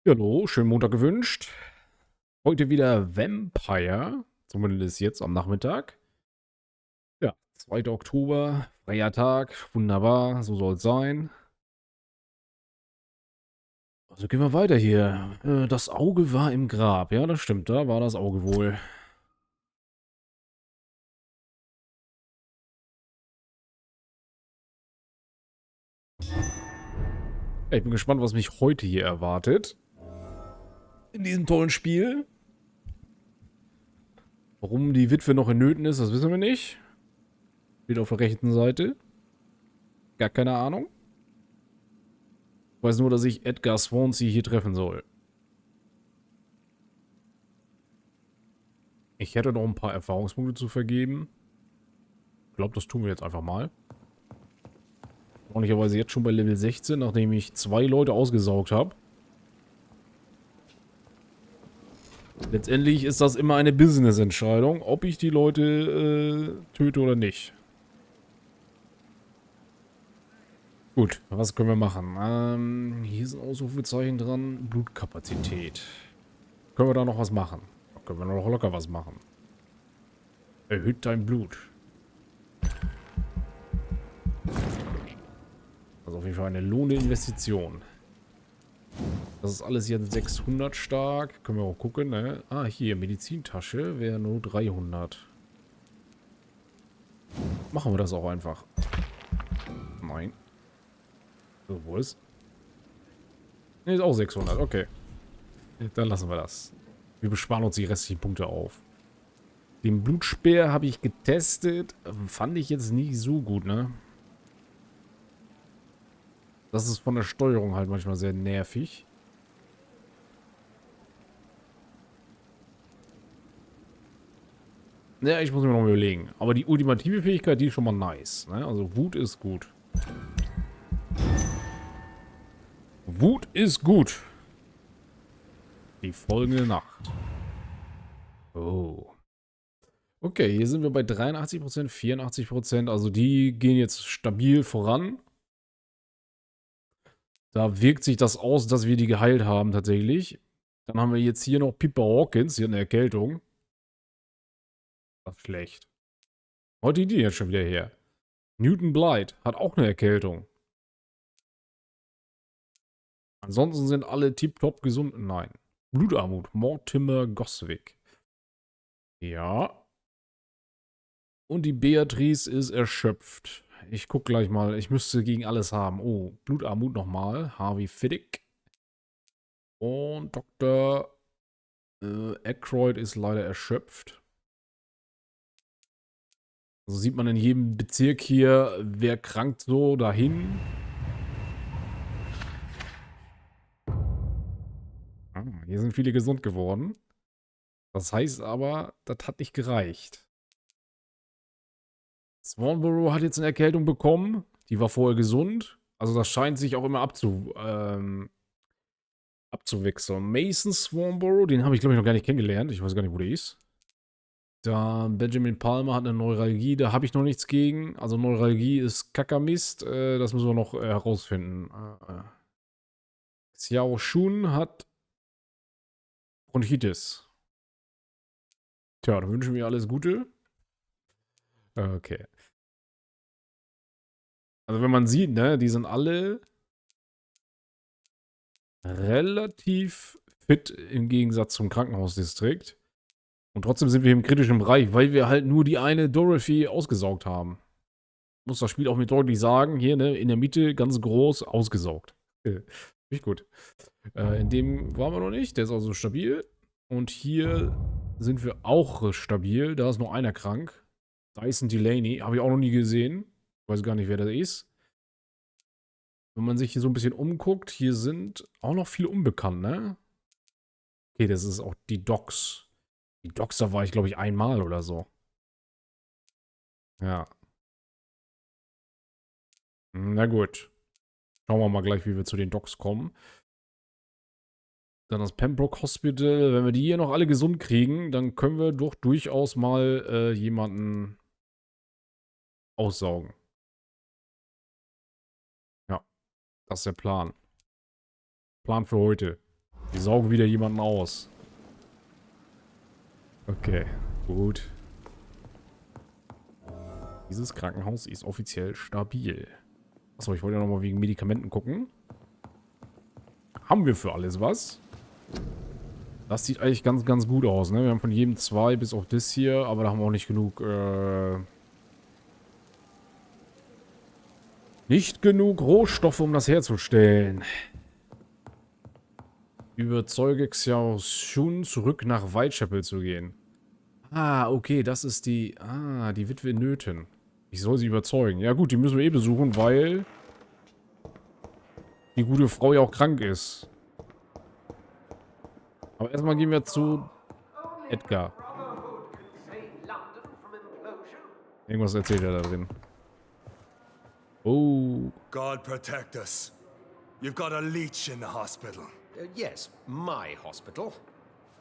Ja, hallo, schönen Montag gewünscht. Heute wieder Vampire, zumindest jetzt am Nachmittag. Ja, 2. Oktober, freier Tag, wunderbar, so soll es sein. Also gehen wir weiter hier. Das Auge war im Grab, ja, das stimmt, da war das Auge wohl. Ja, ich bin gespannt, was mich heute hier erwartet. In diesem tollen Spiel. Warum die Witwe noch in Nöten ist, das wissen wir nicht. Steht auf der rechten Seite. Gar keine Ahnung. Ich weiß nur, dass ich Edgar Swansea hier treffen soll. Ich hätte noch ein paar Erfahrungspunkte zu vergeben. Ich glaube, das tun wir jetzt einfach mal. Ordentlicherweise jetzt schon bei Level 16, nachdem ich 2 Leute ausgesaugt habe. Letztendlich ist das immer eine Business-Entscheidung, ob ich die Leute töte oder nicht. Gut, was können wir machen? Hier sind Ausrufezeichen dran. Blutkapazität. Können wir da noch was machen? Da können wir noch locker was machen. Erhöht dein Blut. Das ist auf jeden Fall eine lohnende Investition. Das ist alles jetzt 600 stark. Können wir auch gucken, ne? Ah, hier, Medizintasche wäre nur 300. Machen wir das auch einfach. Nein. So, wo ist? Ne, ist auch 600, okay. Dann lassen wir das. Wir besparen uns die restlichen Punkte auf. Den Blutspeer habe ich getestet. Fand ich jetzt nicht so gut, ne? Das ist von der Steuerung halt manchmal sehr nervig. Ja, ich muss mir noch mal überlegen. Aber die ultimative Fähigkeit, die ist schon mal nice. Ne? Also Wut ist gut. Wut ist gut. Die folgende Nacht. Oh. Okay, hier sind wir bei 83%, 84%. Also die gehen jetzt stabil voran. Da wirkt sich das aus, dass wir die geheilt haben tatsächlich. Dann haben wir jetzt hier noch Pippa Hawkins, hier eine Erkältung. Das ist schlecht. Heute die jetzt schon wieder her. Newton Blight hat auch eine Erkältung. Ansonsten sind alle tiptop gesund. Nein. Blutarmut. Mortimer Goswick. Ja. Und die Beatrice ist erschöpft. Ich guck gleich mal. Ich müsste gegen alles haben. Oh, Blutarmut nochmal. Harvey Fiddick. Und Dr. Aykroyd ist leider erschöpft. Also sieht man in jedem Bezirk hier, wer krankt so dahin. Ah, hier sind viele gesund geworden. Das heißt aber, das hat nicht gereicht. Swanborough hat jetzt eine Erkältung bekommen. Die war vorher gesund. Also das scheint sich auch immer abzuwechseln. Mason Swanborough, den habe ich glaube ich noch gar nicht kennengelernt. Ich weiß gar nicht, wo der ist. Da Benjamin Palmer hat eine Neuralgie, da habe ich noch nichts gegen. Also Neuralgie ist Kackermist. Das müssen wir noch herausfinden. Xiao Shun hat Bronchitis. Tja, dann wünschen wir alles Gute. Okay. Also wenn man sieht, ne, die sind alle relativ fit im Gegensatz zum Krankenhausdistrikt. Und trotzdem sind wir im kritischen Bereich, weil wir halt nur die eine Dorothy ausgesaugt haben. Muss das Spiel auch mir deutlich sagen, hier, ne, in der Mitte ganz groß ausgesaugt. Nicht gut. In dem waren wir noch nicht, der ist also stabil. Und hier sind wir auch stabil, da ist nur einer krank. Dyson Delaney, habe ich auch noch nie gesehen. Weiß gar nicht, wer das ist. Wenn man sich hier so ein bisschen umguckt, hier sind auch noch viele unbekannt, ne? Okay, das ist auch die Docs. Die Docs, da war ich, glaube ich, einmal oder so. Ja. Na gut. Schauen wir mal gleich, wie wir zu den Docs kommen. Dann das Pembroke Hospital. Wenn wir die hier noch alle gesund kriegen, dann können wir doch durchaus mal jemanden aussaugen. Ja, das ist der Plan. Plan für heute. Die saugen wieder jemanden aus. Okay, gut. Dieses Krankenhaus ist offiziell stabil. Achso, ich wollte ja nochmal wegen Medikamenten gucken. Haben wir für alles was? Das sieht eigentlich ganz, ganz gut aus, ne? Wir haben von jedem 2 bis auf das hier, aber da haben wir auch nicht genug, nicht genug Rohstoffe, um das herzustellen. Überzeuge Xiao Xun zurück nach Whitechapel zu gehen. Ah, okay, das ist die Witwe in Nöten. Ich soll sie überzeugen. Ja gut, die müssen wir eh besuchen, weil die gute Frau ja auch krank ist. Aber erstmal gehen wir zu Edgar. Irgendwas erzählt er da drin. Oh. God protect us. You've got a leech in the hospital. Yes, my hospital.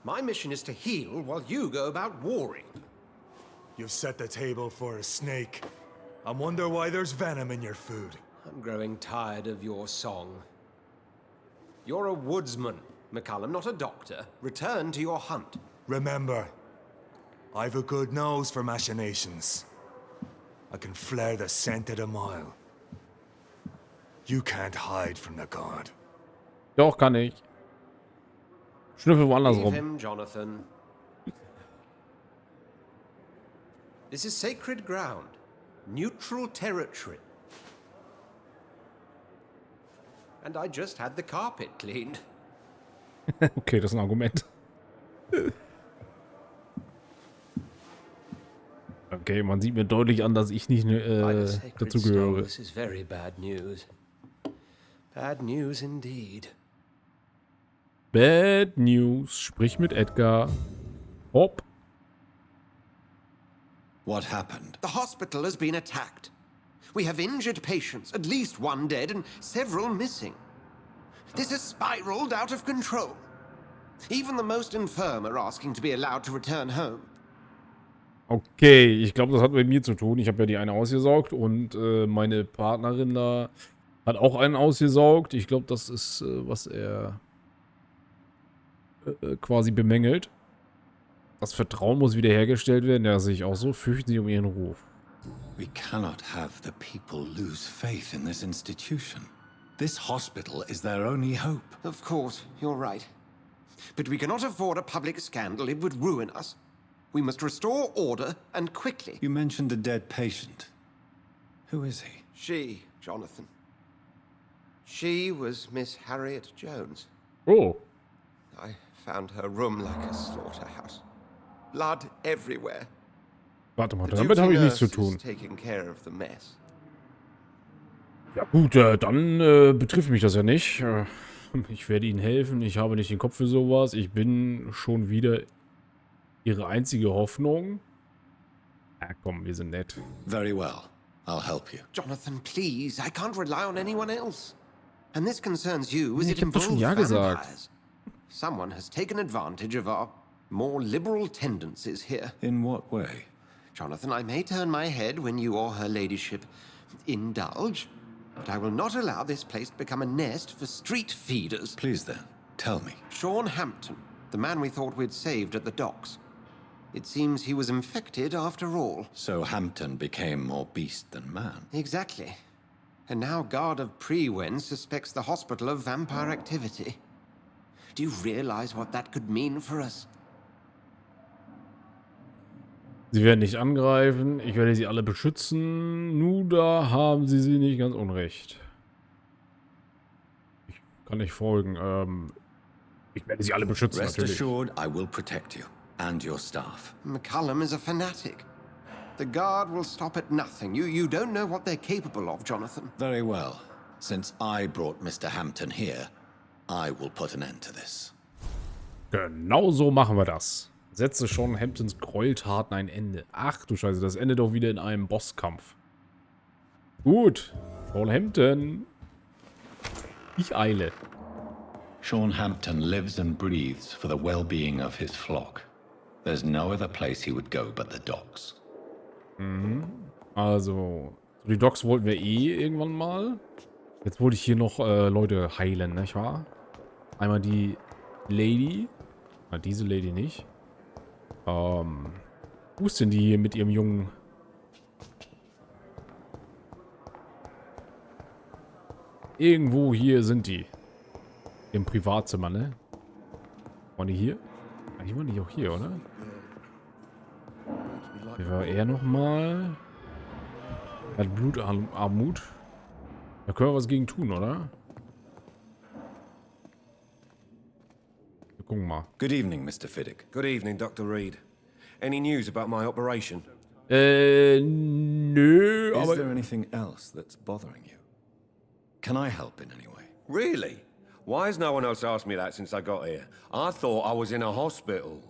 My mission is to heal while you go about warring. You've set the table for a snake. I wonder why there's venom in your food. I'm growing tired of your song. You're a woodsman, McCallum, not a doctor. Return to your hunt. Remember, I've a good nose for machinations. I can flare the scent at a mile. You can't hide from the god. Doch, kann ich. Schnüffel woanders Leave rum. him, Jonathan. This is sacred ground. Neutral territory. And I just had the carpet cleaned. Okay, das ist ein Argument. Okay, man sieht mir deutlich an, dass ich nicht dazu gehöre. This is very bad news. Bad news indeed. Bad News. Sprich mit Edgar. Hopp. What happened? The hospital has been attacked. We have injured patients, at least one dead and several missing. This has spiraled out of control. Even the most infirm are asking to be allowed to return home. Okay, ich glaube, das hat mit mir zu tun. Ich habe ja die eine ausgesaugt und meine Partnerin da hat auch einen ausgesaugt. Ich glaube, das ist, was er quasi bemängelt. Das Vertrauen muss wiederhergestellt werden. Ja, sehe ich auch so. Fürchten Sie um Ihren Ruf. We cannot have the people lose faith in this institution. This hospital is their only hope. Of course, you're right. But we cannot afford a public scandal. It would ruin us. We must restore order, and quickly. You mentioned a dead patient. Who is he? She, Jonathan. She was Miss Harriet Jones. Oh. I found her room like a slaughterhouse. Blood everywhere. Warte mal, The damit habe ich duty nichts zu nurse tun. is taking care of the mess. Ja gut, dann betrifft mich das ja nicht. Ich werde Ihnen helfen. Ich habe nicht den Kopf für sowas. Ich bin schon wieder Ihre einzige Hoffnung. Ja komm, wir sind nett. Very well. I'll help you. Jonathan, please. I can't rely on anyone else. And this concerns you as Ich it hab doch schon involves ja gesagt. vampires. Someone has taken advantage of our more liberal tendencies here. In what way? Jonathan, I may turn my head when you or her ladyship indulge, but I will not allow this place to become a nest for street feeders. Please then, tell me. Sean Hampton, the man we thought we'd saved at the docks. It seems he was infected after all. So Hampton became more beast than man. Exactly. And now Guard of Prewen suspects the hospital of vampire activity. Do you realize what that could mean for us? Sie werden nicht angreifen. Ich werde sie alle beschützen. Nun, da haben sie nicht ganz unrecht. Ich kann nicht folgen. Ich werde sie alle beschützen, Rest natürlich. assured, I will protect you and your staff. McCallum is a fanatic. The Guard will stop at nothing. You don't know what they're capable of, Jonathan. Very well. Since I brought Mr. Hampton here, I will put an end to this. Genau so machen wir das. Setze schon Hamptons Gräueltaten ein Ende. Ach du Scheiße, das endet doch wieder in einem Bosskampf. Gut. Sean Hampton. Ich eile. Sean Hampton lives and breathes for the well-being of his flock. There's no other place he would go but the docks. Also, die Docks wollten wir eh irgendwann mal. Jetzt wollte ich hier noch Leute heilen, nicht wahr? Einmal die Lady. Na, diese Lady nicht. Wo ist denn die hier mit ihrem Jungen? Irgendwo hier sind die. Im Privatzimmer, ne? Waren die hier? Ah, die waren nicht auch hier, oder? Hier war er nochmal. Er hat Blutarmut. Da können wir was gegen tun, oder? Wir gucken mal. Good evening, Mr. Fiddick. Good evening, Dr. Reed. Any news about my operation? Nö, Is aber... there anything else that's bothering you? Can I help in any way? Really? Why has no one else asked me that since I got here? I thought I was in a hospital.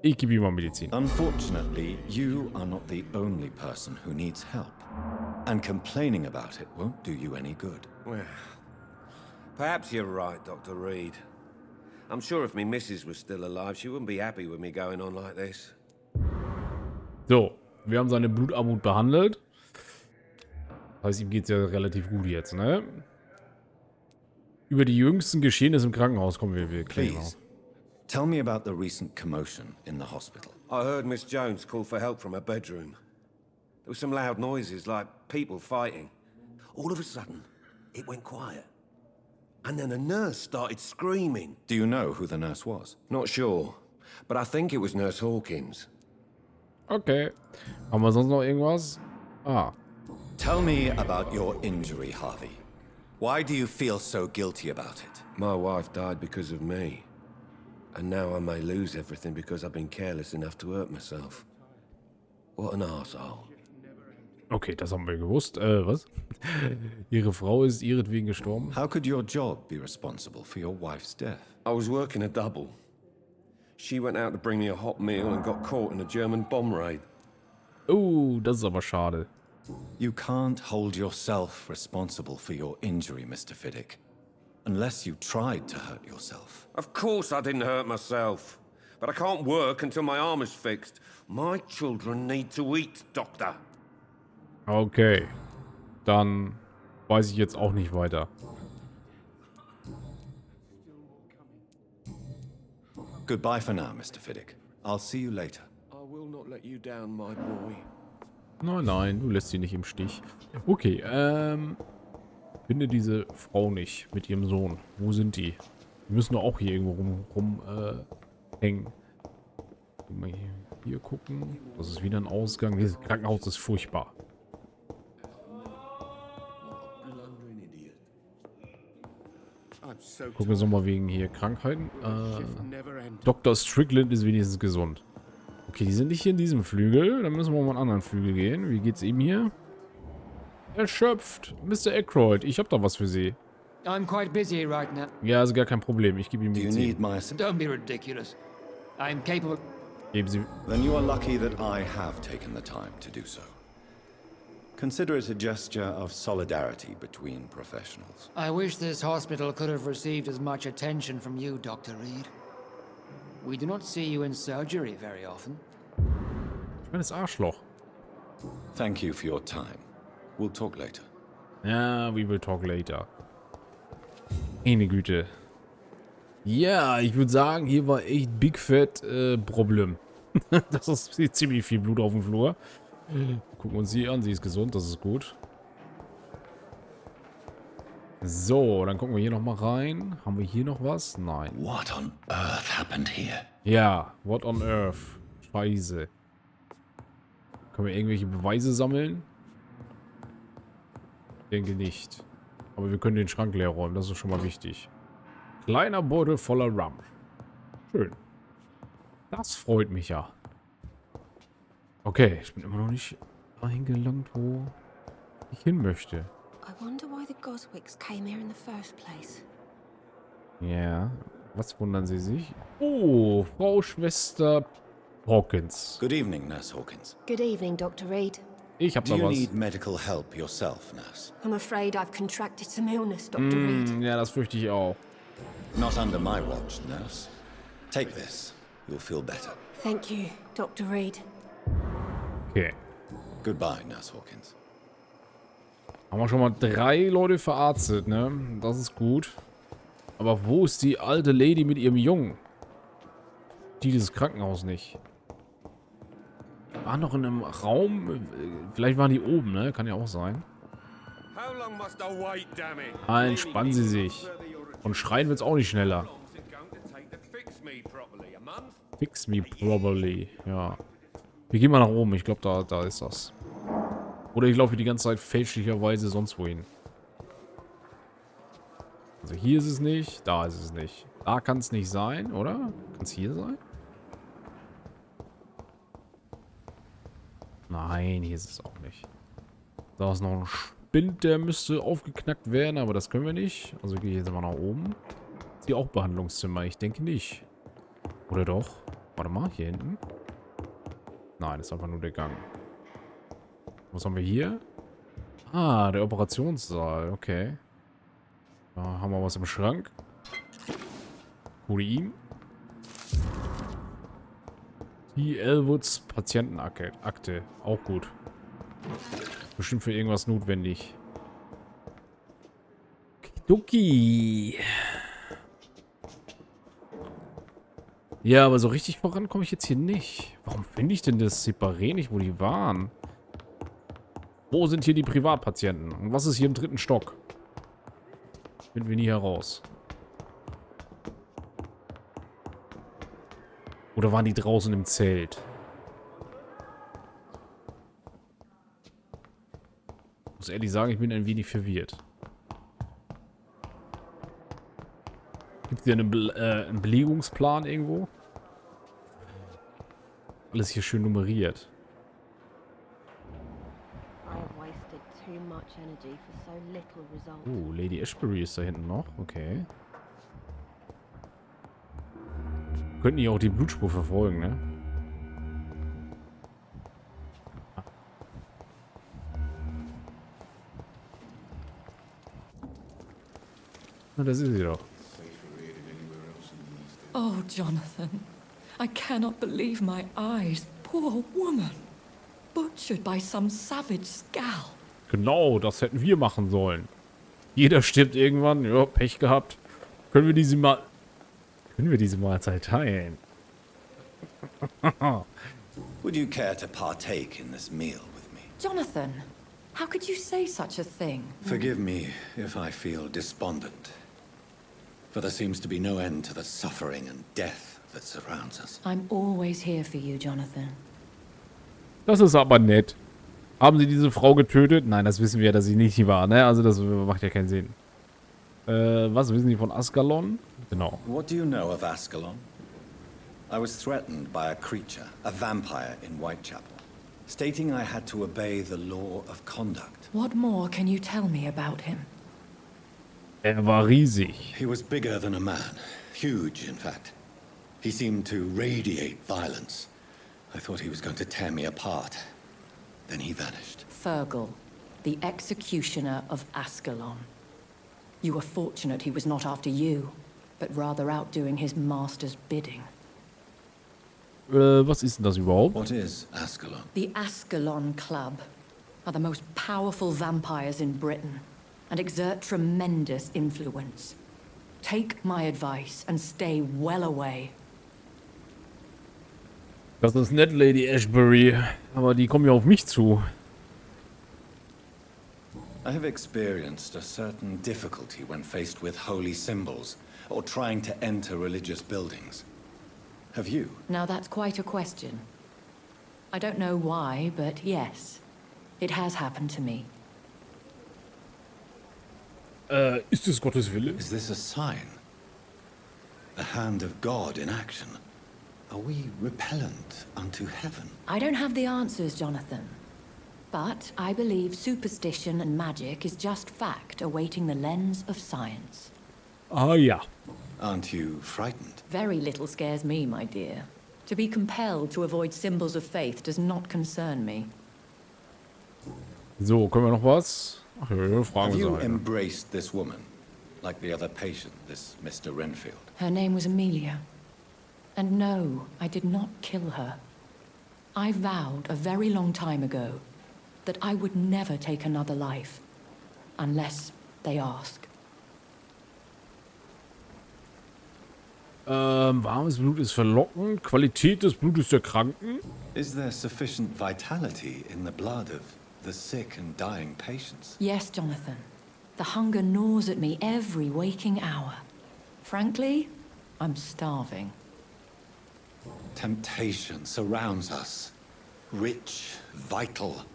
Ich gebe ihm mal Medizin. Unfortunately, you are not the only person who needs help. And complaining about it won't do you any good. Well, perhaps you're right, Dr. Reed. I'm sure if me missus was still alive, she wouldn't be happy with me going on like this. So, wir haben seine Blutarmut behandelt. Das heißt, ihm geht es ja relativ gut jetzt, ne? Über die jüngsten Geschehnisse im Krankenhaus kommen wir klären Please, auch. tell me about the recent commotion in the hospital. I heard Miss Jones call for help from her bedroom. There were some loud noises, like people fighting. All of a sudden, it went quiet. And then a nurse started screaming. Do you know who the nurse was? Not sure, but I think it was Nurse Hawkins. Okay. Haben wir sonst noch irgendwas? Ah. Tell me about your injury, Harvey. Why do you feel so guilty about it? My wife died because of me. And now I may lose everything because I've been careless enough to hurt myself. What an arsehole. Okay, das haben wir gewusst. Was? Ihre Frau ist ihretwegen gestorben? How could your job be responsible for your wife's death? I was working a double. She went out to bring me a hot meal and got caught in a German bomb raid. Oh, das ist aber schade. You can't hold yourself responsible for your injury, Mr. Fiddick. Unless you tried to hurt yourself. Of course I didn't hurt myself. But I can't work until my arm is fixed. My children need to eat, Doctor. Okay. Dann weiß ich jetzt auch nicht weiter. Goodbye for now, Mr. Fiddick. I'll see you later. I will not let you down, my boy. Nein, nein, du lässt sie nicht im Stich. Okay, finde diese Frau nicht mit ihrem Sohn. Wo sind die? Die müssen doch auch hier irgendwo hängen. Mal hier gucken. Das ist wieder ein Ausgang. Dieses Krankenhaus ist furchtbar. Gucken wir uns nochmal wegen hier Krankheiten. Dr. Strickland ist wenigstens gesund. Okay, die sind nicht hier in diesem Flügel. Dann müssen wir mal einen anderen Flügel gehen. Wie geht's ihm hier? Erschöpft. Mr. Aykroyd, ich hab da was für Sie. I'm quite busy right now. Ja, also gar kein Problem. Ich gebe ihm Do you Medizin. need my assistance? Don't be ridiculous. I'm capable. Geben Sie... Then you are lucky that I have taken the time to do so. Consider it a gesture of solidarity between professionals. I wish this hospital could have received as much attention from you, Dr. Reed. We do not see you in surgery very often. Kleines Arschloch. Thank you for your time. We'll talk later. Ja, we will talk later. Meine Güte. Ja, ich würde sagen, hier war echt Big Fat Problem. Das ist ziemlich viel Blut auf dem Flur. Gucken uns sie an, sie ist gesund, das ist gut. So, dann gucken wir hier nochmal rein. Haben wir hier noch was? Nein. What on earth happened here? Ja, what on earth? Scheiße. Können wir irgendwelche Beweise sammeln? Ich denke nicht. Aber wir können den Schrank leer räumen, das ist schon mal wichtig. Kleiner Beutel voller Rum. Schön. Das freut mich ja. Okay, ich bin immer noch nicht dahin gelangt, wo ich hin möchte. I wonder why the Goswicks came here in the first place. Ja, was wundern Sie sich? Oh, Frau Schwester Hawkins. Good evening, Nurse Hawkins. Good evening, Dr. Reed. Ich hab Do da you was. need medical help yourself, Nurse? I'm afraid I've contracted some illness, Dr. Reed. Ja, das fürchte ich auch. Not under my watch, Nurse. Take this. You'll feel better. Thank you, Dr. Reed. Okay. Goodbye, Nurse Hawkins. Haben wir schon mal 3 Leute verarztet, ne? Das ist gut. Aber wo ist die alte Lady mit ihrem Jungen? Dieses Krankenhaus nicht. War noch in einem Raum. Vielleicht waren die oben, ne? Kann ja auch sein. Entspannen Sie sich. Und schreien wird's auch nicht schneller. Fix me probably. Ja. Wir gehen mal nach oben. Ich glaube, da ist das. Oder ich laufe die ganze Zeit fälschlicherweise sonst wohin. Also hier ist es nicht. Da ist es nicht. Da kann es nicht sein, oder? Kann es hier sein? Nein, hier ist es auch nicht. Da ist noch ein Spind, der müsste aufgeknackt werden, aber das können wir nicht. Also gehe ich jetzt mal nach oben. Ist hier auch Behandlungszimmer? Ich denke nicht. Oder doch? Warte mal, hier hinten. Nein, das ist einfach nur der Gang. Was haben wir hier? Ah, der Operationssaal. Okay. Da haben wir was im Schrank. Urin. Die Elwoods Patientenakte. Auch gut. Bestimmt für irgendwas notwendig. Duki. Ja, aber so richtig voran komme ich jetzt hier nicht. Warum finde ich denn das Separé nicht, wo die waren? Wo sind hier die Privatpatienten? Und was ist hier im 3. Stock? Finden wir nie heraus. Oder waren die draußen im Zelt? Ich muss ehrlich sagen, ich bin ein wenig verwirrt. Gibt es hier einen Belegungsplan irgendwo? Alles hier schön nummeriert. Oh, Lady Ashbury ist da hinten noch. Okay. Könnten die auch die Blutspur verfolgen, ne? Na, das ist sie doch. Oh, Jonathan. I cannot believe my eyes. Poor woman. Butchered by some savage scalp. Genau, das hätten wir machen sollen. Jeder stirbt irgendwann. Ja, Pech gehabt. Können wir diese Mahlzeit teilen? Would you care to partake in this meal with me? Jonathan, how could you say such a thing? Forgive me if I feel despondent. For there seems to be no end to the suffering and death that surrounds us. I'm always here for you, Jonathan. Das ist aber nett. Haben sie diese Frau getötet? Nein, das wissen wir ja, dass sie nicht war, ne? Also das macht ja keinen Sinn. Was wissen Sie von Ascalon? Genau. What do you know of Ascalon? I was threatened by a creature, a vampire in Whitechapel, stating I had to obey the law of conduct. What more can you tell me about him? Er war riesig. He was bigger than a man. Huge, in fact. He seemed to radiate violence. I thought he was going to tear me apart. Then he vanished. Fergal, the executioner of Ascalon. You were fortunate he was not after you, but rather out doing his master's bidding. Was ist denn das überhaupt? What is Ascalon? The Ascalon Club are the most powerful vampires in Britain and exert tremendous influence. Take my advice and stay well away. Das ist nett, Lady Ashbury. Aber die kommen ja auf mich zu. I have experienced a certain difficulty when faced with holy symbols or trying to enter religious buildings. Have you? Now that's quite a question. I don't know why, but yes, it has happened to me. Ist es Gottes Wille? Is this a sign? The hand of God in action? Are we repellent unto heaven? I don't have the answers, Jonathan. But I believe superstition and magic is just fact awaiting the lens of science. Ah ja. Aren't you frightened? Very little scares me, my dear. To be compelled to avoid symbols of faith does not concern me. So, können wir noch was? Ach ja, fragen Have wir you sie halt. embraced this woman? Like the other patient, this Mr. Renfield? Her name was Amelia. And no, I did not kill her. I vowed a very long time ago that I would never take another life, unless they ask. Warmes Blut ist verlockend. Qualität des Blutes der Kranken. Is there sufficient vitality in the blood of the sick and dying patients? Yes, Jonathan. The hunger gnaws at me every waking hour. Frankly, I'm starving. Temptation surrounds us. Rich, vital.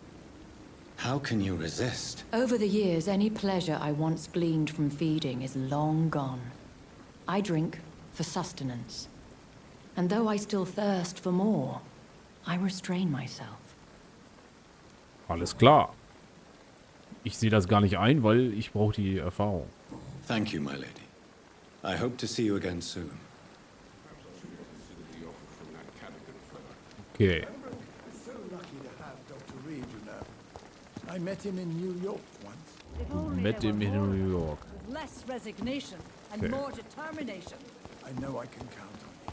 How can you resist? Over the years, any pleasure I once gleaned from feeding is long gone. I drink for sustenance. And though I still thirst for more, I restrain myself. Alles klar. Ich sehe das gar nicht ein, weil ich brauche die Erfahrung. Thank you, my lady. I hope to see you again soon. Okay. So lucky to have Dr. Reed, you know. I met him in New York once. Mit dem in New York. Less resignation and Okay. more determination. I know I can count on you.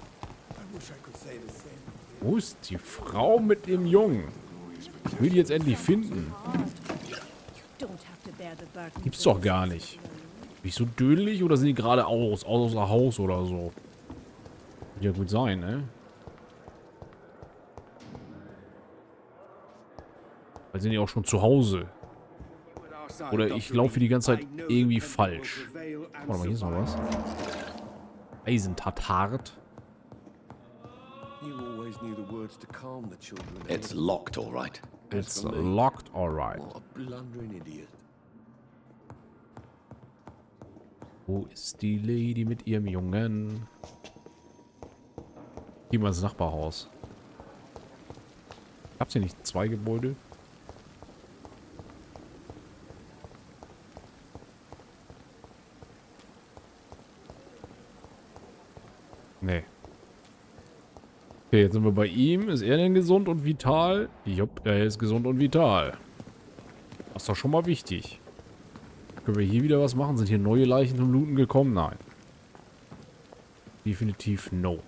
I wish I could say the same. Wo ist die Frau mit dem Jungen? Ich will die jetzt endlich finden. Don't have to bear the burden. Gibt's doch gar nicht. Bin ich so dödelig oder sind die gerade außer Haus oder so? Wird ja gut sein, ne? Weil sind die auch schon zu Hause. Oder ich laufe die ganze Zeit irgendwie falsch. Warte mal, hier ist noch was. Eisentatart. You always knew the words to calm the children. It's locked, all right. It's locked, alright. What a blundering idiot. Wo ist die Lady mit ihrem Jungen? Geh mal ins Nachbarhaus. Gab's hier nicht 2 Gebäude? Nee. Okay, jetzt sind wir bei ihm. Ist er denn gesund und vital? Jupp, er ist gesund und vital. Das ist doch schon mal wichtig. Können wir hier wieder was machen? Sind hier neue Leichen zum Looten gekommen? Nein. Definitiv no.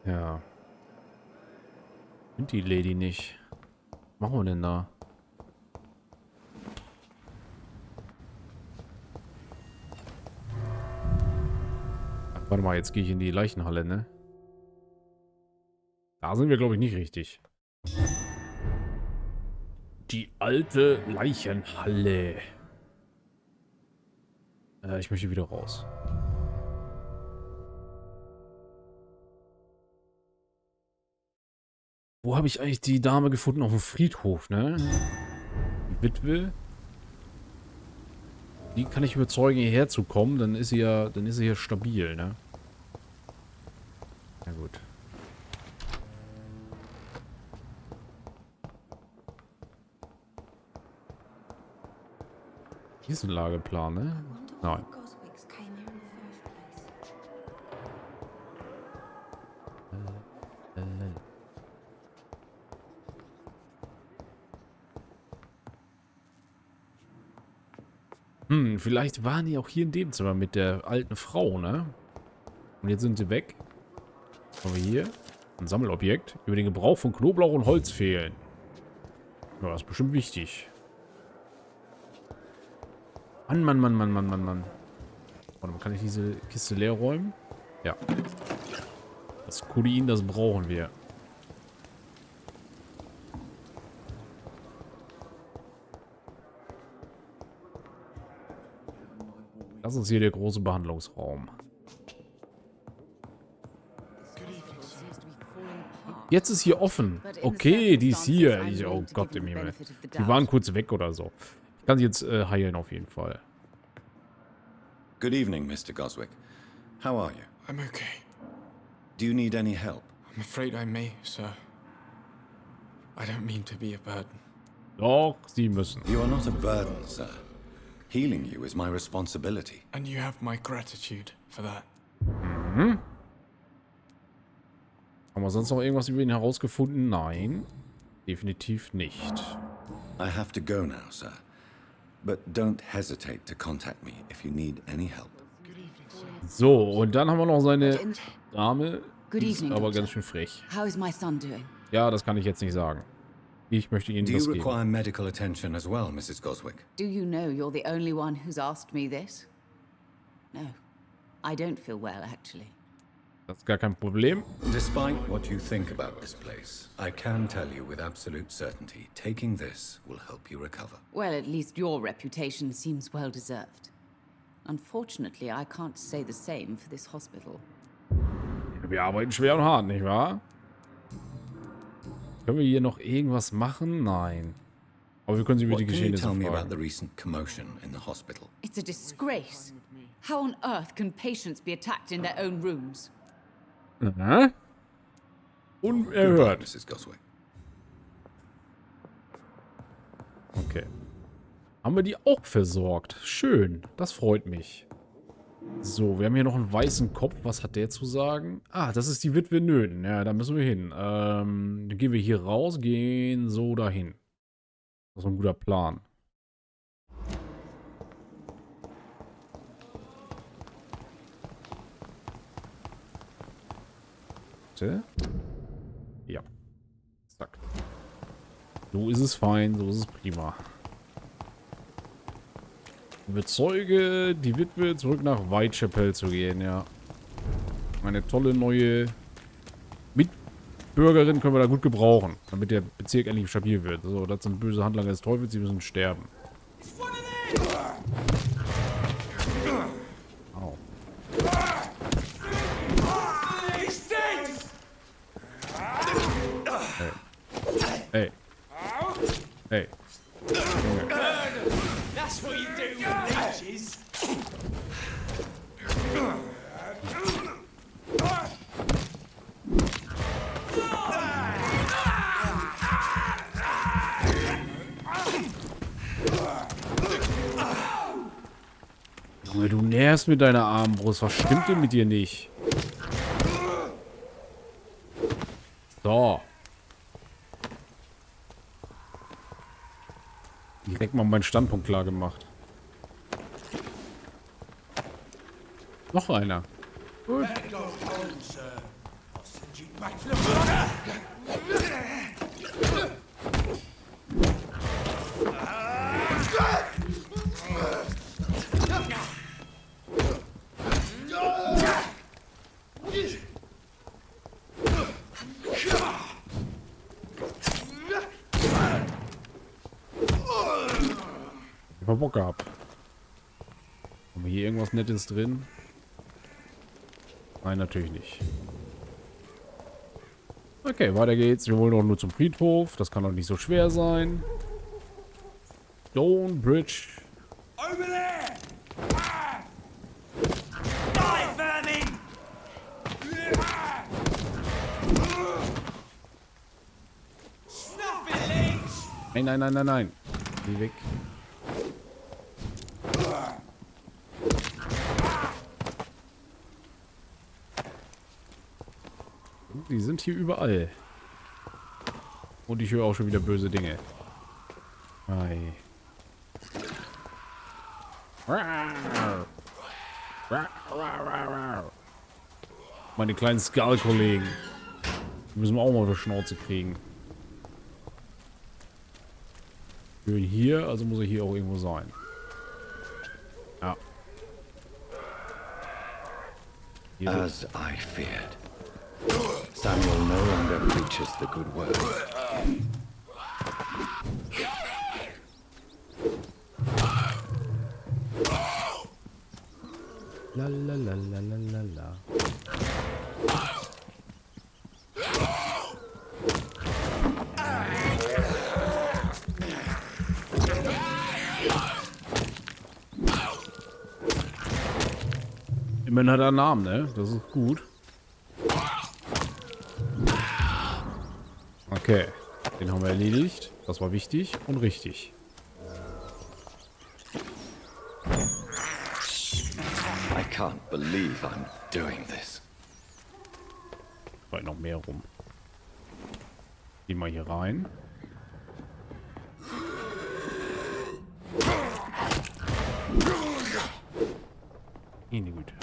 Ja. Sind die Lady nicht. Was machen wir denn da? Ach, warte mal, jetzt gehe ich in die Leichenhalle, ne? Da sind wir, glaube ich, nicht richtig. Die alte Leichenhalle. Ich möchte wieder raus. Wo habe ich eigentlich die Dame gefunden? Auf dem Friedhof, ne? Die Witwe. Die kann ich überzeugen, hierher zu kommen. Dann ist sie ja stabil, ne? Na gut. Hier ist ein Lageplan, ne? Nein. Vielleicht waren die auch hier in dem Zimmer mit der alten Frau, ne? Und jetzt sind sie weg. Was haben wir hier? Ein Sammelobjekt. Über den Gebrauch von Knoblauch und Holz fehlen. Ja, das ist bestimmt wichtig. Mann. Warte mal, kann ich diese Kiste leer räumen? Ja. Das Kodein, das brauchen wir. Das ist hier der große Behandlungsraum. Jetzt ist hier offen. Okay, die ist hier. Oh Gott im Himmel. Die waren kurz weg oder so. Ich kann sie jetzt heilen auf jeden Fall. Good evening, Mr. Goswick. How are you? I'm okay. Do you need any help? I'm afraid I may, sir. I don't mean to be a burden. Doch, Sie müssen. You are not a burden, sir. Healing you is my responsibility. And you have my gratitude for that. Mhm. Haben wir wir sonst noch irgendwas über ihn herausgefunden? Nein. Definitiv nicht. I have to go now, sir. But don't hesitate to contact me if you need any help. So, und dann haben wir noch seine Dame. Good Die ist evening, aber Doctor. ganz schön frech. How is my son doing? Ja, das kann ich jetzt nicht sagen. Ich möchte Ihnen Do das you geben. require medical attention as well, Mrs. Goswick? Do you know you're the only one who's asked me this? No. I don't feel well, actually. Das ist gar kein Problem. Despite what you think about this place, I can tell you with absolute certainty, taking this will help you recover. Well, at least your reputation seems well deserved. Unfortunately, I can't say the same for this hospital. Wir arbeiten schwer und hart, nicht wahr? Können wir hier noch irgendwas machen? Nein. Aber wir können sie über die What can you Geschehnisse tell me about fragen. the recent commotion in the hospital? It's a disgrace. How on earth can patients be attacked in their own rooms? Aha. Unerhört. Mrs. Goswick. Okay. Haben wir die auch versorgt? Schön. Das freut mich. So, wir haben hier noch einen weißen Kopf. Was hat der zu sagen? Ah, das ist die Witwe Nöten. Ja, da müssen wir hin. Dann gehen wir hier raus, gehen so dahin. Das ist ein guter Plan. Warte. Ja. Zack. So ist es fein, so ist es prima. Überzeuge die Witwe, zurück nach Whitechapel zu gehen, ja. Eine tolle neue Mitbürgerin können wir da gut gebrauchen, damit der Bezirk endlich stabil wird. So, das sind böse Handlanger des Teufels, sie müssen sterben. Au. Hey. Hey. That's what you do with leeches. Junge, du nährst mit deiner Armbrust. Was stimmt denn mit dir nicht? So. Direkt mal meinen Standpunkt klar gemacht. Noch einer. Gut. Ich hab Bock gehabt. Haben wir hier irgendwas Nettes drin? Nein, natürlich nicht. Okay, weiter geht's. Wir wollen doch nur zum Friedhof. Das kann doch nicht so schwer sein. Stone Bridge. Over there! Die, vermin! Snuff it, leech! Nein, nein, nein, nein, nein. Geh weg. Die sind hier überall. Und ich höre auch schon wieder böse Dinge. Ei. Meine kleinen Skull-Kollegen. Die müssen wir auch mal auf die Schnauze kriegen. Schön hier, also muss er hier auch irgendwo sein. Ja. Hier As I feared. Samuel no longer preaches the good word. La la la la la la la. Immerhin hat er einen Namen, ne? Das ist gut. Okay. Den haben wir erledigt. Das war wichtig und richtig. I can't believe I'm doing this. Vielleicht noch mehr rum. Gehen wir hier rein. Meine Güte.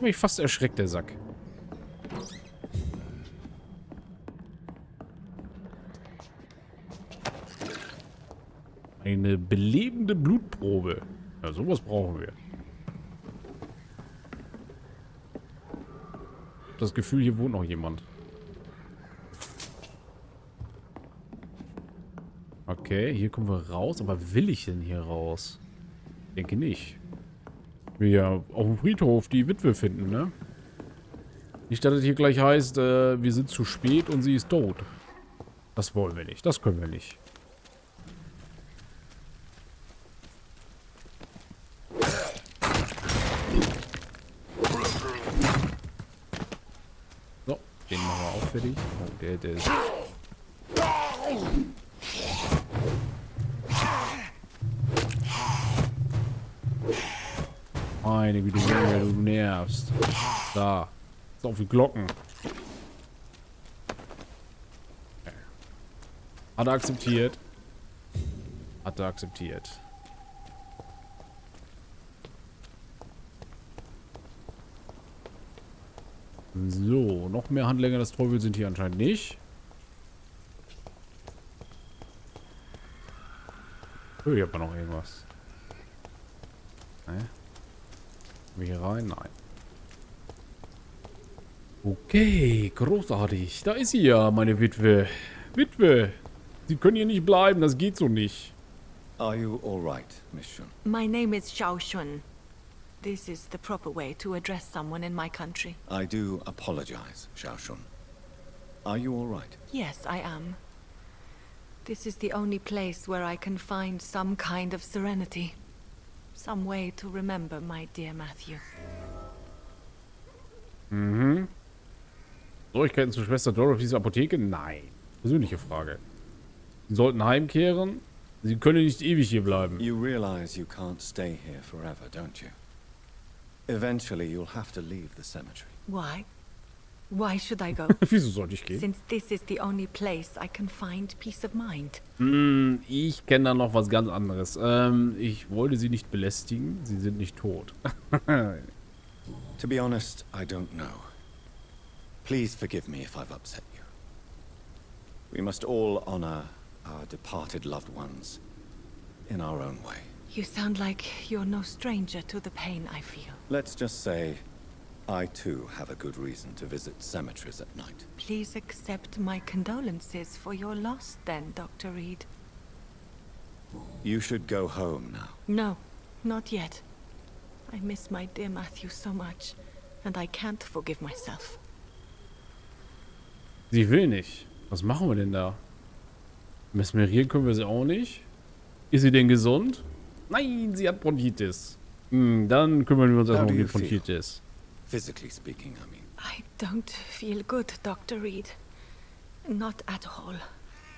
Mich fast erschreckt, der Sack. Eine belebende Blutprobe. Ja, sowas brauchen wir. Das Gefühl, hier wohnt noch jemand. Okay, hier kommen wir raus. Aber will ich denn hier raus? Ich denke nicht. Wir ja auf dem Friedhof die Witwe finden, ne? Nicht, dass es hier gleich heißt, wir sind zu spät und sie ist tot. Das wollen wir nicht. Das können wir nicht. So, den machen wir auch fertig. Oh, der ist... Meine Güte, du nervst. Da. So auf die Glocken. Okay. Hat er akzeptiert. Hat er akzeptiert. So, noch mehr Handlänger des Teufels sind hier anscheinend nicht. Oh, hier hat man noch irgendwas. Wir hier rein? Nein. Okay, großartig. Da ist sie ja, meine Witwe. Witwe! Sie können hier nicht bleiben, das geht so nicht. Are you all right, Miss Shun? My name is Shun. This is the proper way to address someone in my country. I do apologize, Shun. Are you all right? Yes, I am. This is the only place where I can find some kind of serenity. Some way to remember my dear Matthew. Mhm. Neuigkeiten zur Schwester Dorothys Apotheke? Nein. Persönliche Frage. Sie sollten heimkehren. Sie können nicht ewig hier bleiben. You realize you can't stay here forever, don't you? Eventually you'll have to leave the cemetery. Why? Why should I go? Wieso sollte ich gehen? Since this is the only place I can find peace of mind. Ich kenne da noch was ganz anderes. Ich wollte sie nicht belästigen. Sie sind nicht tot. To be honest, I don't know. Please forgive me if I've upset you. We must all honor our departed loved ones in our own way. You sound like you're no stranger to the pain I feel. Let's just say I too have a good reason to visit cemeteries at night. Please accept my condolences for your loss then, Dr. Reed. You should go home now. No, not yet. I miss my dear Matthew so much, and I can't forgive myself. Sie will nicht. Was machen wir denn da? Mesmerieren können wir sie auch nicht. Ist sie denn gesund? Nein, sie hat Bronchitis. Dann kümmern wir uns erstmal um die Bronchitis. Physically speaking, I mean. I don't feel good, Dr. Reed. Not at all.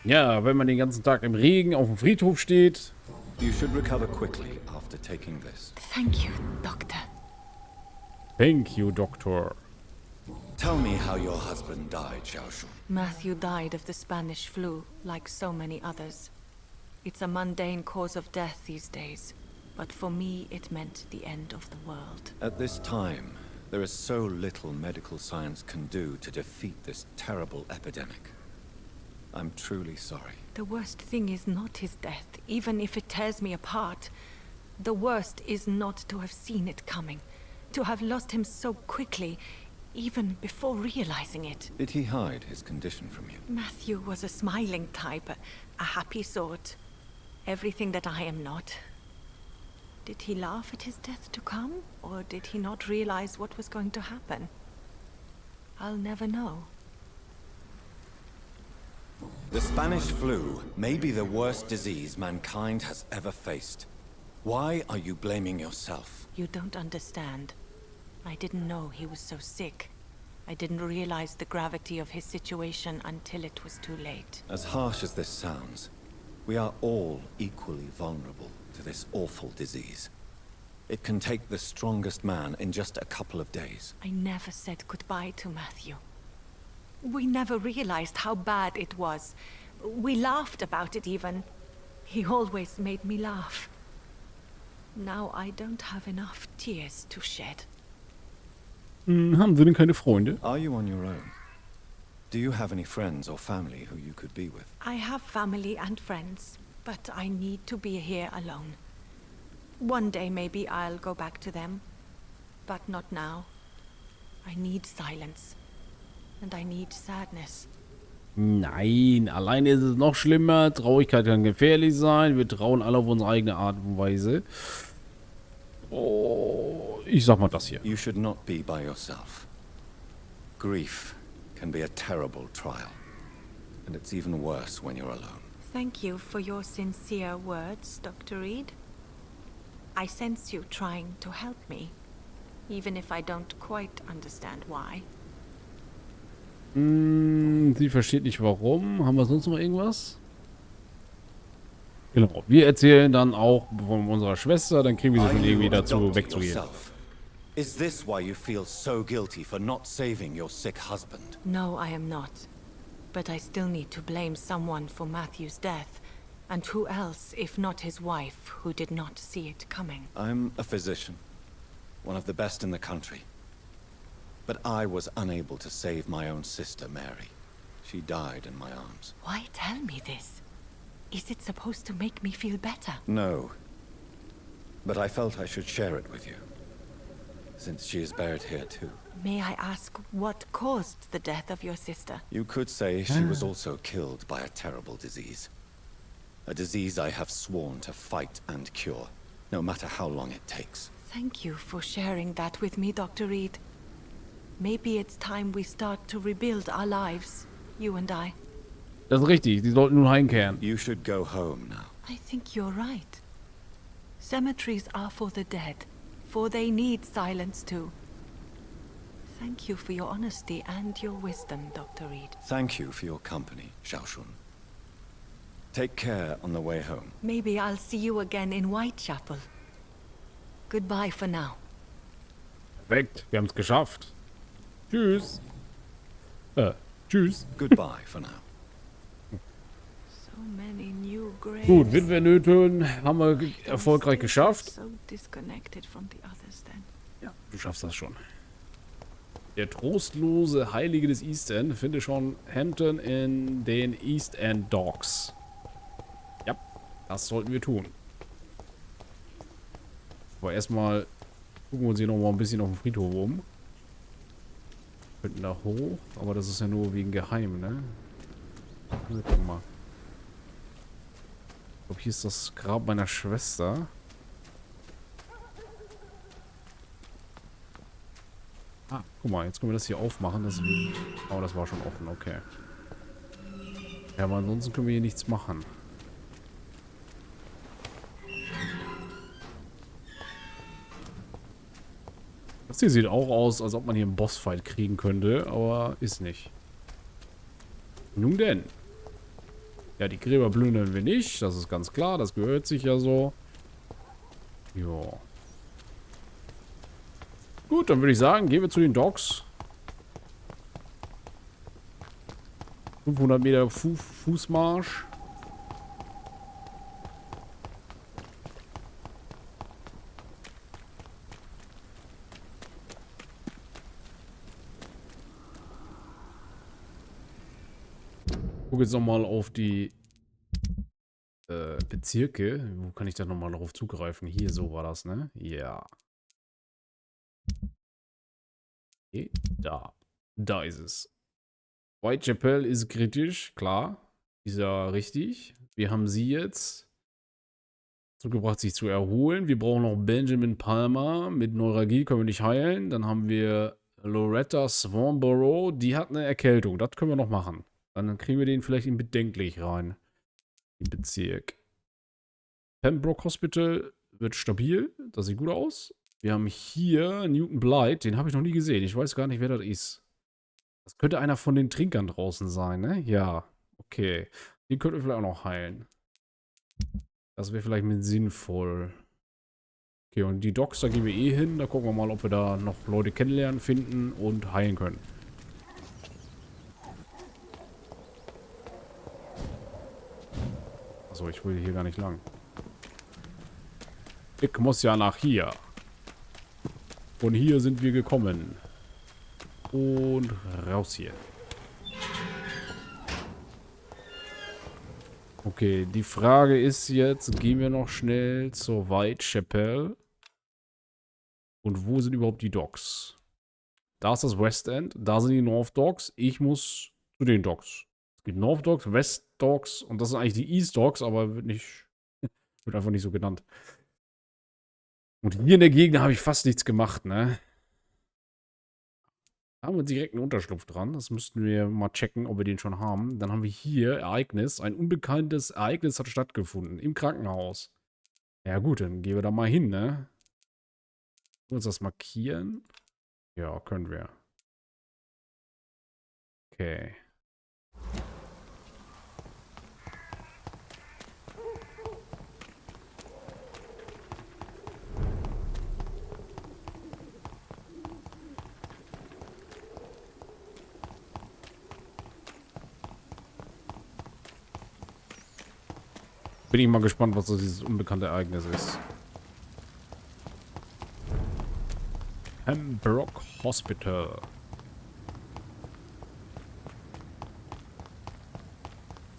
Ja, wenn man den ganzen Tag im Regen auf dem Friedhof steht. You should recover quickly after taking this. Thank you, Doctor. Thank you, Doctor. Tell me how your husband died, Xiaoshun. Matthew died of the Spanish flu, like so many others. It's a mundane cause of death these days, but for me it meant the end of the world. At this time, there is so little medical science can do to defeat this terrible epidemic. I'm truly sorry. The worst thing is not his death, even if it tears me apart. The worst is not to have seen it coming, to have lost him so quickly, even before realizing it. Did he hide his condition from you? Matthew was a smiling type, a happy sort. Everything that I am not. Did he laugh at his death to come, or did he not realize what was going to happen? I'll never know. The Spanish flu may be the worst disease mankind has ever faced. Why are you blaming yourself? You don't understand. I didn't know he was so sick. I didn't realize the gravity of his situation until it was too late. As harsh as this sounds, we are all equally vulnerable to this awful disease. It can take the strongest man in just a couple of days. I never said goodbye to Matthew. We never realized how bad it was. We laughed about it even. He always made me laugh. Now I don't have enough tears to shed. Haben Sie denn keine Freunde? Are you on your own? Do you have any friends or family who you could be with? I have family and friends, but I need to be here alone. One day maybe I'll go back to them, but not now. I need silence, and I need sadness. Nein, alleine ist es noch schlimmer. Traurigkeit kann gefährlich sein. Wir trauen alle auf unsere eigene Art und Weise. Oh, ich sag mal das hier. You should not be by yourself. Grief can be a terrible trial, and it's even worse when you're alone. Thank you for your sincere words, Dr. Reed. I sense you trying to help me, even if I don't quite understand why. Sie versteht nicht warum. Haben wir sonst noch irgendwas? Genau. Wir erzählen dann auch von unserer Schwester, dann kriegen wir sie schon irgendwie dazu wegzugehen. Is this why you feel so guilty for not saving your sick husband? No, I am not. But I still need to blame someone for Matthew's death. And who else, if not his wife, who did not see it coming? I'm a physician, one of the best in the country. But I was unable to save my own sister, Mary. She died in my arms. Why tell me this? Is it supposed to make me feel better? No. But I felt I should share it with you, since she is buried here too. May I ask what caused the death of your sister? You could say she was also killed by a terrible disease. A disease I have sworn to fight and cure, no matter how long it takes. Thank you for sharing that with me, Dr. Reed. Maybe it's time we start to rebuild our lives, you and I. Das ist richtig, die sollten nun heimkehren. You should go home now. I think you're right. Cemeteries are for the dead, for they need silence too. Thank you for your honesty and your wisdom, Dr. Reed. Thank you for your company, Xiaoshun. Take care on the way home. Maybe I'll see you again in Whitechapel. Goodbye for now. Perfekt, wir haben es geschafft. Tschüss. Tschüss. Goodbye for now. So many new graves. Gut, Witwenöten haben wir erfolgreich geschafft. So disconnected from the others then. Ja, du schaffst das schon. Der trostlose Heilige des East End finde schon Hampton in den East End Docks. Ja, das sollten wir tun. Aber erstmal gucken wir uns hier noch mal ein bisschen auf dem Friedhof um. Wir könnten da hoch, aber das ist ja nur wegen Geheim, ne? Guck mal. Ich glaube, hier ist das Grab meiner Schwester. Ah, guck mal, jetzt können wir das hier aufmachen. Oh, das war schon offen, okay. Ja, aber ansonsten können wir hier nichts machen. Das hier sieht auch aus, als ob man hier einen Bossfight kriegen könnte, aber ist nicht. Nun denn. Ja, die Gräber plündern wir nicht, das ist ganz klar, das gehört sich ja so. Jo. Gut, dann würde ich sagen, gehen wir zu den Docks. 500 Meter Fußmarsch. Ich gucke jetzt nochmal auf die Bezirke. Wo kann ich da nochmal darauf zugreifen? Hier, so war das, ne? Ja. Okay, da. Da ist es. Whitechapel ist kritisch, klar. Ist ja richtig. Wir haben sie jetzt zugebracht, sich zu erholen. Wir brauchen noch Benjamin Palmer. Mit Neuralgie können wir nicht heilen. Dann haben wir Loretta Swanborough. Die hat eine Erkältung. Das können wir noch machen. Dann kriegen wir den vielleicht in bedenklich rein. Im Bezirk. Pembroke Hospital wird stabil. Das sieht gut aus. Wir haben hier Newton Blight. Den habe ich noch nie gesehen. Ich weiß gar nicht, wer das ist. Das könnte einer von den Trinkern draußen sein, ne? Ja. Okay. Den könnten wir vielleicht auch noch heilen. Das wäre vielleicht mit sinnvoll. Okay, und die Docks, da gehen wir eh hin. Da gucken wir mal, ob wir da noch Leute kennenlernen, finden und heilen können. Achso, ich will hier gar nicht lang. Ich muss ja nach hier. Von hier sind wir gekommen. Und raus hier. Okay, die Frage ist jetzt, gehen wir noch schnell zur Whitechapel. Und wo sind überhaupt die Docks? Da ist das West End, da sind die North Docks. Ich muss zu den Docks. Es gibt North Docks, West Docks und das sind eigentlich die East Docks, aber wird einfach nicht so genannt. Und hier in der Gegend habe ich fast nichts gemacht, ne? Da haben wir direkt einen Unterschlupf dran. Das müssten wir mal checken, ob wir den schon haben. Dann haben wir hier Ereignis. Ein unbekanntes Ereignis hat stattgefunden. Im Krankenhaus. Ja gut, dann gehen wir da mal hin, ne? Uns das markieren? Ja, können wir. Okay. Bin ich mal gespannt, was so dieses unbekannte Ereignis ist. Pembroke Hospital.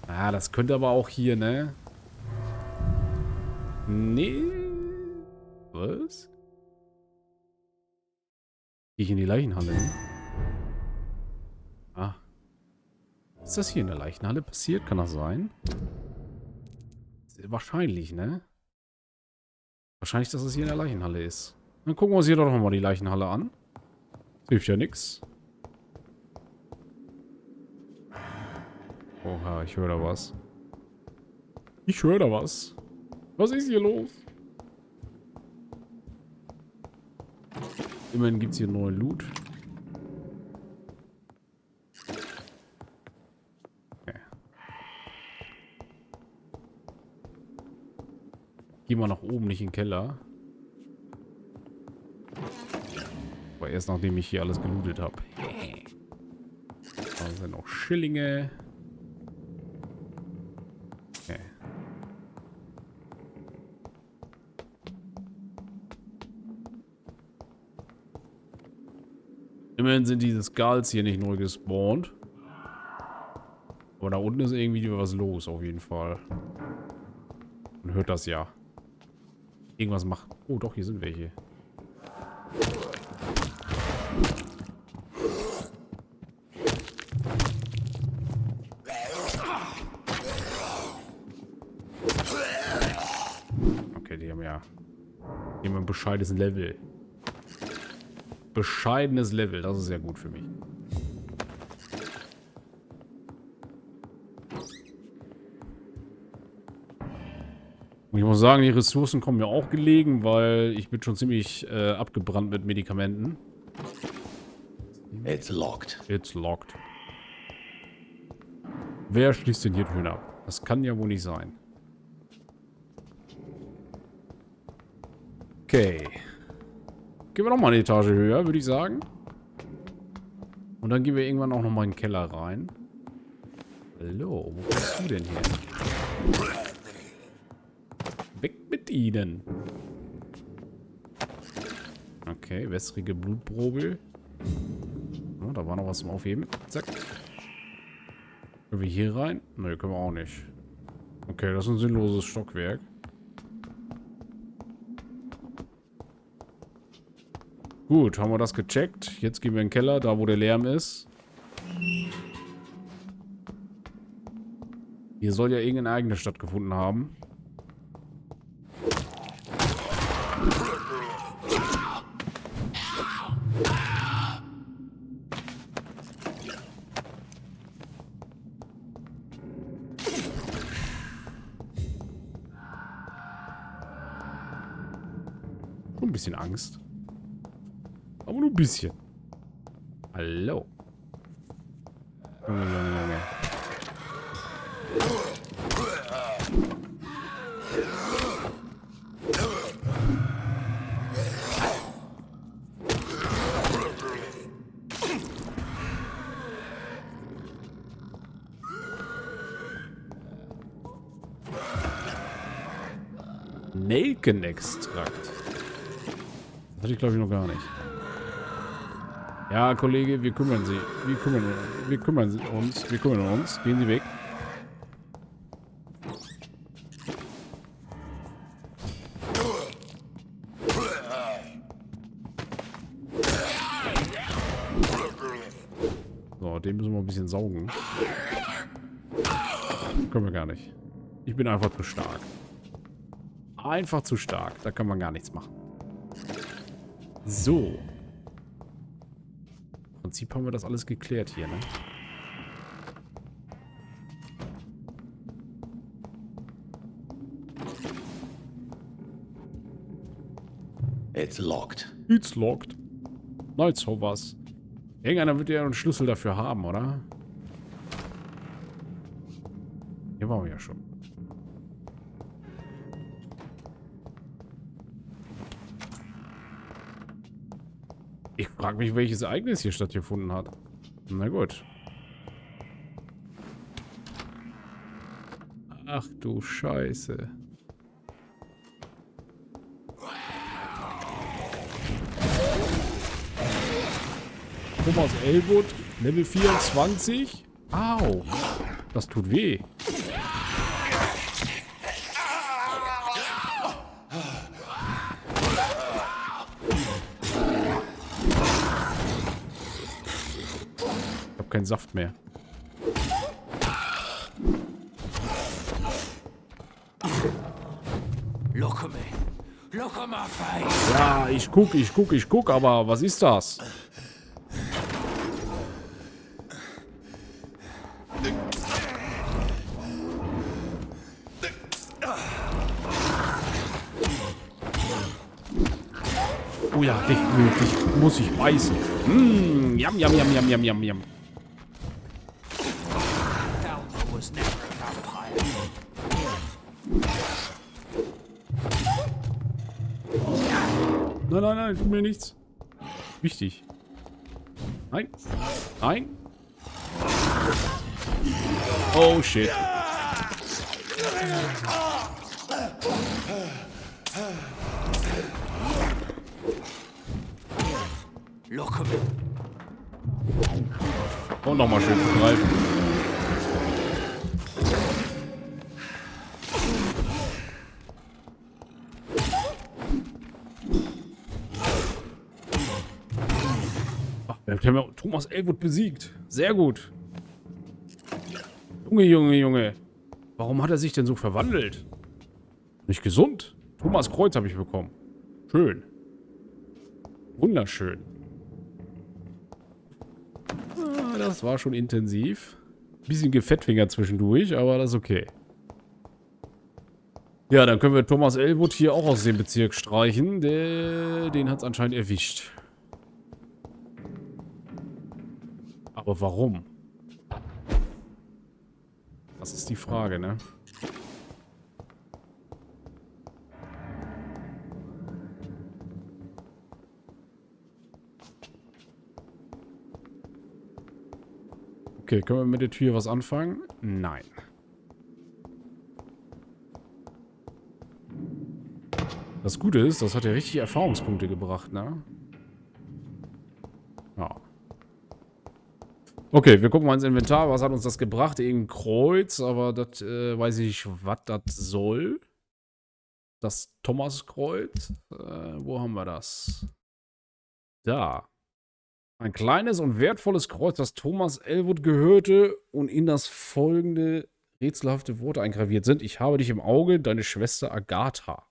Ah, das könnte aber auch hier, ne? Nee. Was? Gehe ich in die Leichenhalle, ne? Ah. Ist das hier in der Leichenhalle passiert? Kann das sein? Wahrscheinlich, ne? Wahrscheinlich, dass es hier in der Leichenhalle ist. Dann gucken wir uns hier doch nochmal die Leichenhalle an. Hilft ja nix. Oha, ich höre da was. Ich höre da was. Was ist hier los? Immerhin gibt es hier neuen Loot. Geh mal nach oben, nicht in den Keller. Aber erst nachdem ich hier alles gelootet habe. Da sind noch Schillinge. Okay. Immerhin sind diese Skulls hier nicht neu gespawnt. Aber da unten ist irgendwie was los, auf jeden Fall. Man hört das ja. Irgendwas macht. Oh, doch, hier sind welche. Okay, die haben ja. Die haben ein bescheidenes Level. Bescheidenes Level, das ist ja gut für mich. Und ich muss sagen, die Ressourcen kommen mir auch gelegen, weil ich bin schon ziemlich abgebrannt mit Medikamenten. It's locked. It's locked. Wer schließt denn hier Türen ab? Das kann ja wohl nicht sein. Okay. Gehen wir noch mal eine Etage höher, würde ich sagen. Und dann gehen wir irgendwann auch noch mal in den Keller rein. Hallo, wo bist du denn hier? Weg mit ihnen. Okay, wässrige Blutprobe. Oh, da war noch was zum Aufheben. Zack. Können wir hier rein? Ne, können wir auch nicht. Okay, das ist ein sinnloses Stockwerk. Gut, haben wir das gecheckt. Jetzt gehen wir in den Keller, da wo der Lärm ist. Hier soll ja irgendein Ereignis stattgefunden haben. Schon ein bisschen Angst. Aber nur ein bisschen. Hallo. Junge, Junge, Junge. Nelkenextrakt. Das hatte ich, glaube ich, noch gar nicht. Ja, Kollege, wir kümmern Sie. Wir kümmern uns. Gehen Sie weg. So, den müssen wir ein bisschen saugen. Können wir gar nicht. Ich bin einfach zu stark. Einfach zu stark. Da kann man gar nichts machen. So. Im Prinzip haben wir das alles geklärt hier, ne? It's locked. It's locked. Na, jetzt sowas. Irgendeiner wird ja einen Schlüssel dafür haben, oder? Hier waren wir ja schon. Ich frage mich, welches Ereignis hier stattgefunden hat. Na gut. Ach du Scheiße. Thomas Elwood, Level 24. Au. Das tut weh. Ich habe keinen Saft mehr. Look at me. Look at my face. Ja, ich guck, aber was ist das? Oh ja, dich muss ich beißen. Yum, yum, yum, yum, yum, yum, yum. Was never a vampire. Nein, nein, nein, tut mir nichts. Wichtig. Nein. Nein. Oh, shit. Look at me. Und nochmal schön greifen. Ach, wir haben ja Thomas Elwood besiegt. Sehr gut. Junge. Warum hat er sich denn so verwandelt? Nicht gesund. Thomas Kreuz habe ich bekommen. Schön. Wunderschön. Ah, das war schon intensiv. Bisschen gefettfingert zwischendurch, aber das ist okay. Ja, dann können wir Thomas Elwood hier auch aus dem Bezirk streichen. Den hat es anscheinend erwischt. Aber warum? Das ist die Frage, ne? Okay, können wir mit der Tür was anfangen? Nein. Das Gute ist, das hat ja richtig Erfahrungspunkte gebracht, ne? Ja. Okay, wir gucken mal ins Inventar. Was hat uns das gebracht? Irgendein Kreuz, aber das weiß ich nicht, was das soll. Das Thomaskreuz. Wo haben wir das? Da. Ein kleines und wertvolles Kreuz, das Thomas Elwood gehörte und in das folgende rätselhafte Worte eingraviert sind. Ich habe dich im Auge, deine Schwester Agatha.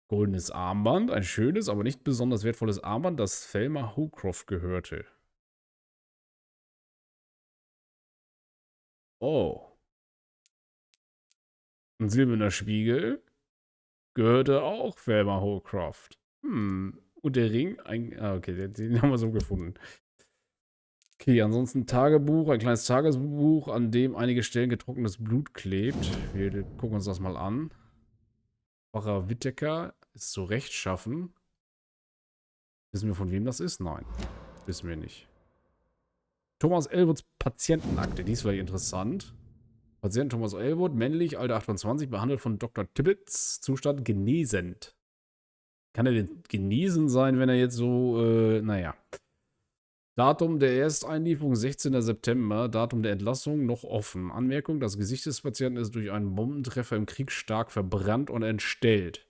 Goldenes Armband, ein schönes, aber nicht besonders wertvolles Armband, das Thelma Howcroft gehörte. Oh. Ein silberner Spiegel gehörte auch Thelma Howcroft. Und der Ring, okay, den haben wir so gefunden. Okay, ansonsten Tagebuch, ein kleines Tagebuch, an dem einige Stellen getrocknetes Blut klebt. Wir gucken uns das mal an. Pfarrer Wittecker ist so rechtschaffen. Wissen wir, von wem das ist? Nein, wissen wir nicht. Thomas Elwoods Patientenakte, die ist vielleicht interessant. Patient Thomas Elwood, männlich, Alter 28, behandelt von Dr. Tibbets, Zustand genesend. Kann er denn genesen sein, wenn er jetzt so, naja. Datum der Ersteinlieferung 16. September, Datum der Entlassung noch offen. Anmerkung, das Gesicht des Patienten ist durch einen Bombentreffer im Krieg stark verbrannt und entstellt.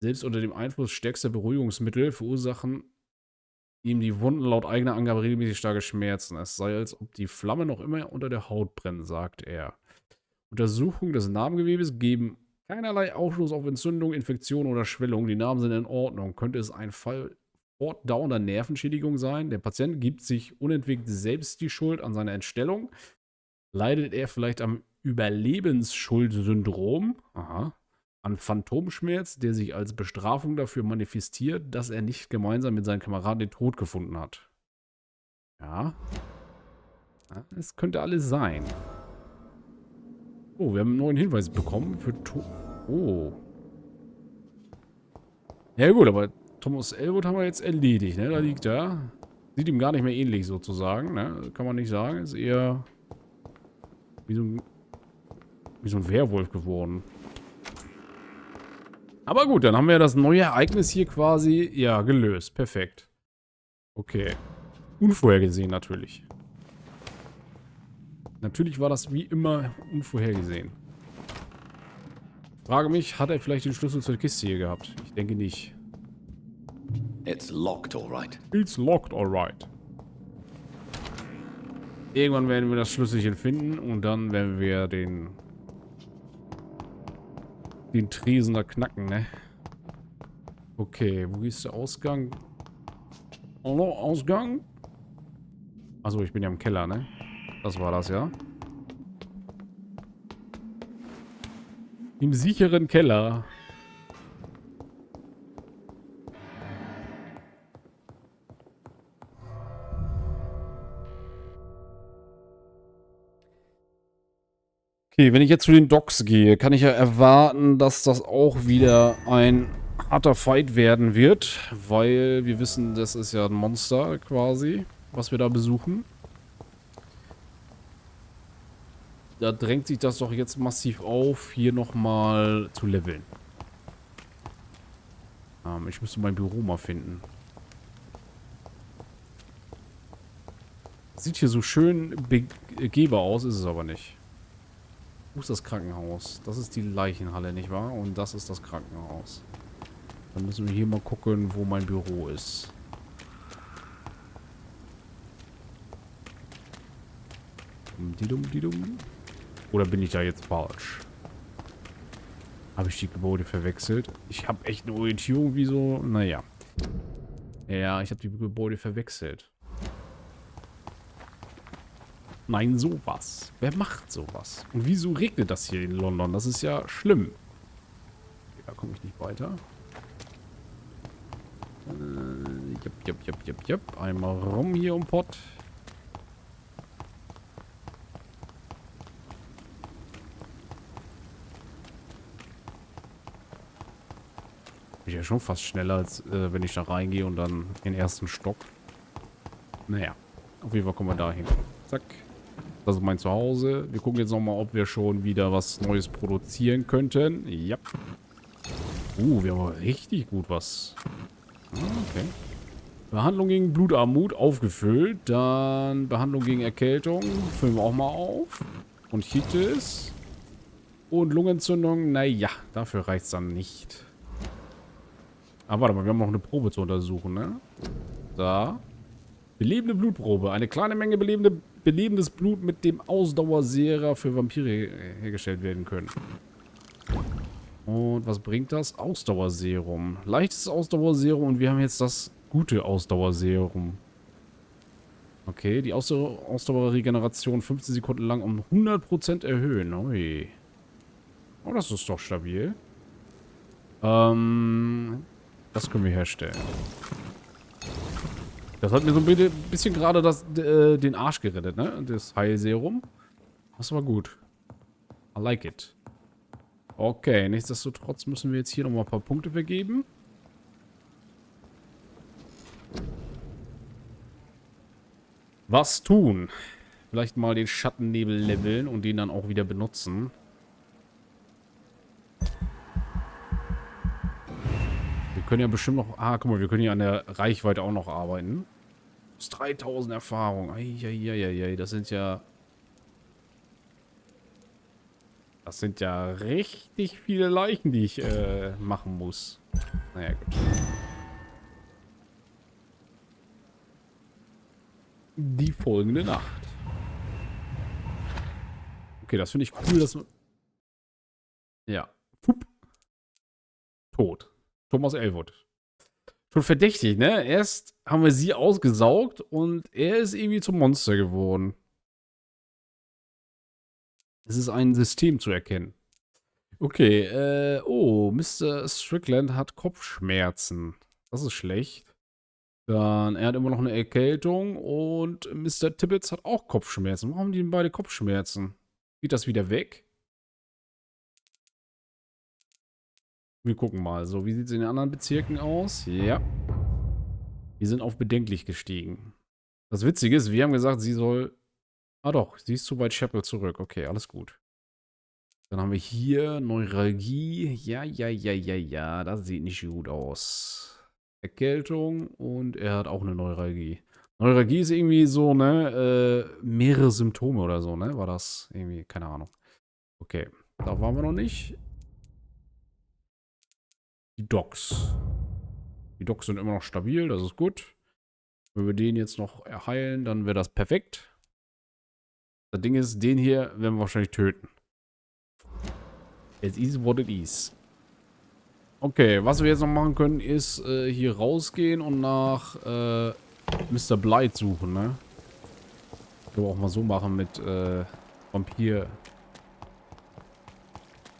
Selbst unter dem Einfluss stärkster Beruhigungsmittel verursachen ihm die Wunden laut eigener Angabe regelmäßig starke Schmerzen. Es sei, als ob die Flamme noch immer unter der Haut brennt, sagt er. Untersuchungen des Narbengewebes geben keinerlei Aufschluss auf Entzündung, Infektion oder Schwellung. Die Narben sind in Ordnung. Könnte es ein Fall fortdauernder Nervenschädigung sein? Der Patient gibt sich unentwegt selbst die Schuld an seiner Entstellung. Leidet er vielleicht am Überlebensschuldsyndrom? Aha. An Phantomschmerz, der sich als Bestrafung dafür manifestiert, dass er nicht gemeinsam mit seinen Kameraden den Tod gefunden hat. Ja. Es könnte alles sein. Oh, wir haben einen neuen Hinweis bekommen für Oh. Ja gut, aber Thomas Elwood haben wir jetzt erledigt, ne? Da liegt er. Sieht ihm gar nicht mehr ähnlich sozusagen, ne? Kann man nicht sagen. Ist eher wie so ein Werwolf geworden. Aber gut, dann haben wir das neue Ereignis hier quasi, ja, gelöst. Perfekt. Okay. Unvorhergesehen natürlich. Natürlich war das wie immer unvorhergesehen. Frage mich, hat er vielleicht den Schlüssel zur Kiste hier gehabt? Ich denke nicht. It's locked, all right. It's locked, all right. Irgendwann werden wir das Schlüsselchen finden und dann werden wir den Tresen da knacken, ne? Okay, wo ist der Ausgang? Hallo, Ausgang? Achso, ich bin ja im Keller, ne? Das war das, ja? Im sicheren Keller. Okay, wenn ich jetzt zu den Docks gehe, kann ich ja erwarten, dass das auch wieder ein harter Fight werden wird, weil wir wissen, das ist ja ein Monster quasi, was wir da besuchen. Da drängt sich das doch jetzt massiv auf, hier nochmal zu leveln. Ich müsste mein Büro mal finden. Sieht hier so schön begehbar aus, ist es aber nicht. Wo ist das Krankenhaus? Das ist die Leichenhalle, nicht wahr? Und das ist das Krankenhaus. Dann müssen wir hier mal gucken, wo mein Büro ist. Oder bin ich da jetzt falsch? Habe ich die Gebäude verwechselt? Ich habe echt eine Orientierung wie so... Naja. Ja, ich habe die Gebäude verwechselt. Nein, sowas. Wer macht sowas? Und wieso regnet das hier in London? Das ist ja schlimm. Okay, da komme ich nicht weiter. Jupp. Einmal rum hier um Pott. Bin ja schon fast schneller, als wenn ich da reingehe und dann in den ersten Stock. Naja, auf jeden Fall kommen wir da hin. Zack. Das ist mein Zuhause. Wir gucken jetzt nochmal, ob wir schon wieder was Neues produzieren könnten. Ja. Wir haben richtig gut was. Okay. Behandlung gegen Blutarmut aufgefüllt. Dann Behandlung gegen Erkältung. Füllen wir auch mal auf. Bronchitis. Und Lungenentzündung. Naja, dafür reicht es dann nicht. Aber warte mal, wir haben noch eine Probe zu untersuchen, ne? Da. Belebende Blutprobe. Eine kleine Menge belebendes Blut mit dem Ausdauersera für Vampire hergestellt werden können. Und was bringt das? Ausdauerserum. Leichtes Ausdauerserum und wir haben jetzt das gute Ausdauerserum. Okay, die Ausdauerregeneration 15 Sekunden lang um 100% erhöhen. Ui. Oh, das ist doch stabil. Das können wir herstellen. Das hat mir so ein bisschen gerade den Arsch gerettet, ne? Das Heilserum. Das war gut. I like it. Okay, nichtsdestotrotz müssen wir jetzt hier nochmal ein paar Punkte vergeben. Was tun? Vielleicht mal den Schattennebel leveln und den dann auch wieder benutzen. Wir können ja bestimmt noch... Ah, guck mal, wir können hier an der Reichweite auch noch arbeiten. Das ist 3000 Erfahrung. Eieieiei, das sind ja... Das sind ja richtig viele Leichen, die ich machen muss. Naja, gut. Die folgende Nacht. Okay, das finde ich cool, dass man... Ja. Pup. Tot. Thomas Elwood. Schon verdächtig, ne? Erst haben wir sie ausgesaugt und er ist irgendwie zum Monster geworden. Es ist ein System zu erkennen. Okay, oh, Mr. Strickland hat Kopfschmerzen. Das ist schlecht. Dann, er hat immer noch eine Erkältung und Mr. Tibbets hat auch Kopfschmerzen. Warum haben die denn beide Kopfschmerzen? Geht das wieder weg? Wir gucken mal. So, wie sieht es in den anderen Bezirken aus? Ja. Wir sind auf bedenklich gestiegen. Das Witzige ist, wir haben gesagt, sie soll... Ah doch, sie ist zu weit Chapel zurück. Okay, alles gut. Dann haben wir hier Neuralgie. Ja. Das sieht nicht gut aus. Erkältung und er hat auch eine Neuralgie. Neuralgie ist irgendwie so, ne, mehrere Symptome oder so, ne? War das irgendwie, keine Ahnung. Okay, da waren wir noch nicht. Die Docs. Die Docs sind immer noch stabil, das ist gut. Wenn wir den jetzt noch heilen, dann wäre das perfekt. Das Ding ist, den hier werden wir wahrscheinlich töten. It is what it is. Okay, was wir jetzt noch machen können, ist hier rausgehen und nach Mr. Blight suchen, ne? Können wir auch mal so machen mit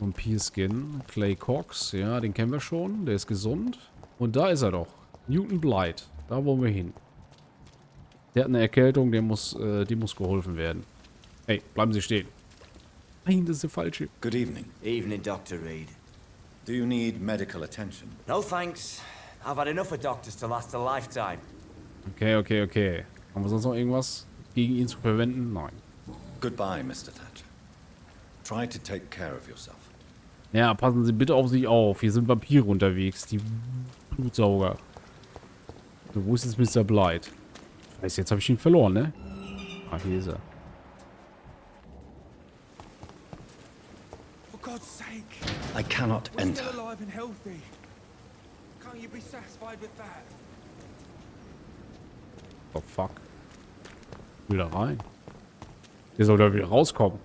Vampir-Skin. Clay Cox, ja, den kennen wir schon. Der ist gesund. Und da ist er doch. Newton Blight. Da wollen wir hin. Der hat eine Erkältung, die muss geholfen werden. Hey, bleiben Sie stehen. Nein, das ist der falsche. Good evening. Evening, Dr. Reed. Do you need medical attention? No thanks. I've had enough of doctors to last a lifetime. Okay. Haben wir sonst noch irgendwas gegen ihn zu verwenden? Nein. Goodbye, Mr. Thatcher. Try to take care of yourself. Ja, passen Sie bitte auf sich auf. Hier sind Vampire unterwegs. Die Blutsauger. So, wo ist jetzt Mr. Blight? Weiß, jetzt habe ich ihn verloren, ne? Ah, hier ist er. For God's sake. I cannot We're enter. still alive and healthy. Can't you be satisfied with that? Oh, fuck. Will da rein. Der soll da wieder rauskommen.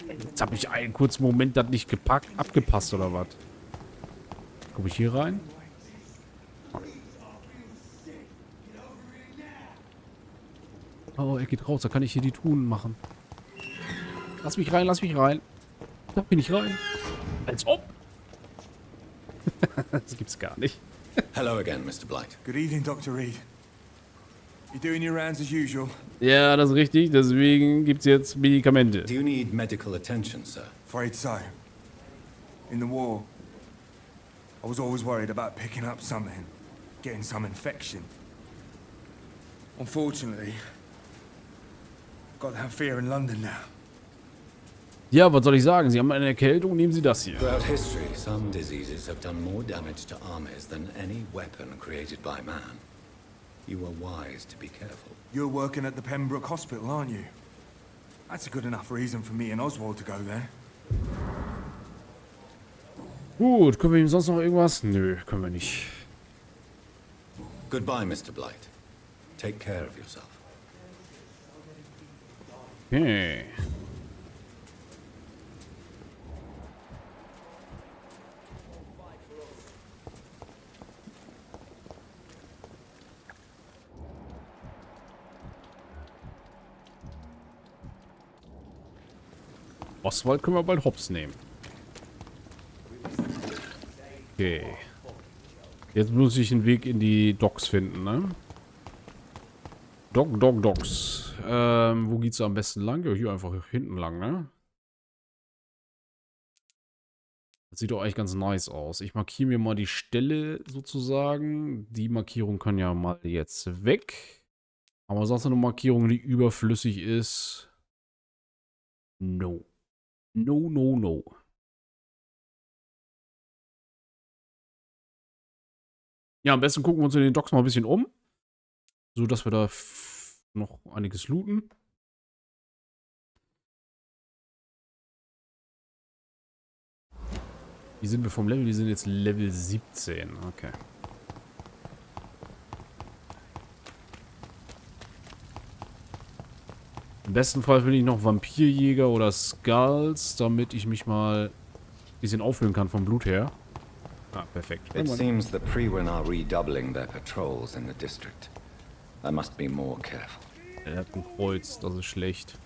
Jetzt habe ich einen kurzen Moment das nicht abgepasst, oder was? Komme ich hier rein? Oh, er geht raus. Da kann ich hier die Truhen machen. Lass mich rein. Da bin ich rein. Als ob. Das gibt's gar nicht. Hello again, Mr. Blight. Good evening, Dr. Reed. You doing your rounds as usual? Ja, das ist richtig. Deswegen gibt's jetzt Medikamente. Do you need medical attention, sir? Afraid so. In the war, I was always worried about picking up something, getting some infection. Unfortunately, I've got that fear in London now. Ja, was soll ich sagen? Sie haben eine Erkältung, nehmen Sie das hier. Throughout history, some diseases have done more damage to armies than any weapon created by man. You were wise to be careful. You're working at the Pembroke Hospital, aren't you? That's a good enough reason for me and Oswald to go there. Gut, können wir ihm sonst noch irgendwas? Nö, können wir nicht. Goodbye, Mr. Blight. Take care of yourself. Okay. Oswald können wir bald hops nehmen. Okay. Jetzt muss ich einen Weg in die Docks finden, ne? Docks. Wo geht's am besten lang? Ja, hier einfach hinten lang, ne? Das sieht doch eigentlich ganz nice aus. Ich markiere mir mal die Stelle sozusagen. Die Markierung kann ja mal jetzt weg. Aber sonst eine Markierung, die überflüssig ist. No. No, no, no. Ja, am besten gucken wir uns in den Docks mal ein bisschen um. So, dass wir da noch einiges looten. Wie sind wir vom Level? Wir sind jetzt Level 17. Okay. Im besten Fall finde ich noch Vampirjäger oder Skulls, damit ich mich mal ein bisschen auffüllen kann vom Blut her. Ah, perfekt. It seems the Priwen are redoubling their patrols in the district. I must be more careful. Er hat ein Kreuz, das ist schlecht.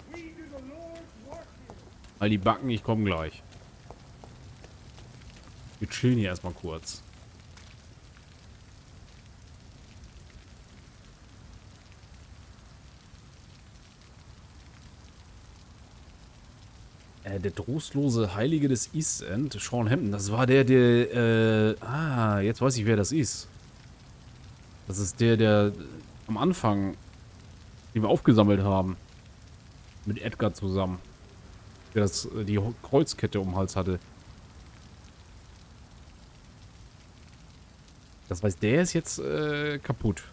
All die Backen, ich komme gleich. Wir chillen hier erstmal kurz. Der trostlose Heilige des East End, Sean Hampton, das war der, jetzt weiß ich, wer das ist. Das ist der am Anfang, den wir aufgesammelt haben. Mit Edgar zusammen. Der die Kreuzkette um den Hals hatte. Das heißt, der ist jetzt kaputt.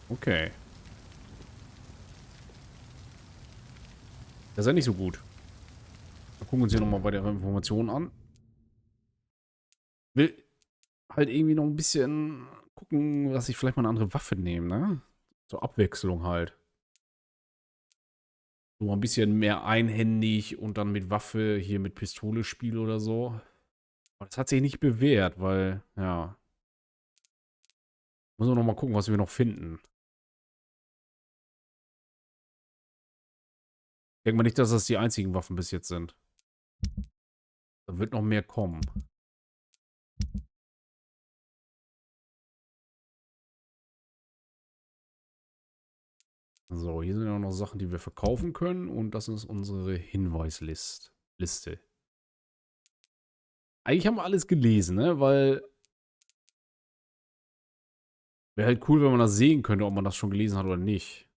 Okay. Das ist ja nicht so gut. Wir gucken uns hier nochmal weitere Informationen an. Will halt irgendwie noch ein bisschen gucken, dass ich vielleicht mal eine andere Waffe nehme, ne? Zur Abwechslung halt. So ein bisschen mehr einhändig und dann mit Waffe hier mit Pistole spiele oder so. Aber das hat sich nicht bewährt, weil, ja. Müssen wir noch mal gucken, was wir noch finden. Ich denke mal nicht, dass das die einzigen Waffen bis jetzt sind. Da wird noch mehr kommen. So, hier sind ja noch Sachen, die wir verkaufen können. Und das ist unsere Hinweisliste. Eigentlich haben wir alles gelesen, ne? Weil wäre halt cool, wenn man das sehen könnte, ob man das schon gelesen hat oder nicht.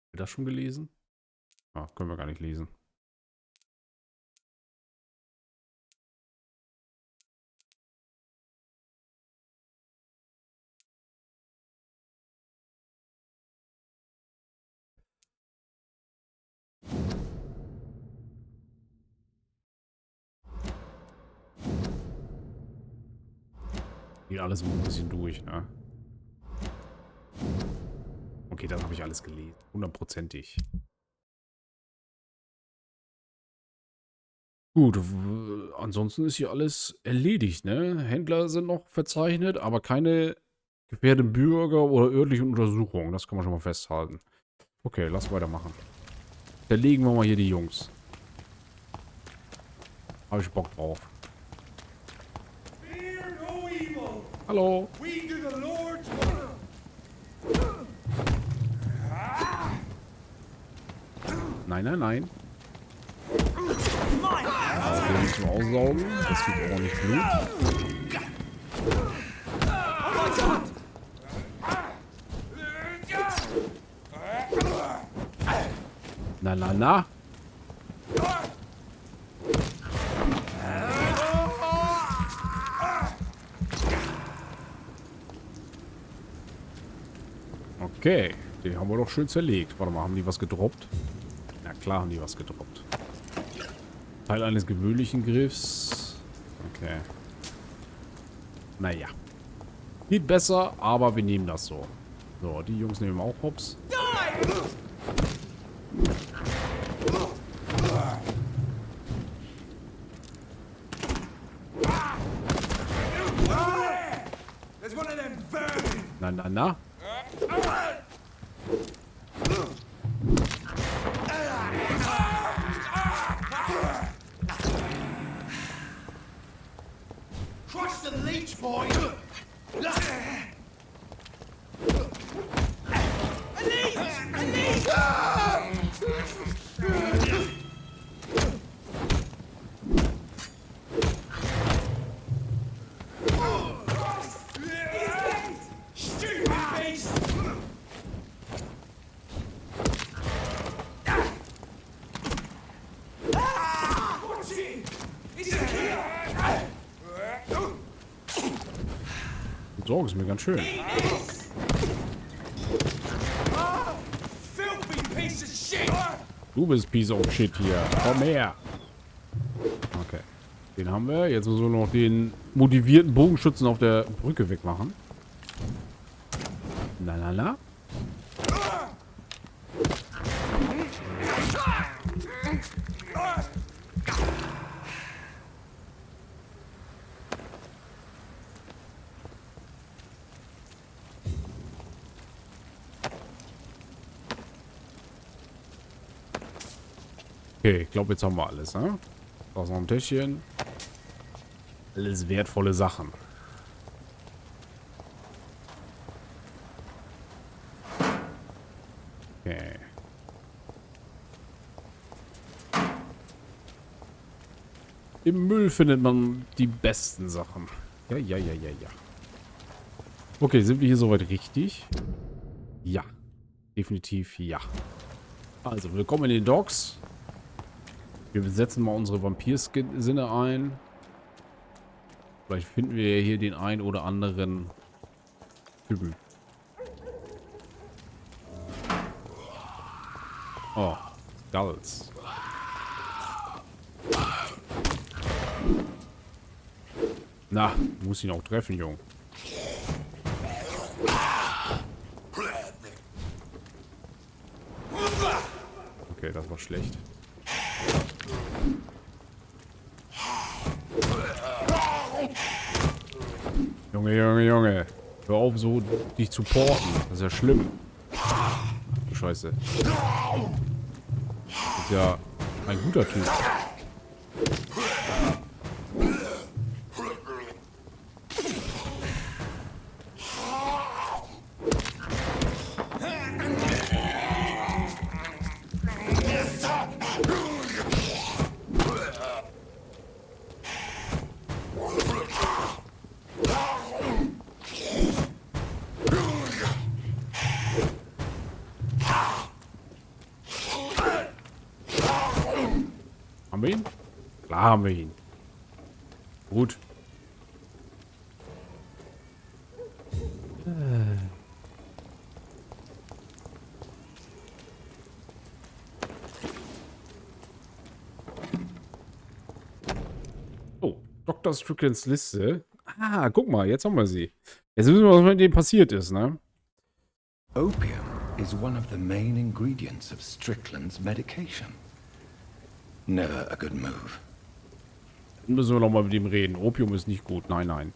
Haben wir das schon gelesen? Ah, können wir gar nicht lesen. Geht alles ein bisschen durch, ne? Okay, dann habe ich alles gelesen. 100%ig. Gut, ansonsten ist hier alles erledigt, ne? Händler sind noch verzeichnet, aber keine gefährdeten Bürger oder örtlichen Untersuchungen. Das kann man schon mal festhalten. Okay, lass weitermachen. Verlegen wir mal hier die Jungs. Habe ich Bock drauf. Hallo. Nein, nein, nein. Den müssen wir aussaugen. Das gibt ordentlich Blut. Na, na, na. Okay, den haben wir doch schön zerlegt. Warte mal, haben die was gedroppt? Na klar haben die was gedroppt. Teil eines gewöhnlichen Griffs. Okay. Naja. Geht besser, aber wir nehmen das so. So, die Jungs nehmen auch Hops. Na, na, na. Crush the leech, boy! Die Sorge ist mir ganz schön. Du bist Piece of Shit hier. Komm her. Okay. Den haben wir. Jetzt müssen wir noch den motivierten Bogenschützen auf der Brücke wegmachen. Na, na, na. Okay, ich glaube, jetzt haben wir alles, ne? Da ist noch ein Täschchen. Alles wertvolle Sachen. Okay. Im Müll findet man die besten Sachen. Ja, ja, ja, ja, ja. Okay, sind wir hier soweit richtig? Ja. Definitiv ja. Also, willkommen in den Docks. Wir setzen mal unsere Vampir-Sinne ein. Vielleicht finden wir ja hier den ein oder anderen Typen. Oh, Skulls. Na, muss ihn auch treffen, Jung. Okay, das war schlecht. Junge, Junge, Junge. Hör auf, so dich zu porten. Das ist ja schlimm. Du Scheiße. Das ist ja ein guter Typ. Haben wir ihn? Klar haben wir ihn. Gut. Oh, Dr. Stricklands Liste. Ah, guck mal, jetzt haben wir sie. Jetzt wissen wir, was mit dem passiert ist, ne? Opium is one of the main ingredients of Strickland's medication. Never a good move. Dann müssen wir noch mal mit ihm reden. Opium ist nicht gut. Nein, nein.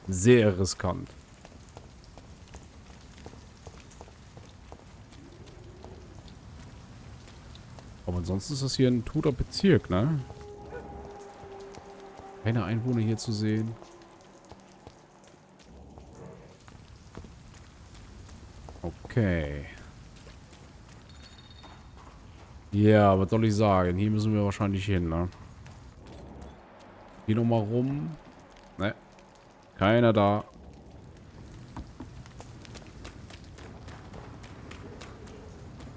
Sehr riskant. Aber ansonsten ist das hier ein toter Bezirk, ne? Keine Einwohner hier zu sehen. Okay. Ja, was soll ich sagen? Hier müssen wir wahrscheinlich hin, ne? Hier nochmal rum. Ne. Keiner da.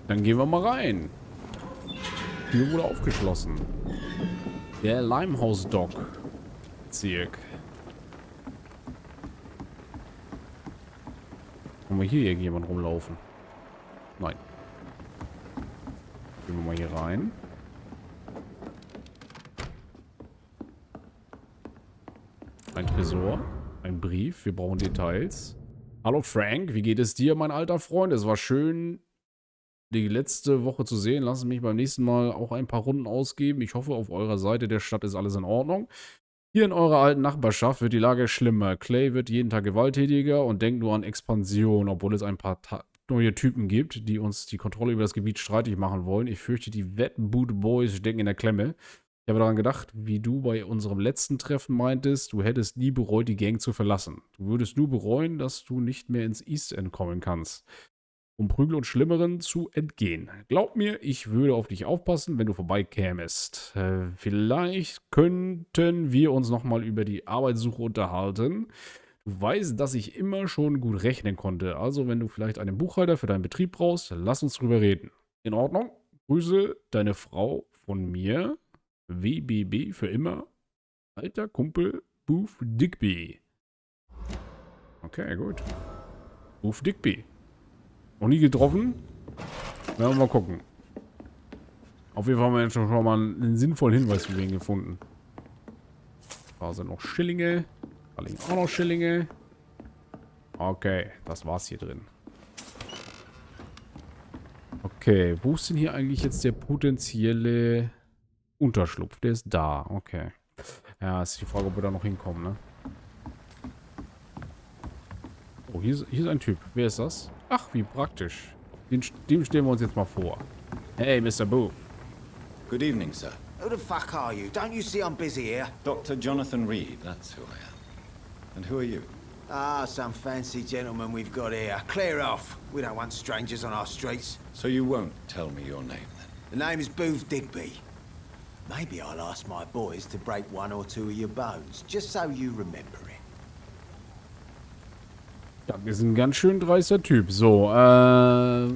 Dann gehen wir mal rein. Die Tür wurde aufgeschlossen. Der Limehouse-Dock. Bezirk. Können wir hier irgendjemand rumlaufen? Nein. Gehen wir mal hier rein. Ein Tresor. Ein Brief. Wir brauchen Details. Hallo Frank, wie geht es dir, mein alter Freund? Es war schön, die letzte Woche zu sehen. Lassen Sie mich beim nächsten Mal auch ein paar Runden ausgeben. Ich hoffe, auf eurer Seite der Stadt ist alles in Ordnung. Hier in eurer alten Nachbarschaft wird die Lage schlimmer. Clay wird jeden Tag gewalttätiger und denkt nur an Expansion, obwohl es ein paar neue Typen gibt, die uns die Kontrolle über das Gebiet streitig machen wollen. Ich fürchte, die Wetboot Boys stecken in der Klemme. Ich habe daran gedacht, wie du bei unserem letzten Treffen meintest, du hättest nie bereut, die Gang zu verlassen. Du würdest nur bereuen, dass du nicht mehr ins East End kommen kannst, um Prügel und Schlimmeren zu entgehen. Glaub mir, ich würde auf dich aufpassen, wenn du vorbeikämest. Vielleicht könnten wir uns nochmal über die Arbeitssuche unterhalten. Du weißt, dass ich immer schon gut rechnen konnte. Also, wenn du vielleicht einen Buchhalter für deinen Betrieb brauchst, lass uns drüber reden. In Ordnung? Grüße deine Frau von mir. WBB für immer. Alter Kumpel Booth Digby. Okay, gut. Booth Digby. Noch nie getroffen? Werden wir mal gucken. Auf jeden Fall haben wir jetzt schon mal einen sinnvollen Hinweis für ihn gefunden. Da sind noch Schillinge. Da liegen auch noch Schillinge. Okay, das war's hier drin. Okay, wo ist denn hier eigentlich jetzt der potenzielle Unterschlupf? Der ist da, okay. Ja, ist die Frage, ob wir da noch hinkommen, ne? Oh, hier ist ein Typ. Wer ist das? Ach, wie praktisch. Dem stellen wir uns jetzt mal vor. Hey, Mr. Boo. Good evening, sir. Who the fuck are you? Don't you see I'm busy here? Dr. Jonathan Reed, that's who I am. And who are you? Ah, some fancy gentleman we've got here. Clear off. We don't want strangers on our streets. So you won't tell me your name, then? The name is Booth Digby. Maybe I'll ask my boys to break one or two of your bones, just so you remember it. Ja, wir sind ein ganz schön dreister Typ. So, da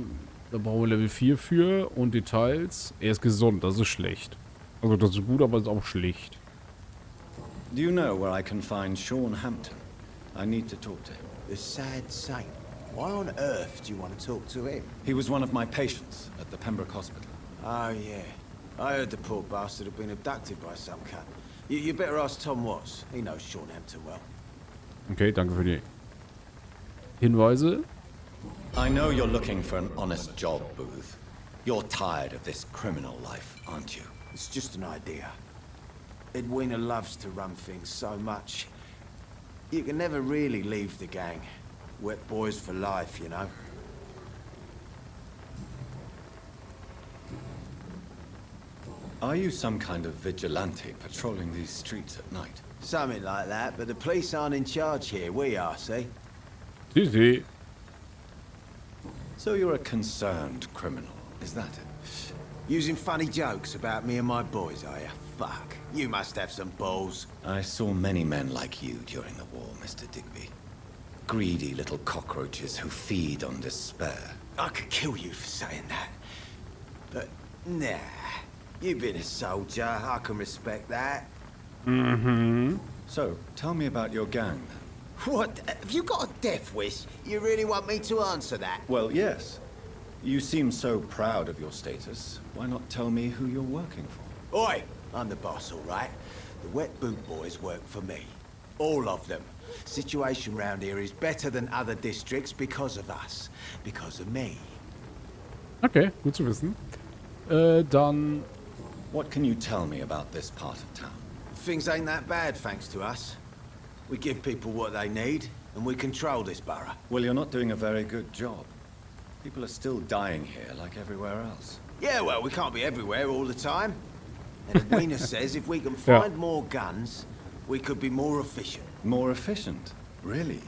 brauchen wir Level 4 für und Details. Er ist gesund, das ist schlecht. Also das ist gut, aber es ist auch schlecht. Do you know where I can find Sean Hampton? I need to talk to him. The sad saint. Why on earth do you want to talk to him? He was one of my patients at the Pembroke Hospital. Oh, yeah. I heard the poor bastard had been abducted by some cunt. You better ask Tom Watts. He knows Sean Hampton well. Okay, danke für die Hinweise. I know you're looking for an honest job, Booth. You're tired of this criminal life, aren't you? It's just an idea. Edwina loves to run things so much. You can never really leave the gang. Wet boys for life, you know. Are you some kind of vigilante patrolling these streets at night? Something like that, but the police aren't in charge here. We are, see? See. So you're a concerned criminal, is that it? Using funny jokes about me and my boys, are you? Fuck. You must have some balls. I saw many men like you during the war, Mr. Digby. Greedy little cockroaches who feed on despair. I could kill you for saying that. But, nah. You've been a soldier. I can respect that. Mm-hmm. So, tell me about your gang, then. What? Have you got a death wish? You really want me to answer that? Well, yes. You seem so proud of your status. Why not tell me who you're working for? Oi! I'm the boss, all right? The Wet Boot Boys work for me. All of them. Situation round here is better than other districts because of us. Because of me. Okay, gut zu wissen. Dann... What can you tell me about this part of town? Things ain't that bad, thanks to us. We give people what they need, and we control this borough. Well, you're not doing a very good job. People are still dying here, like everywhere else. Yeah, well, we can't be everywhere all the time. And Edwina says if we can find more guns, we could be more efficient. More efficient? Really?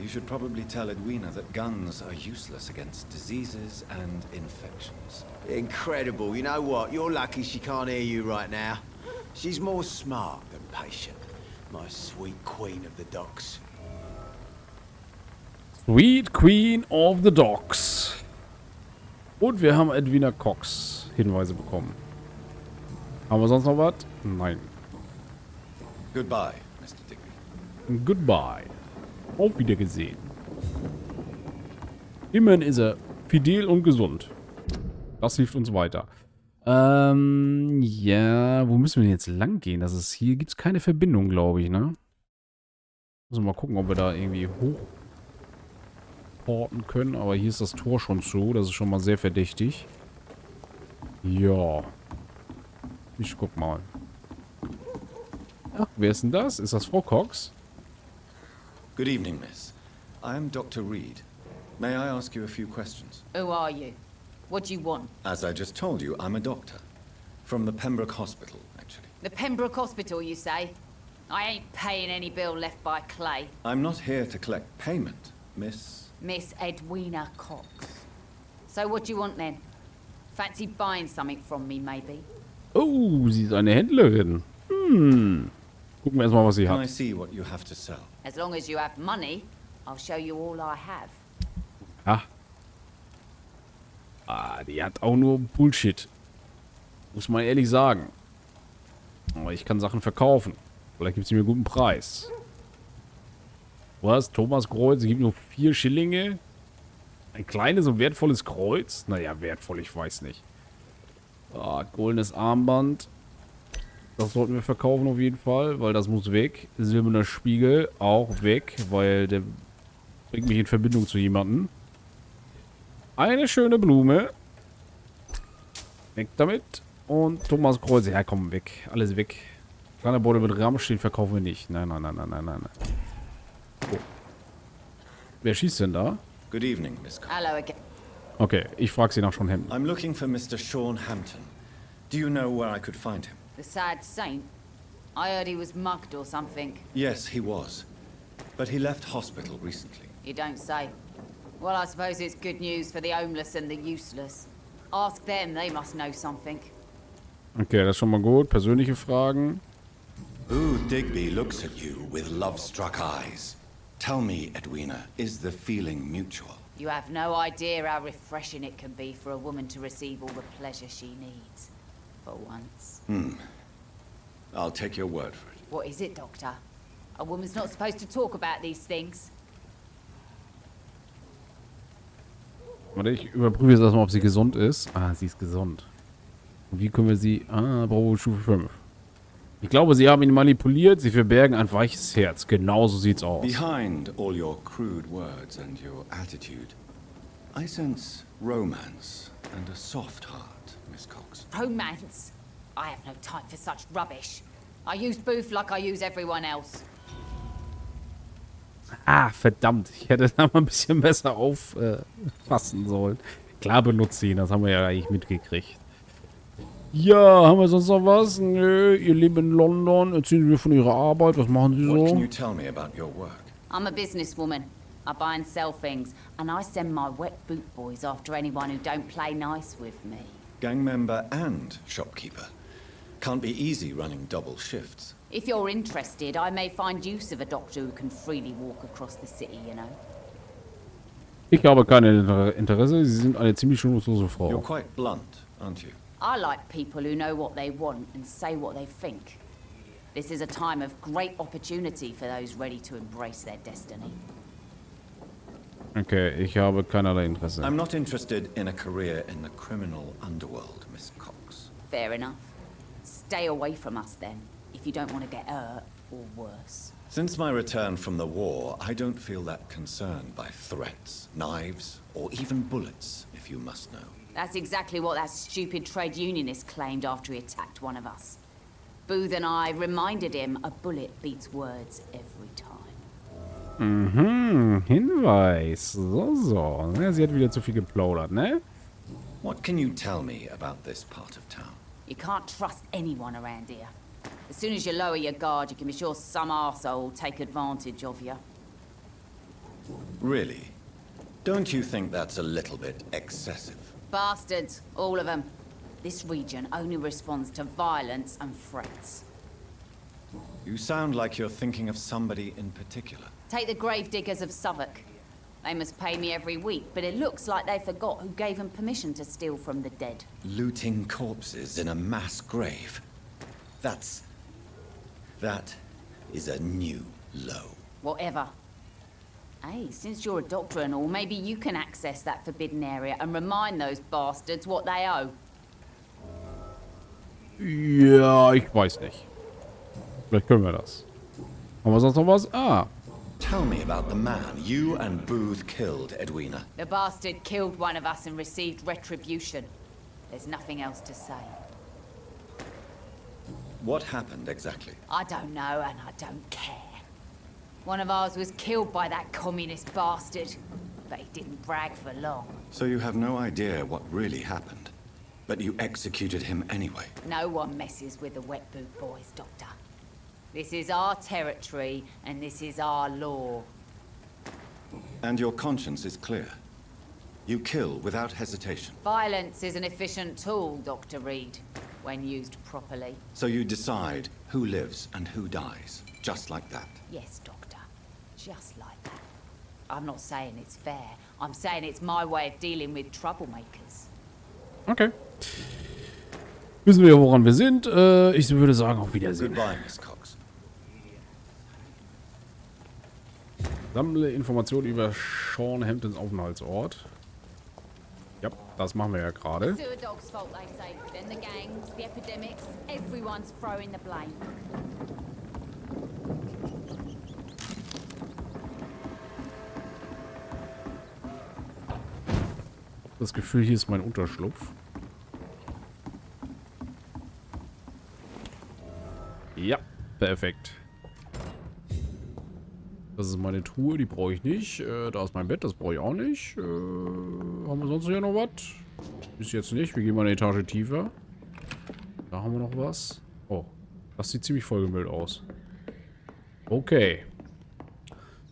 You should probably tell Edwina that guns are useless against diseases and infections. Incredible. You know what? You're lucky she can't hear you right now. She's more smart than patient. My sweet queen of the docks. Sweet Queen of the Docks. Und wir haben Edwina Cox Hinweise bekommen. Haben wir sonst noch was? Nein. Goodbye, Mr. Digby. Goodbye. Auf Wiedergesehen. Immerhin ist er fidel und gesund. Das hilft uns weiter. Ja, wo müssen wir denn jetzt lang gehen? Das ist, hier gibt es keine Verbindung, glaube ich, ne? Müssen wir mal gucken, ob wir da irgendwie hochporten können. Aber hier ist das Tor schon zu. Das ist schon mal sehr verdächtig. Ja. Ich guck mal. Ach, wer ist denn das? Ist das Frau Cox? Good evening, miss. I am Dr. Reed. May I ask you a few questions? Who are you? What do you want? As I just told you, I'm a doctor. From the Pembroke Hospital, actually. The Pembroke Hospital, you say? I ain't paying any bill left by Clay. I'm not here to collect payment, Miss... Miss Edwina Cox. So what do you want then? Fancy buying something from me, maybe? Oh, sie ist eine Händlerin. Gucken wir erstmal, was sie Can I hat. see what you have to sell? As long as you have money, I'll show you all I have. Ah. Ah, die hat auch nur Bullshit. Muss man ehrlich sagen. Aber ich kann Sachen verkaufen. Vielleicht gibt sie mir einen guten Preis. Was? Thomas Kreuz? Sie gibt nur 4 Schillinge? Ein kleines und wertvolles Kreuz? Naja, wertvoll, ich weiß nicht. Ah, goldenes Armband. Das sollten wir verkaufen auf jeden Fall, weil das muss weg. Silberner Spiegel auch weg, weil der bringt mich in Verbindung zu jemandem. Eine schöne Blume. Weg damit. Und Thomas Kreuz. Ja, komm, weg. Alles weg. Kleiner Beutel mit Rammstein verkaufen wir nicht. Nein, nein, nein, nein, nein, nein. Oh. Wer schießt denn da? Good evening, Miss Cox. Hello again. Okay, ich frage sie nach Sean Hampton. I'm looking for Mr. Sean Hampton. Do you know where I could find him? The sad saint? I heard he was mugged or something. Yes, he was. But he left hospital recently. You don't say. Well, I suppose it's good news for the homeless and the useless. Ask them, they must know something. Okay, das ist schon mal gut. Persönliche Fragen. Booth Digby looks at you with love-struck eyes. Tell me, Edwina, is the feeling mutual? You have no idea how refreshing it can be for a woman to receive all the pleasure she needs. For once. I'll take your word for it. What is it, Doctor? A woman's not supposed to talk about these things. Warte, ich überprüfe jetzt erstmal, ob sie gesund ist. Ah, sie ist gesund. Und wie können wir sie... Ah, Bravo Stufe 5. Ich glaube, sie haben ihn manipuliert. Sie verbergen ein weiches Herz. Genauso sieht's aus. Behind all your crude words and your attitude, I sense romance and a soft heart, Miss Cox. Romance? I have no time for such rubbish. I use Booth like I use everyone else. Ah, verdammt. Ich hätte da mal ein bisschen besser aufpassen sollen. Klar benutzt sie ihn. Das haben wir ja eigentlich mitgekriegt. Ja, haben wir sonst noch was? Nö, ihr lebt in London. Erzählen Sie mir von Ihrer Arbeit. Was machen Sie What can so? you tell me about your work? I'm a businesswoman. I buy and sell things, and I send my wet boot boys after anyone who don't play nice with me. Gang member and shopkeeper. Can't be easy running double shifts. If you're interested, I may find use of a doctor who can freely walk across the city, you know. Ich habe keine Interesse. Sie sind eine ziemlich schonungslose Frau. You're quite blunt, aren't you? I like people who know what they want and say what they think. This is a time of great opportunity for those ready to embrace their destiny. Okay, ich habe keinerlei Interesse. I'm not interested in a career in the criminal underworld, Miss Cox. Fair enough. Stay away from us then, if you don't want to get hurt or worse. Since my return from the war, I don't feel that concerned by threats, knives, or even bullets, if you must know. That's exactly what that stupid trade unionist claimed after he attacked one of us. Booth and I reminded him a bullet beats words every time. Hinweis. So. Ja, sie hat wieder zu viel geplaudert, ne? What can you tell me about this part of town? You can't trust anyone around here. As soon as you lower your guard, you can be sure some arsehole will take advantage of you. Really? Don't you think that's a little bit excessive? Bastards, all of them. This region only responds to violence and threats. You sound like you're thinking of somebody in particular. Take the gravediggers of Southwark. They must pay me every week, but it looks like they forgot who gave them permission to steal from the dead. Looting corpses in a mass grave. That is a new low. Whatever. Hey, since you're a doctor and all, maybe you can access that forbidden area and remind those bastards what they owe. Ja, ich weiß nicht. Vielleicht können wir das. Haben wir sonst noch was? Ah. Tell me about the man you and Booth killed, Edwina. The bastard killed one of us and received retribution. There's nothing else to say. What happened exactly? I don't know and I don't care. One of ours was killed by that communist bastard, but he didn't brag for long. So you have no idea what really happened, but you executed him anyway. No one messes with the wet boot boys, Doctor. This is our territory, and this is our law. And your conscience is clear. You kill without hesitation. Violence is an efficient tool, Dr. Reed, when used properly. So you decide who lives and who dies, just like that. Yes, Doctor. Just like that. I'm not saying it's fair. I'm saying it's my way of dealing with troublemakers. Okay. Wissen wir, woran wir sind. Ich würde sagen, auf Wiedersehen. Goodbye, Miss Cox. Sammle Informationen über Sean Hamptons Aufenthaltsort. Ja, das machen wir ja gerade. Sewer dog's fault, they say. Then the gangs, the epidemics, everyone's throwing the blame. Das Gefühl, hier ist mein Unterschlupf. Ja, perfekt. Das ist meine Truhe, die brauche ich nicht. Da ist mein Bett, das brauche ich auch nicht. Haben wir sonst hier noch was? Ist jetzt nicht. Wir gehen mal eine Etage tiefer. Da haben wir noch was. Oh, das sieht ziemlich vollgemüllt aus. Okay.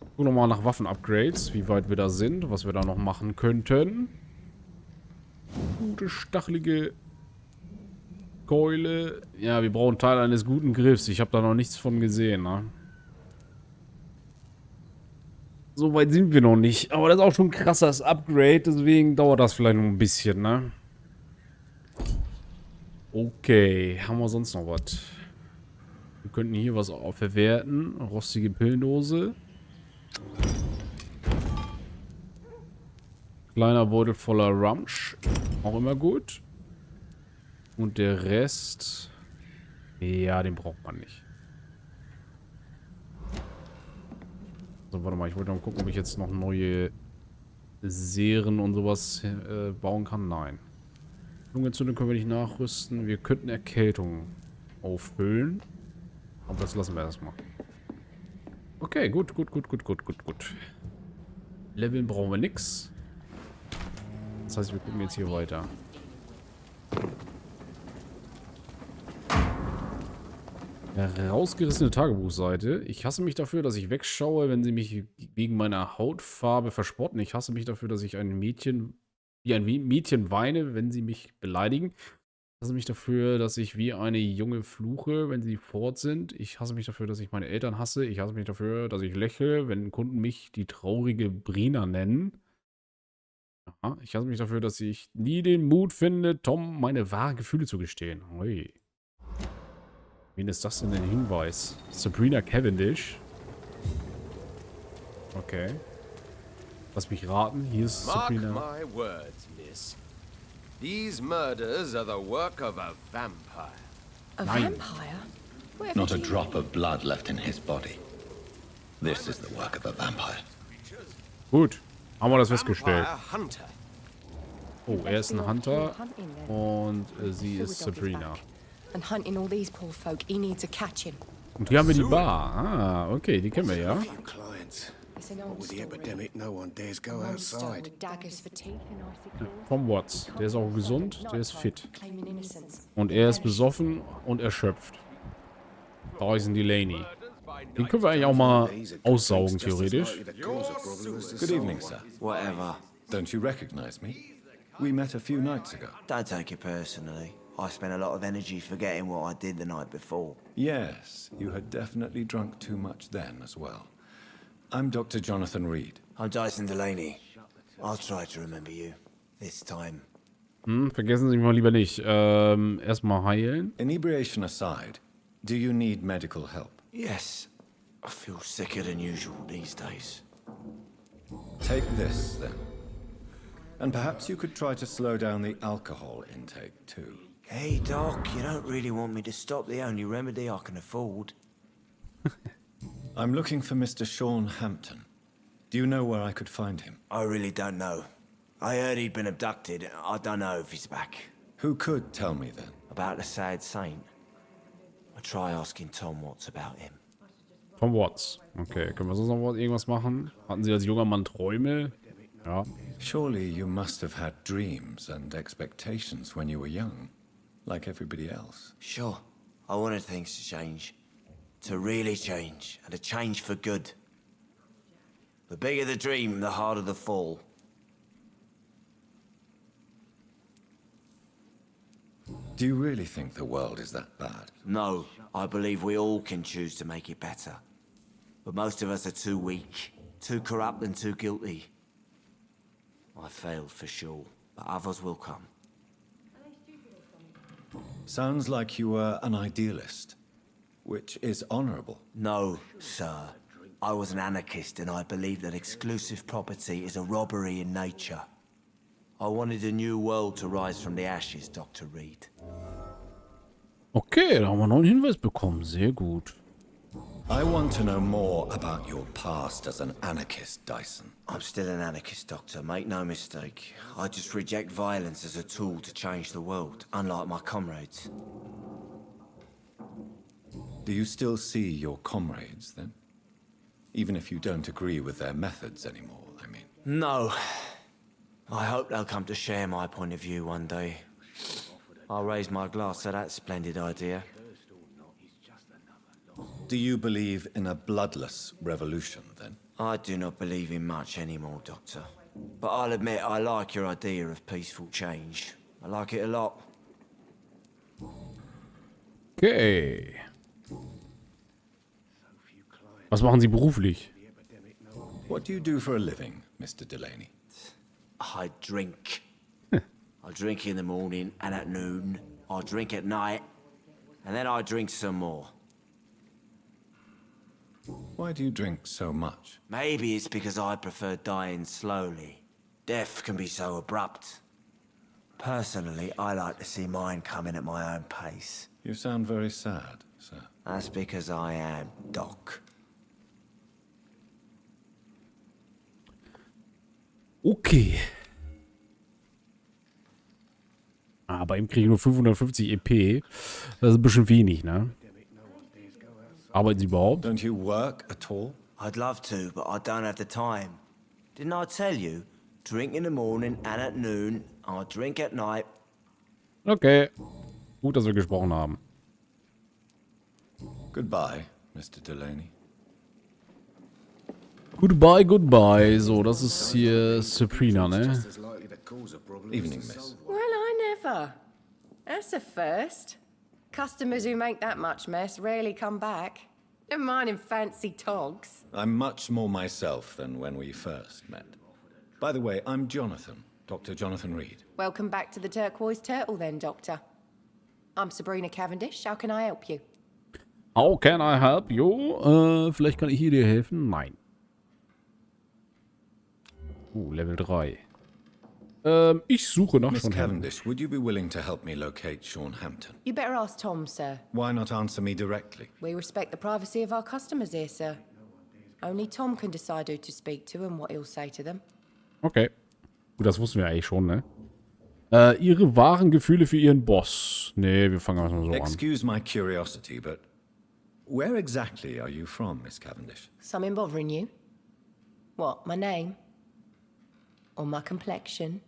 Gucken wir nochmal nach Waffen-Upgrades, wie weit wir da sind, was wir da noch machen könnten. Gute, stachelige Keule. Ja, wir brauchen Teil eines guten Griffs. Ich habe da noch nichts von gesehen, ne? So weit sind wir noch nicht. Aber das ist auch schon ein krasses Upgrade. Deswegen dauert das vielleicht noch ein bisschen, ne? Okay. Haben wir sonst noch was? Wir könnten hier was auch verwerten. Rostige Pillendose. Kleiner Beutel voller Ramsch. Auch immer gut. Und der Rest... Ja, den braucht man nicht. So, warte mal, ich wollte mal gucken, ob ich jetzt noch neue Serien und sowas bauen kann. Nein. Lungenentzündung können wir nicht nachrüsten. Wir könnten Erkältung auffüllen. Aber das lassen wir erstmal. Okay, gut. Leveln brauchen wir nix. Das heißt, wir gucken jetzt hier weiter. Herausgerissene Tagebuchseite. Ich hasse mich dafür, dass ich wegschaue, wenn sie mich wegen meiner Hautfarbe verspotten. Ich hasse mich dafür, dass ich wie ein Mädchen weine, wenn sie mich beleidigen. Ich hasse mich dafür, dass ich wie eine Junge fluche, wenn sie fort sind. Ich hasse mich dafür, dass ich meine Eltern hasse. Ich hasse mich dafür, dass ich lächle, wenn Kunden mich die traurige Brina nennen. Ja, ich hasse mich dafür, dass ich nie den Mut finde, Tom meine wahren Gefühle zu gestehen. Ui. Wen ist das denn ein Hinweis? Sabrina Cavendish. Okay. Lass mich raten. Hier ist Sabrina. Mark my words, miss. These murders are the work of a vampire. A vampire? Not a drop of blood left in his body. This is the work of a vampire. Gut. Haben wir das festgestellt. Vampire hunter. Oh, er ist ein Hunter und sie ist Sabrina. And hunting all these poor folk, he needs a catching. Und hier haben wir die Bar. Ah, okay, die kennen wir ja. It's an old With the story. epidemic, no one dares go Monster outside. with daggers for teeth and icy claws. Tom Watts. Der ist auch gesund, der ist fit. Claiming innocence. Und er ist besoffen und erschöpft. Da ist ein Delaney. Den können wir eigentlich auch mal aussaugen, theoretisch. Good evening, sir. Whatever. Don't you recognize me? We met a few nights ago. Don't take it personally. I spent a lot of energy forgetting what I did the night before. Yes, you had definitely drunk too much then as well. I'm Dr. Jonathan Reed. I'm Dyson Delaney. I'll try to remember you. This time. Vergessen Sie mich mal lieber nicht. Erstmal heilen. Inebriation aside, do you need medical help? Yes. I feel sicker than usual these days. Take this, then. And perhaps you could try to slow down the alcohol intake, too. Hey, Doc, you don't really want me to stop the only remedy I can afford. I'm looking for Mr. Sean Hampton. Do you know where I could find him? I really don't know. I heard he'd been abducted. I don't know if he's back. Who could tell me then? About the sad saint. I try asking Tom Watts about him. Tom Watts. Okay, können wir sonst noch irgendwas machen? Hatten Sie als junger Mann Träume? Ja. Surely you must have had dreams and expectations when you were young, like everybody else. Sure. I wanted things to change. To really change, and to change for good. The bigger the dream, the harder the fall. Do you really think the world is that bad? No, I believe we all can choose to make it better. But most of us are too weak, too corrupt and too guilty. I failed for sure, but others will come. Sounds like you were an idealist, which is honorable. No, sir. I was an anarchist and I believed that exclusive property is a robbery in nature. I wanted a new world to rise from the ashes, Dr. Reed. Okay, da haben wir noch einen Hinweis bekommen. Sehr gut. I want to know more about your past as an anarchist, Dyson. I'm still an anarchist, Doctor. Make no mistake. I just reject violence as a tool to change the world, unlike my comrades. Do you still see your comrades, then? Even if you don't agree with their methods anymore, I mean. No. I hope they'll come to share my point of view one day. I'll raise my glass to that splendid idea. Do you believe in a bloodless revolution, then? I do not believe in much anymore, Doctor. But I'll admit I like your idea of peaceful change. I like it a lot. Okay. Was machen Sie beruflich? What do you do for a living, Mr. Delaney? I drink. I drink in the morning and at noon. I drink at night. And then I drink some more. Why do you drink so much? Maybe it's because I prefer dying slowly. Death can be so abrupt. Personally, I like to see mine coming at my own pace. You sound very sad, sir. That's because I am, Doc. Okay. Aber ihm kriege ich nur 550 EP. Das ist ein bisschen wenig, ne? Arbeiten Sie überhaupt? Don't you work at all? I'd love to, but I don't have the time. Didn't I tell you? Drink in the morning and at noon. I'll drink at night. Okay. Gut, dass wir gesprochen haben. Goodbye, Mr. Delaney. Goodbye, goodbye. So, das ist hier Sabrina, ne? Evening, miss. Well, I never. That's a first. Customers who make that much mess rarely come back. Never mind in fancy togs. I'm much more myself than when we first met. By the way, I'm Jonathan, Dr. Jonathan Reed. Welcome back to the Turquoise Turtle then, Doctor. I'm Sabrina Cavendish. How can I help you? How can I help you? Vielleicht kann ich hier dir helfen? Nein. Level 3. Ich suche nach Miss Sean Cavendish, would you be willing to help me locate Sean Hampton? You better ask Tom, sir. Why not answer me directly? We respect the privacy of our customers here, sir. Only Tom can decide who to speak to and what he'll say to them. Okay. Gut, das wussten wir eigentlich schon, ne? Ihre wahren Gefühle für Ihren Boss. Nee, wir fangen erstmal so an. Excuse my curiosity, but where exactly are you from, Miss Cavendish? Something bothering you? What, my name? Or my complexion?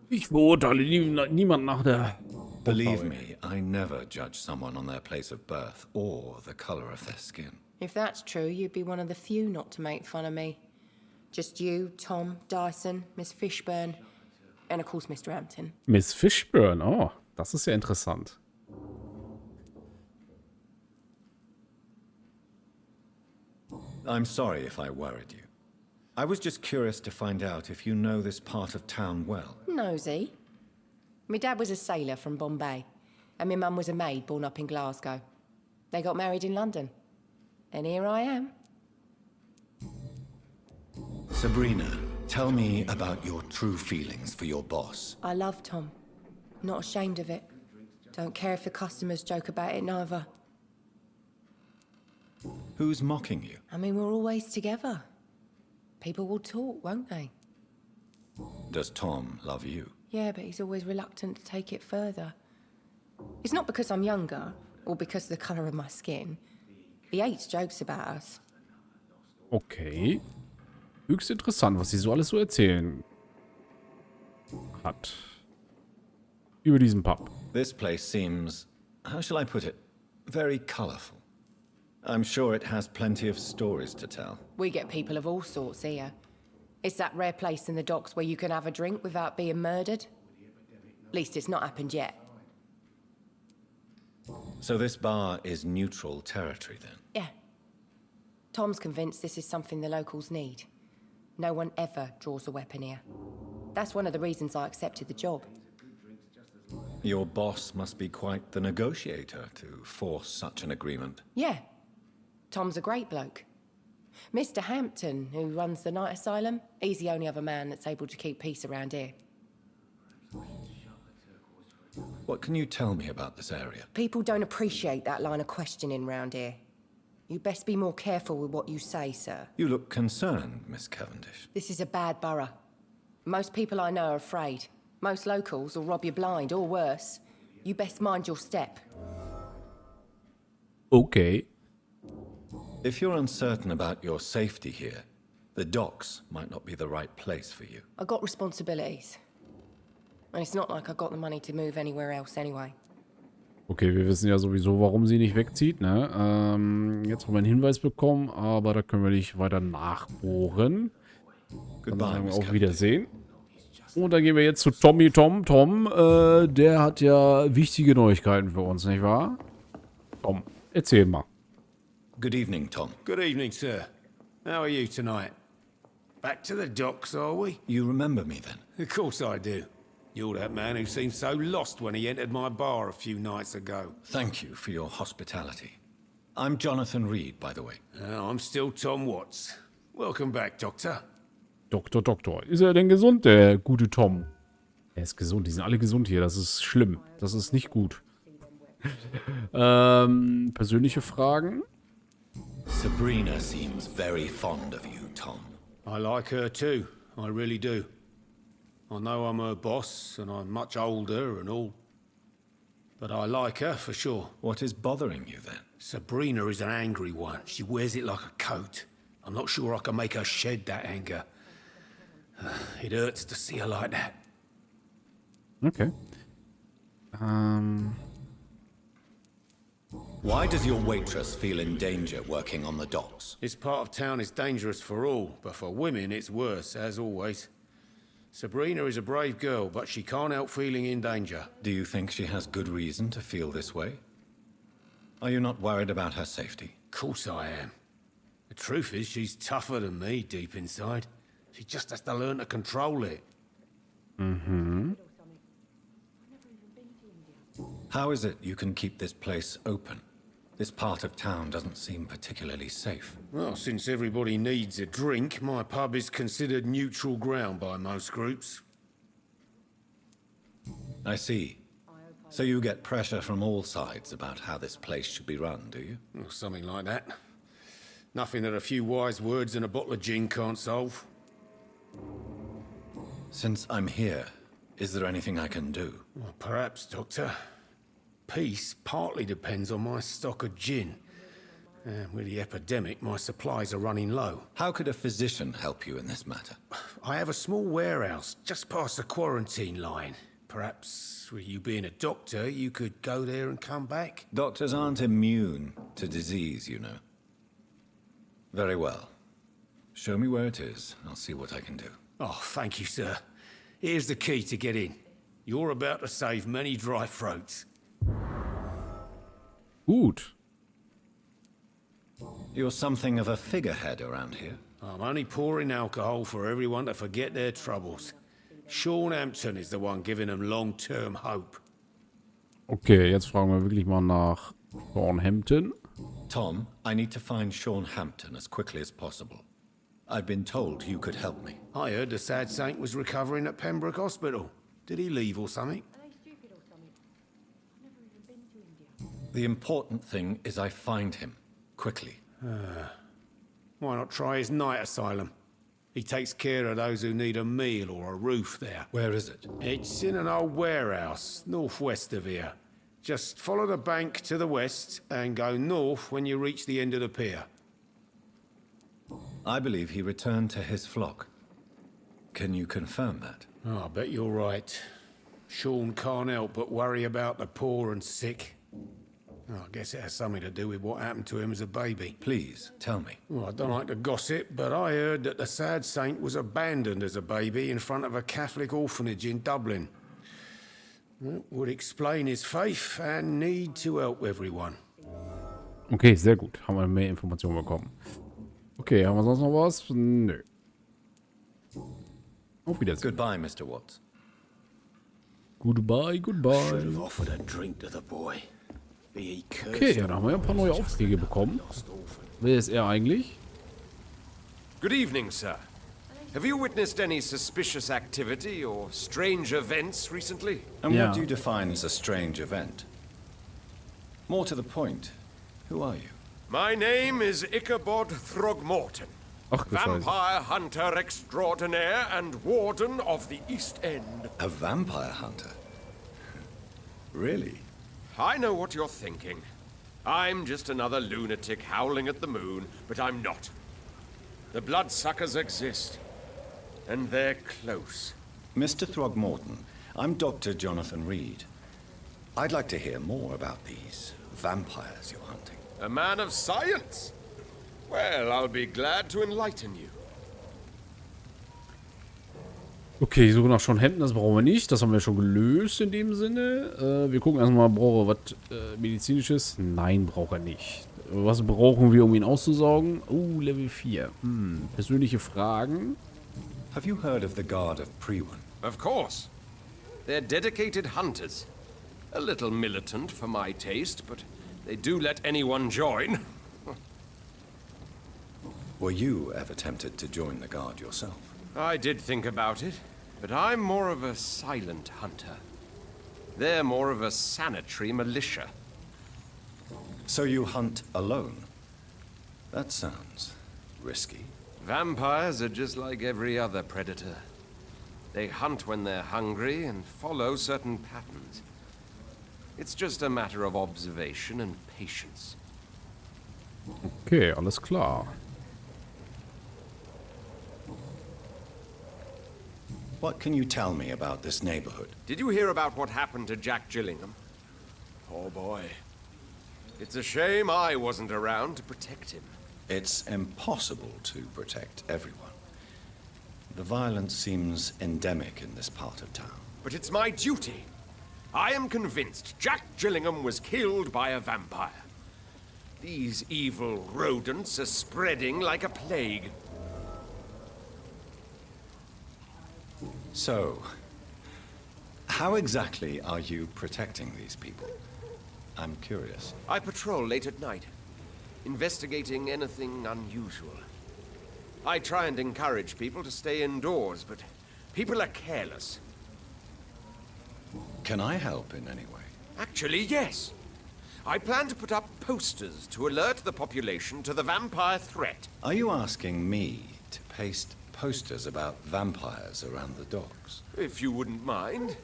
Ich verurteile niemand nach der... Believe me, I never judge someone on their place of birth or the color of their skin. If that's true, you'd be one of the few not to make fun of me. Just you, Tom, Dyson, Miss Fishburne, and of course Mr. Hampton. Miss Fishburne, oh, das ist ja interessant. I'm sorry if I worried you. I was just curious to find out if you know this part of town well. Nosy. My dad was a sailor from Bombay, and my mum was a maid born up in Glasgow. They got married in London. And here I am. Sabrina, tell me about your true feelings for your boss. I love Tom. Not ashamed of it. Don't care if the customers joke about it neither. Who's mocking you? I mean, we're always together. People will talk, won't they? Does Tom love you? Yeah, but he's always reluctant to take it further. It's not because I'm younger, or because of the colour of my skin. He hates jokes about us. Okay. Höchst interessant, was sie so alles so erzählen hat. Über diesen Pub. This place seems, how shall I put it, very colourful. I'm sure it has plenty of stories to tell. We get people of all sorts here. It's that rare place in the docks where you can have a drink without being murdered. At least it's not happened yet. So this bar is neutral territory then? Yeah. Tom's convinced this is something the locals need. No one ever draws a weapon here. That's one of the reasons I accepted the job. Your boss must be quite the negotiator to force such an agreement. Yeah. Tom's a great bloke. Mr. Hampton, who runs the night asylum, he's the only other man that's able to keep peace around here. What can you tell me about this area? People don't appreciate that line of questioning round here. You best be more careful with what you say, sir. You look concerned, Miss Cavendish. This is a bad borough. Most people I know are afraid. Most locals will rob you blind, or worse. You best mind your step. Okay. If you're uncertain about your safety here, the docks might not be the right place for you. I got responsibilities. And it's not like I got the money to move anywhere else anyway. Okay, wir wissen ja sowieso, warum sie nicht wegzieht, ne? Jetzt haben wir einen Hinweis bekommen, aber da können wir nicht weiter nachbohren. Dann sagen wir auf Wiedersehen. Und dann gehen wir jetzt zu Tommy Tom. Tom, der hat ja wichtige Neuigkeiten für uns, nicht wahr? Tom, erzähl mal. Good evening, Tom. Good evening, sir. How are you tonight? Back to the docks, are we? You remember me then? Of course I do. You're that man who seemed so lost when he entered my bar a few nights ago. Thank you for your hospitality. I'm Jonathan Reed, by the way. I'm still Tom Watts. Welcome back, Doctor. Doktor. Ist er denn gesund, der gute Tom? Er ist gesund. Die sind alle gesund hier. Das ist schlimm. Das ist nicht gut. Persönliche Fragen? Sabrina seems very fond of you, Tom. I like her too. I really do. I know I'm her boss, and I'm much older and all. But I like her for sure. What is bothering you then? Sabrina is an angry one. She wears it like a coat. I'm not sure I can make her shed that anger. It hurts to see her like that. Okay. Why does your waitress feel in danger working on the docks? This part of town is dangerous for all, but for women it's worse, as always. Sabrina is a brave girl, but she can't help feeling in danger. Do you think she has good reason to feel this way? Are you not worried about her safety? Of course I am. The truth is, she's tougher than me deep inside. She just has to learn to control it. Mm-hmm. How is it you can keep this place open? This part of town doesn't seem particularly safe. Well, since everybody needs a drink, my pub is considered neutral ground by most groups. I see. So you get pressure from all sides about how this place should be run, do you? Well, something like that. Nothing that a few wise words and a bottle of gin can't solve. Since I'm here, is there anything I can do? Well, perhaps, Doctor. Peace partly depends on my stock of gin. With the epidemic, my supplies are running low. How could a physician help you in this matter? I have a small warehouse just past the quarantine line. Perhaps, with you being a doctor, you could go there and come back? Doctors aren't immune to disease, you know. Very well. Show me where it is. I'll see what I can do. Oh, thank you, sir. Here's the key to get in. You're about to save many dry throats. Gut. You're something of a figurehead around here. I'm only pouring alcohol for everyone to forget their troubles. Sean Hampton is the one giving them long-term hope. Okay, jetzt fragen wir wirklich mal nach Sean Hampton. Tom, I need to find Sean Hampton as quickly as possible. I've been told you could help me. I heard the sad saint was recovering at Pembroke Hospital. Did he leave or something? The important thing is I find him, quickly. Why not try his night asylum? He takes care of those who need a meal or a roof there. Where is it? It's in an old warehouse, northwest of here. Just follow the bank to the west and go north when you reach the end of the pier. I believe he returned to his flock. Can you confirm that? Oh, I bet you're right. Sean can't help but worry about the poor and sick. Oh, I guess it has something to do with what happened to him as a baby. Please, tell me. Well, I don't like to gossip, but I heard that the sad saint was abandoned as a baby in front of a Catholic orphanage in Dublin. That would explain his faith and need to help everyone. Okay, sehr gut. Haben wir mehr Informationen bekommen. Okay, haben wir sonst noch was? Nö. Auf Wiedersehen. Goodbye, Mr. Watts. Goodbye, goodbye. Okay, ja, da haben wir ja ein paar neue Aufträge bekommen. Wer ist er eigentlich? Good evening, sir. Have you witnessed any suspicious activity or strange events recently? And what do you define as a strange event? More to the point, who are you? My name is Ichabod Throgmorton, vampire hunter extraordinaire and warden of the East End. A vampire hunter? Really? I know what you're thinking. I'm just another lunatic howling at the moon, but I'm not. The bloodsuckers exist, and they're close. Mr. Throgmorton, I'm Dr. Jonathan Reed. I'd like to hear more about these vampires you're hunting. A man of science? Well, I'll be glad to enlighten you. Okay, die Suche nach Sean Hampton, das brauchen wir nicht. Das haben wir schon gelöst in dem Sinne. Wir gucken erstmal, braucht er was Medizinisches? Nein, braucht er nicht. Was brauchen wir, um ihn auszusaugen? Oh, Level 4. Persönliche Fragen. Have you heard of the Guard of Priwen? Of course. They're dedicated hunters. A little militant for my taste, but they do let anyone join. Were you ever tempted to join the Guard yourself? I did think about it, but I'm more of a silent hunter. They're more of a sanitary militia. So you hunt alone? That sounds risky. Vampires are just like every other predator. They hunt when they're hungry and follow certain patterns. It's just a matter of observation and patience. Okay, alles klar. What can you tell me about this neighborhood? Did you hear about what happened to Jack Gillingham? Oh boy. It's a shame I wasn't around to protect him. It's impossible to protect everyone. The violence seems endemic in this part of town. But it's my duty. I am convinced Jack Gillingham was killed by a vampire. These evil rodents are spreading like a plague. So, how exactly are you protecting these people? I'm curious. I patrol late at night, investigating anything unusual. I try and encourage people to stay indoors, but people are careless. Can I help in any way? Actually, yes. I plan to put up posters to alert the population to the vampire threat. Are you asking me to paste posters about vampires around the docks? If you wouldn't mind.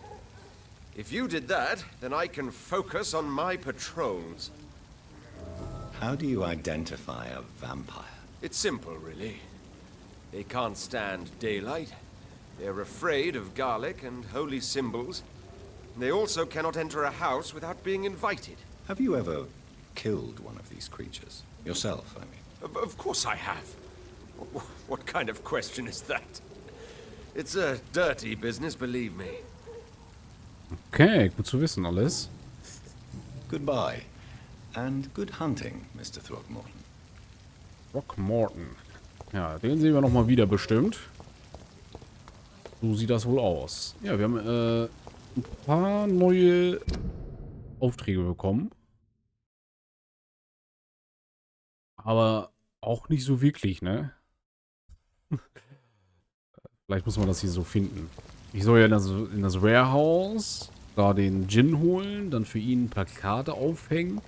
If you did that, then I can focus on my patrols. How do you identify a vampire? It's simple, really. They can't stand daylight. They're afraid of garlic and holy symbols. They also cannot enter a house without being invited. Have you ever killed one of these creatures? Yourself, I mean. Of course I have. What kind of question is that? It's a dirty business, believe me. Okay, gut zu wissen alles. Goodbye. And good hunting, Mr. Throgmorton. Throgmorton. Ja, den sehen wir nochmal wieder bestimmt. So sieht das wohl aus. Ja, wir haben ein paar neue Aufträge bekommen. Aber auch nicht so wirklich, ne? Vielleicht muss man das hier so finden. Ich soll ja in das Warehouse da den Gin holen, dann für ihn Plakate aufhängen.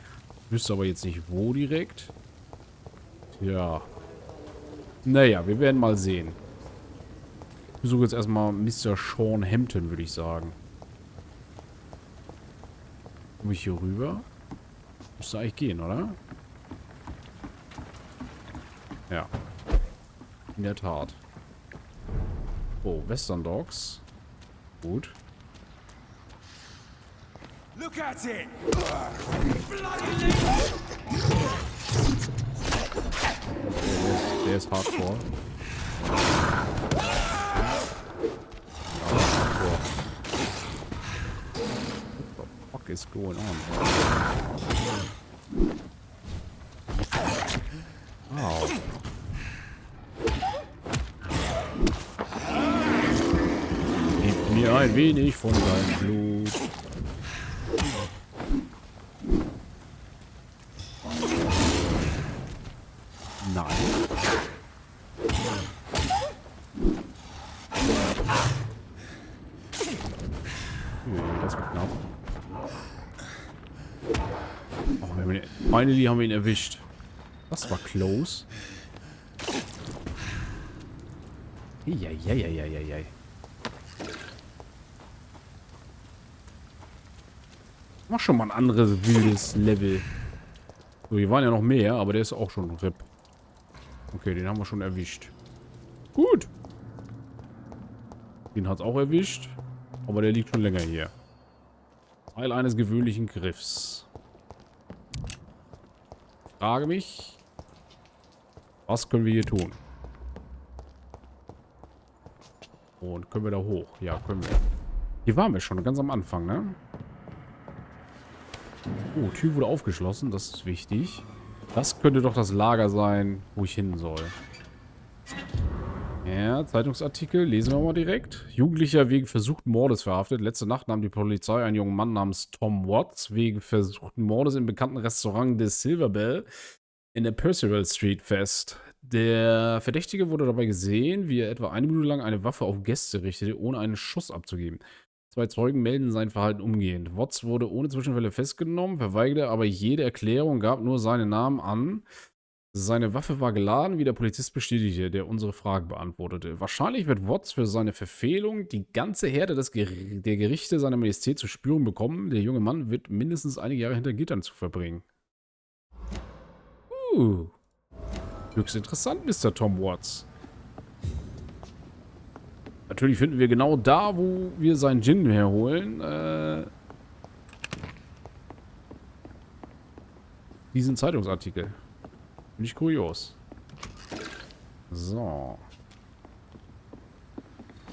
Ich wüsste aber jetzt nicht wo direkt. Ja. Naja, wir werden mal sehen. Ich besuche jetzt erstmal Mr. Sean Hampton, würde ich sagen. Komme ich hier rüber? Müsste eigentlich gehen, oder? Ja. In der Tat. Oh, Western Dogs. Gut. Look at it! Der ist hardcore. What the fuck is going on? Wow. Gebt mir ein ein wenig von deinem Blut. Nein. Das war knapp. Oh, finally haben wir ihn erwischt. Das war close. Eieieiei. Mach schon mal ein anderes wildes Level. So, hier waren ja noch mehr, aber der ist auch schon RIP. Okay, den haben wir schon erwischt. Gut. Den hat es auch erwischt. Aber der liegt schon länger hier. Teil eines gewöhnlichen Griffs. Frage mich, was können wir hier tun? Und können wir da hoch? Ja, können wir. Hier waren wir schon, ganz am Anfang, ne? Oh, Tür wurde aufgeschlossen, das ist wichtig. Das könnte doch das Lager sein, wo ich hin soll. Ja, Zeitungsartikel, lesen wir mal direkt. Jugendlicher wegen versuchten Mordes verhaftet. Letzte Nacht nahm die Polizei einen jungen Mann namens Tom Watts wegen versuchten Mordes im bekannten Restaurant des Silver Bell in der Percival Street fest. Der Verdächtige wurde dabei gesehen, wie er etwa 1 Minute lang eine Waffe auf Gäste richtete, ohne einen Schuss abzugeben. 2 Zeugen melden sein Verhalten umgehend. Watts wurde ohne Zwischenfälle festgenommen, verweigerte aber jede Erklärung, gab nur seinen Namen an. Seine Waffe war geladen, wie der Polizist bestätigte, der unsere Frage beantwortete. Wahrscheinlich wird Watts für seine Verfehlung die ganze Härte der Gerichte seiner Majestät zu spüren bekommen. Der junge Mann wird mindestens einige Jahre hinter Gittern zu verbringen. Höchst interessant, Mr. Tom Watts. Natürlich finden wir genau da, wo wir seinen Gin herholen, diesen Zeitungsartikel. Nicht kurios. So.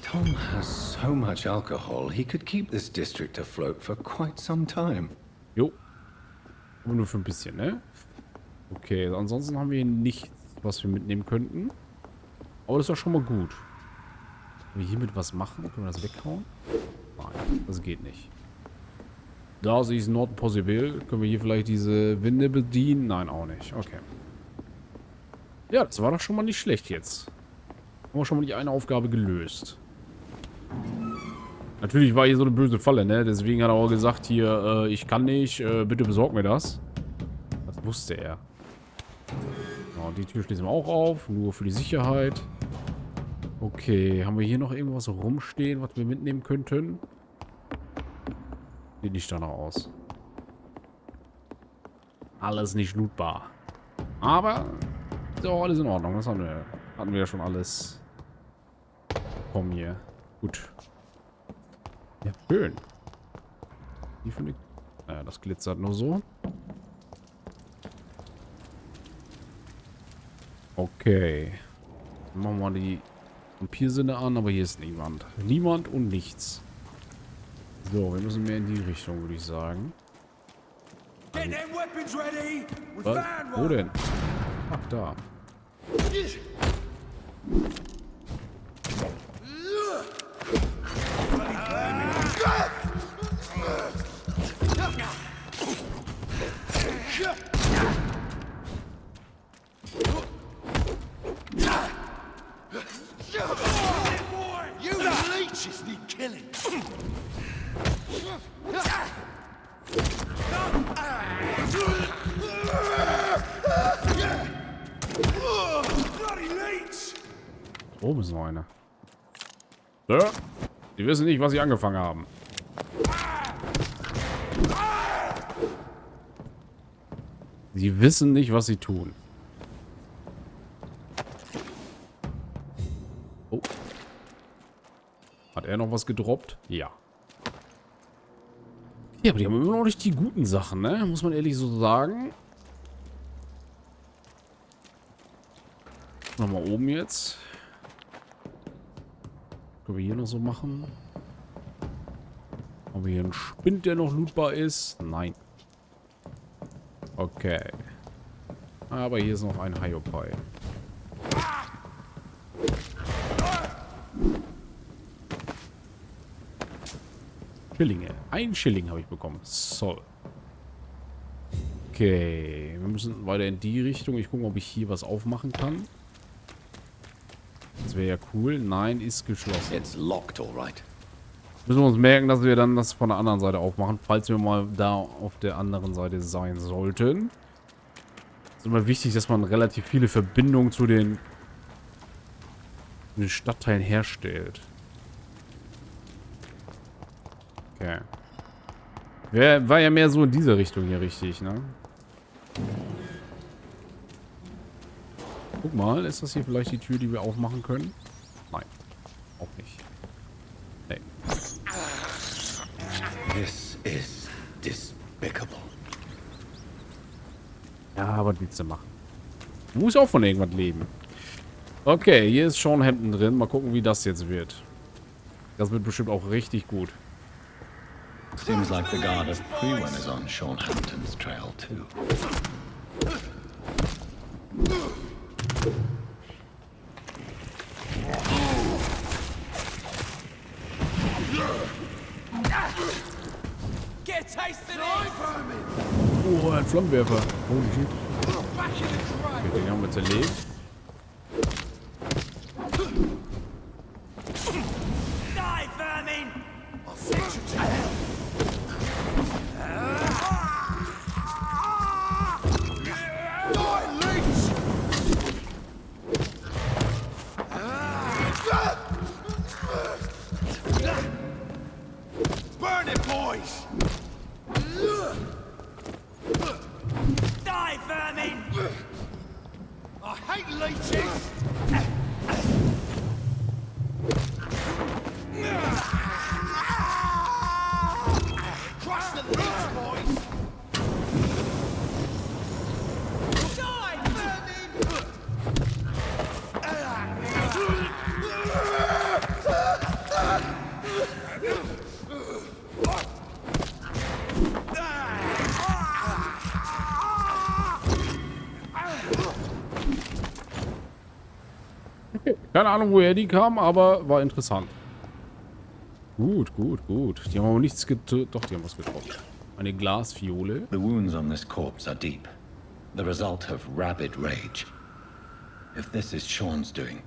Tom has so much alcohol, he could keep this district afloat for quite some time. Jo. Aber nur für ein bisschen, ne? Okay, ansonsten haben wir hier nichts, was wir mitnehmen könnten. Aber das ist ja schon mal gut. Können wir hiermit was machen? Können wir das weghauen? Nein, das geht nicht. Das ist not possible. Können wir hier vielleicht diese Winde bedienen? Nein, auch nicht. Okay. Ja, das war doch schon mal nicht schlecht jetzt. Haben wir schon mal die eine Aufgabe gelöst. Natürlich war hier so eine böse Falle, ne? Deswegen hat er auch gesagt, hier, ich kann nicht, bitte besorg mir das. Das wusste er. So, die Tür schließen wir auch auf, nur für die Sicherheit. Okay, haben wir hier noch irgendwas rumstehen, was wir mitnehmen könnten? Sieht nicht danach aus. Alles nicht lootbar. Aber... so, alles in Ordnung. Das hatten wir ja schon alles. Komm hier. Gut. Ja, schön. Wie finde ich... naja, das glitzert nur so. Okay. Dann machen wir mal die Vampirsinne an, aber hier ist niemand. Niemand und nichts. So, wir müssen mehr in die Richtung, würde ich sagen. Also, was? Wo denn? Ach, da. You leeches need killing. Oben ist noch eine. So. Die wissen nicht, was sie angefangen haben. Sie wissen nicht, was sie tun. Oh. Hat er noch was gedroppt? Ja. Ja, aber die haben immer noch nicht die guten Sachen, ne? Muss man ehrlich so sagen. Nochmal oben jetzt. Können wir hier noch so machen? Haben wir hier einen Spind, der noch lootbar ist? Nein. Okay. Aber hier ist noch ein Hiopai. Schillinge. 1 Schilling habe ich bekommen. So. Okay. Wir müssen weiter in die Richtung. Ich gucke, ob ich hier was aufmachen kann. Das wäre ja cool. Nein, ist geschlossen. It's locked, all right. Müssen wir uns merken, dass wir dann das von der anderen Seite aufmachen, falls wir mal da auf der anderen Seite sein sollten. Es ist immer wichtig, dass man relativ viele Verbindungen zu den Stadtteilen herstellt. Okay. War ja mehr so in dieser Richtung hier richtig, ne? Guck mal, ist das hier vielleicht die Tür, die wir aufmachen können? Nein. Auch nicht. Nee. This is despicable. Ja, was willst du machen? Du musst auch von irgendwas leben. Okay, hier ist Sean Hampton drin. Mal gucken, wie das jetzt wird. Das wird bestimmt auch richtig gut. Seems like the guard of Prewen is on Sean Hampton's trail too. Oh, ein Flammenwerfer. Holy shit. Okay, den haben wir zerlegt. Keine Ahnung, woher die kam, aber war interessant. Gut, gut, gut. Die haben aber nichts getroffen. Doch, die haben was getroffen. Eine Glasfiole. The wounds on this corpse are deep. The result of rabid rage. If this is Sean's doing,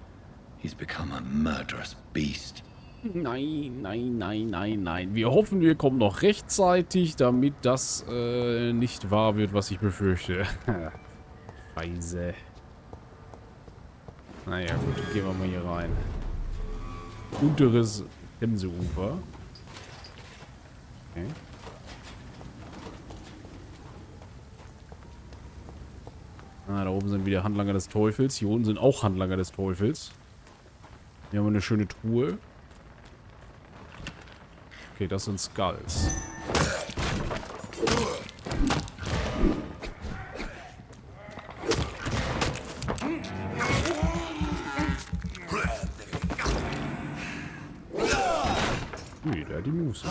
he's become a murderous beast. Nein, nein, nein, nein, nein. Wir hoffen, wir kommen noch rechtzeitig, damit das nicht wahr wird, was ich befürchte. Scheiße. Naja, gut, gehen wir mal hier rein. Unteres Themseufer. Okay. Ah, da oben sind wieder Handlanger des Teufels. Hier unten sind auch Handlanger des Teufels. Hier haben wir eine schöne Truhe. Okay, das sind Skulls. Ui, der hat die Moves, ne?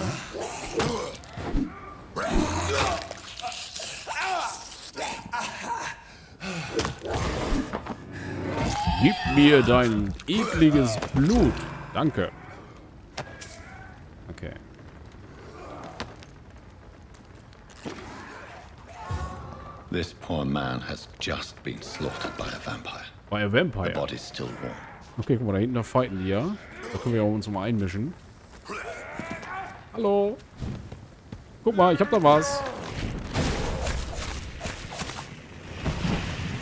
Gib mir dein ekliges Blut. Danke. Okay. This poor man has just been slaughtered by a vampire. By a vampire? The body's still warm. Okay, guck mal, da hinten, da fighten die ja. Da können wir uns mal einmischen. Hallo. Guck mal, ich hab da was.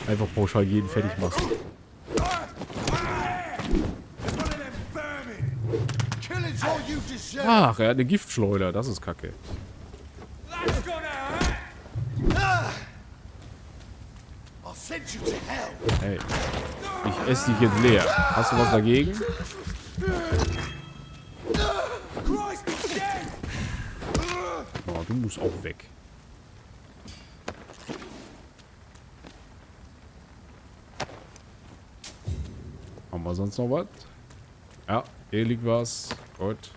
Einfach pauschal jeden fertig machen. Ach, er hat eine Giftschleuder. Das ist kacke. Hey, ich esse dich jetzt leer. Hast du was dagegen? Oh, du musst auch weg. Haben wir sonst noch was? Ja, hier liegt was. Gut.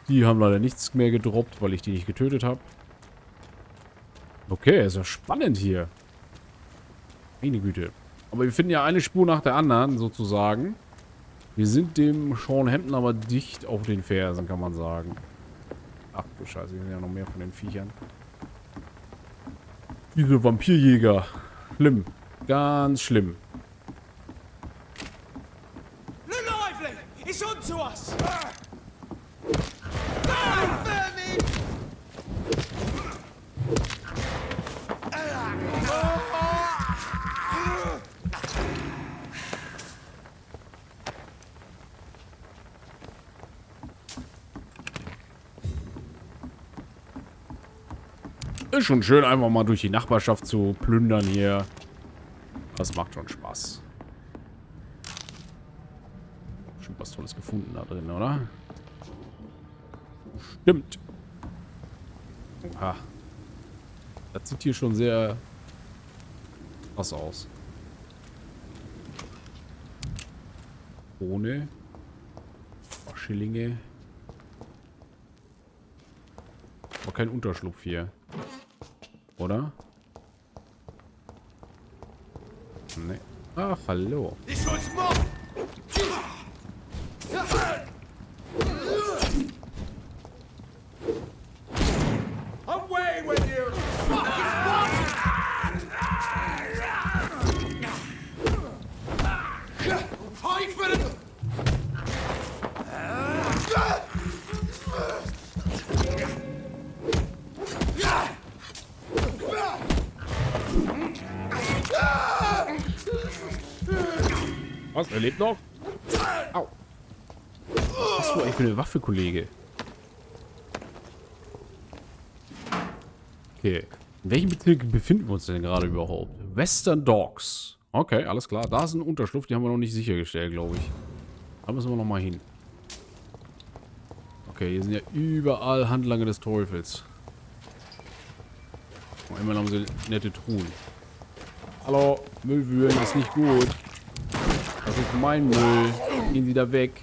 Die haben leider nichts mehr gedroppt, weil ich die nicht getötet habe. Okay, ist ja spannend hier. Meine Güte. Aber wir finden ja eine Spur nach der anderen, sozusagen. Wir sind dem Sean Hampton aber dicht auf den Fersen, kann man sagen. du Scheiße, hier sind ja noch mehr von den Viechern. Diese Vampirjäger. Schlimm. Ganz schlimm. Look lively! It's on to us! Ist schon schön, einfach mal durch die Nachbarschaft zu plündern hier. Das macht schon Spaß. Schon was Tolles gefunden da drin, oder? Stimmt. Oha. Das sieht hier schon sehr krass aus. Ohne Schillinge. Aber kein Unterschlupf hier. Oder? Nee. Ach, hallo. This one's mine! Away with you! Fight for the... Was? Er lebt noch? Au. Was hast du eigentlich für eine Waffe, Kollege? Okay. In welchem Bezirk befinden wir uns denn gerade überhaupt? Western Docks. Okay, alles klar. Da ist ein Unterschlupf, die haben wir noch nicht sichergestellt, glaube ich. Da müssen wir noch mal hin. Okay, hier sind ja überall Handlanger des Teufels. Und immerhin haben sie nette Truhen. Hallo, Müllwühlen ist nicht gut. Das ist mein Müll. Gehen Sie da weg.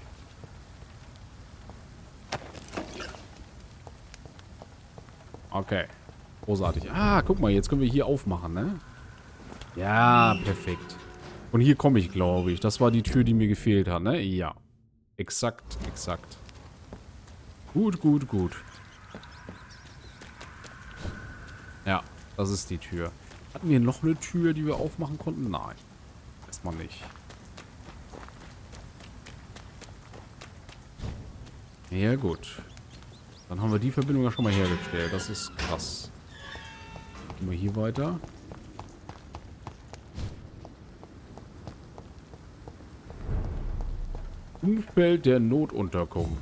Okay. Großartig. Ah, guck mal, jetzt können wir hier aufmachen, ne? Ja, perfekt. Und hier komme ich, glaube ich. Das war die Tür, die mir gefehlt hat, ne? Ja. Exakt, exakt. Gut, gut, gut. Ja, das ist die Tür. Hatten wir noch eine Tür, die wir aufmachen konnten? Nein. Erstmal nicht. Ja, gut. Dann haben wir die Verbindung ja schon mal hergestellt. Das ist krass. Gehen wir hier weiter. Umfeld der Notunterkunft.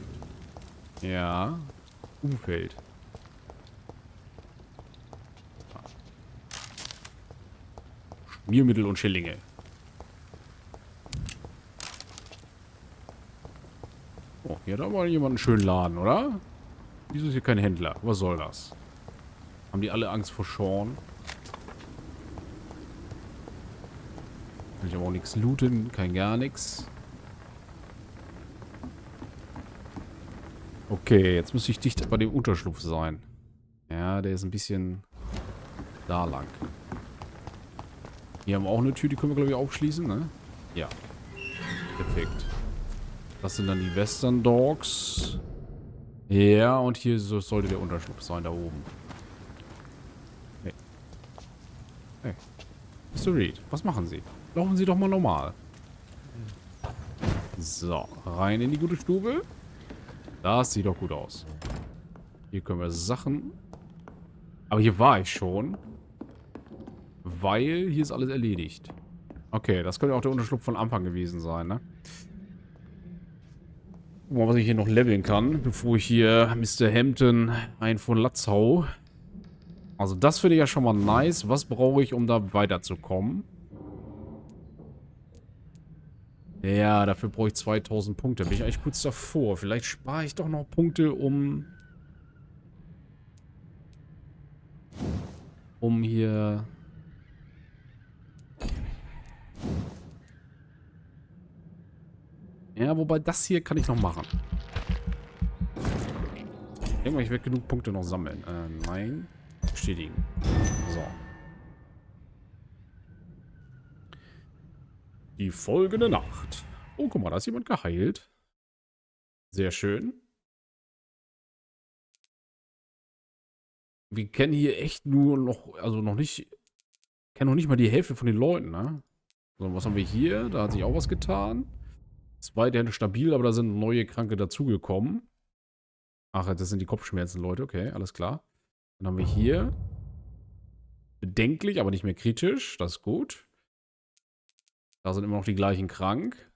Ja. Umfeld. Schmiermittel und Schillinge. Oh, hier hat aber jemand einen schönen Laden, oder? Wieso ist hier kein Händler? Was soll das? Haben die alle Angst vor Sean? Kann ich aber auch nichts looten, kein gar nichts. Okay, jetzt muss ich dicht bei dem Unterschlupf sein. Ja, der ist ein bisschen da lang. Hier haben wir auch eine Tür, die können wir, glaube ich, aufschließen, ne? Ja. Perfekt. Das sind dann die Western Dogs. Ja, und hier sollte der Unterschlupf sein, da oben. Hey. Hey. Mr. Reed, was machen Sie? Laufen Sie doch mal normal. So, rein in die gute Stube. Das sieht doch gut aus. Hier können wir Sachen... Aber hier war ich schon. Weil hier ist alles erledigt. Okay, das könnte auch der Unterschlupf von Anfang gewesen sein, ne? Guck mal, was ich hier noch leveln kann, bevor ich hier Mr. Hampton einen von Latz hau. Also das finde ich ja schon mal nice. Was brauche ich, um da weiterzukommen? Ja, dafür brauche ich 2000 Punkte. Bin ich eigentlich kurz davor. Vielleicht spare ich doch noch Punkte, um hier... Ja, wobei das hier kann ich noch machen. Ich denke mal, ich werde genug Punkte noch sammeln. Nein. Bestätigen. So. Die folgende Nacht. Oh, guck mal, da ist jemand geheilt. Sehr schön. Wir kennen hier echt nur noch, also noch nicht, kennen noch nicht mal die Hälfte von den Leuten, ne? So, was haben wir hier? Da hat sich auch was getan. Ist weiterhin stabil, aber da sind neue Kranke dazugekommen. Ach, das sind die Kopfschmerzen, Leute. Okay, alles klar. Dann haben wir hier bedenklich, aber nicht mehr kritisch. Das ist gut. Da sind immer noch die gleichen krank.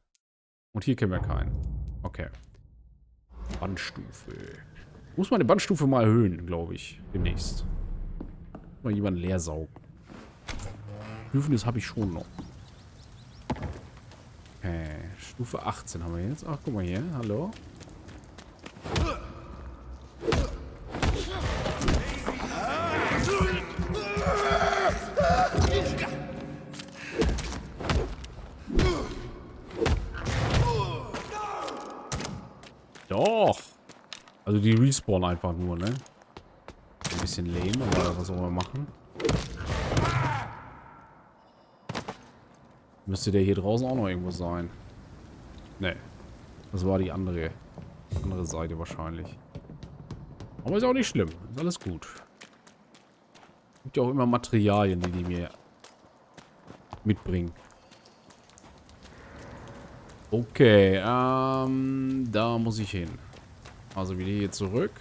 Und hier kennen wir keinen. Okay. Bandstufe. Muss man eine Bandstufe mal erhöhen, glaube ich. Demnächst. Mal jemanden leer saugen. Bedürfnis habe ich schon noch. Okay. Stufe 18 haben wir jetzt. Ach, guck mal hier. Hallo. Doch. Also die respawnen einfach nur, ne? Ein bisschen lame, aber was sollen wir machen? Müsste der hier draußen auch noch irgendwo sein. Ne. Das war die andere Seite wahrscheinlich. Aber ist auch nicht schlimm. Ist alles gut. Gibt ja auch immer Materialien, die mir mitbringen. Okay, da muss ich hin. Also wieder hier zurück.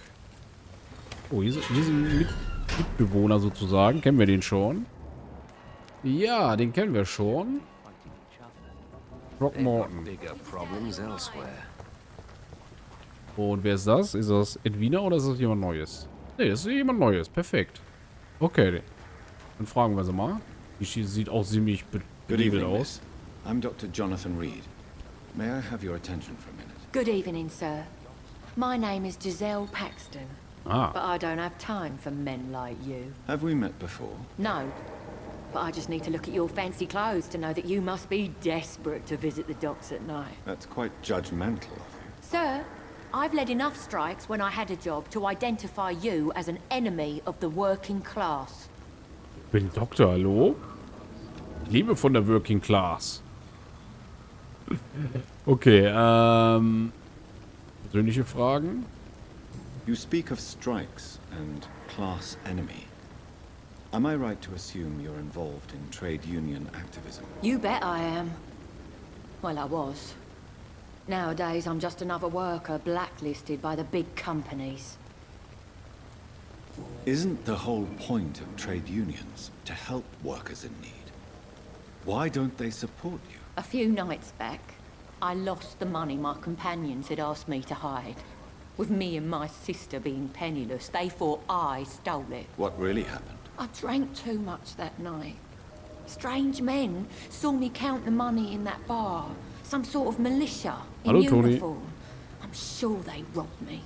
Oh, hier sind Mitbewohner sozusagen. Kennen wir den schon? Ja, den kennen wir schon. Throckmorton. Und wer ist das? Ist das Edwina oder ist das jemand Neues? Ne, das ist jemand Neues. Perfekt. Okay. Dann fragen wir sie mal. Die sieht auch ziemlich benebelt aus. I'm Dr. Jonathan Reed. May I have your attention for a minute? Good evening, sir. My name is Giselle Paxton. But I don't have time for men like you. Have we met before? No. But I just need to look at your fancy clothes to know that you must be desperate to visit the docks at night. That's quite judgmental of you. Sir, I've led enough strikes when I had a job to identify you as an enemy of the working class. Ich bin Doktor, hallo? Ich lebe von der Working Class. Okay, persönliche Fragen? You speak of strikes and class enemy. Am I right to assume you're involved in trade union activism? You bet I am. Well, I was. Nowadays, I'm just another worker blacklisted by the big companies. Isn't the whole point of trade unions to help workers in need? Why don't they support you? A few nights back, I lost the money my companions had asked me to hide. With me and my sister being penniless, they thought I stole it. What really happened? I drank too much that night. Strange men saw me count the money in that bar. Some sort of militia in uniform. I'm sure they robbed me.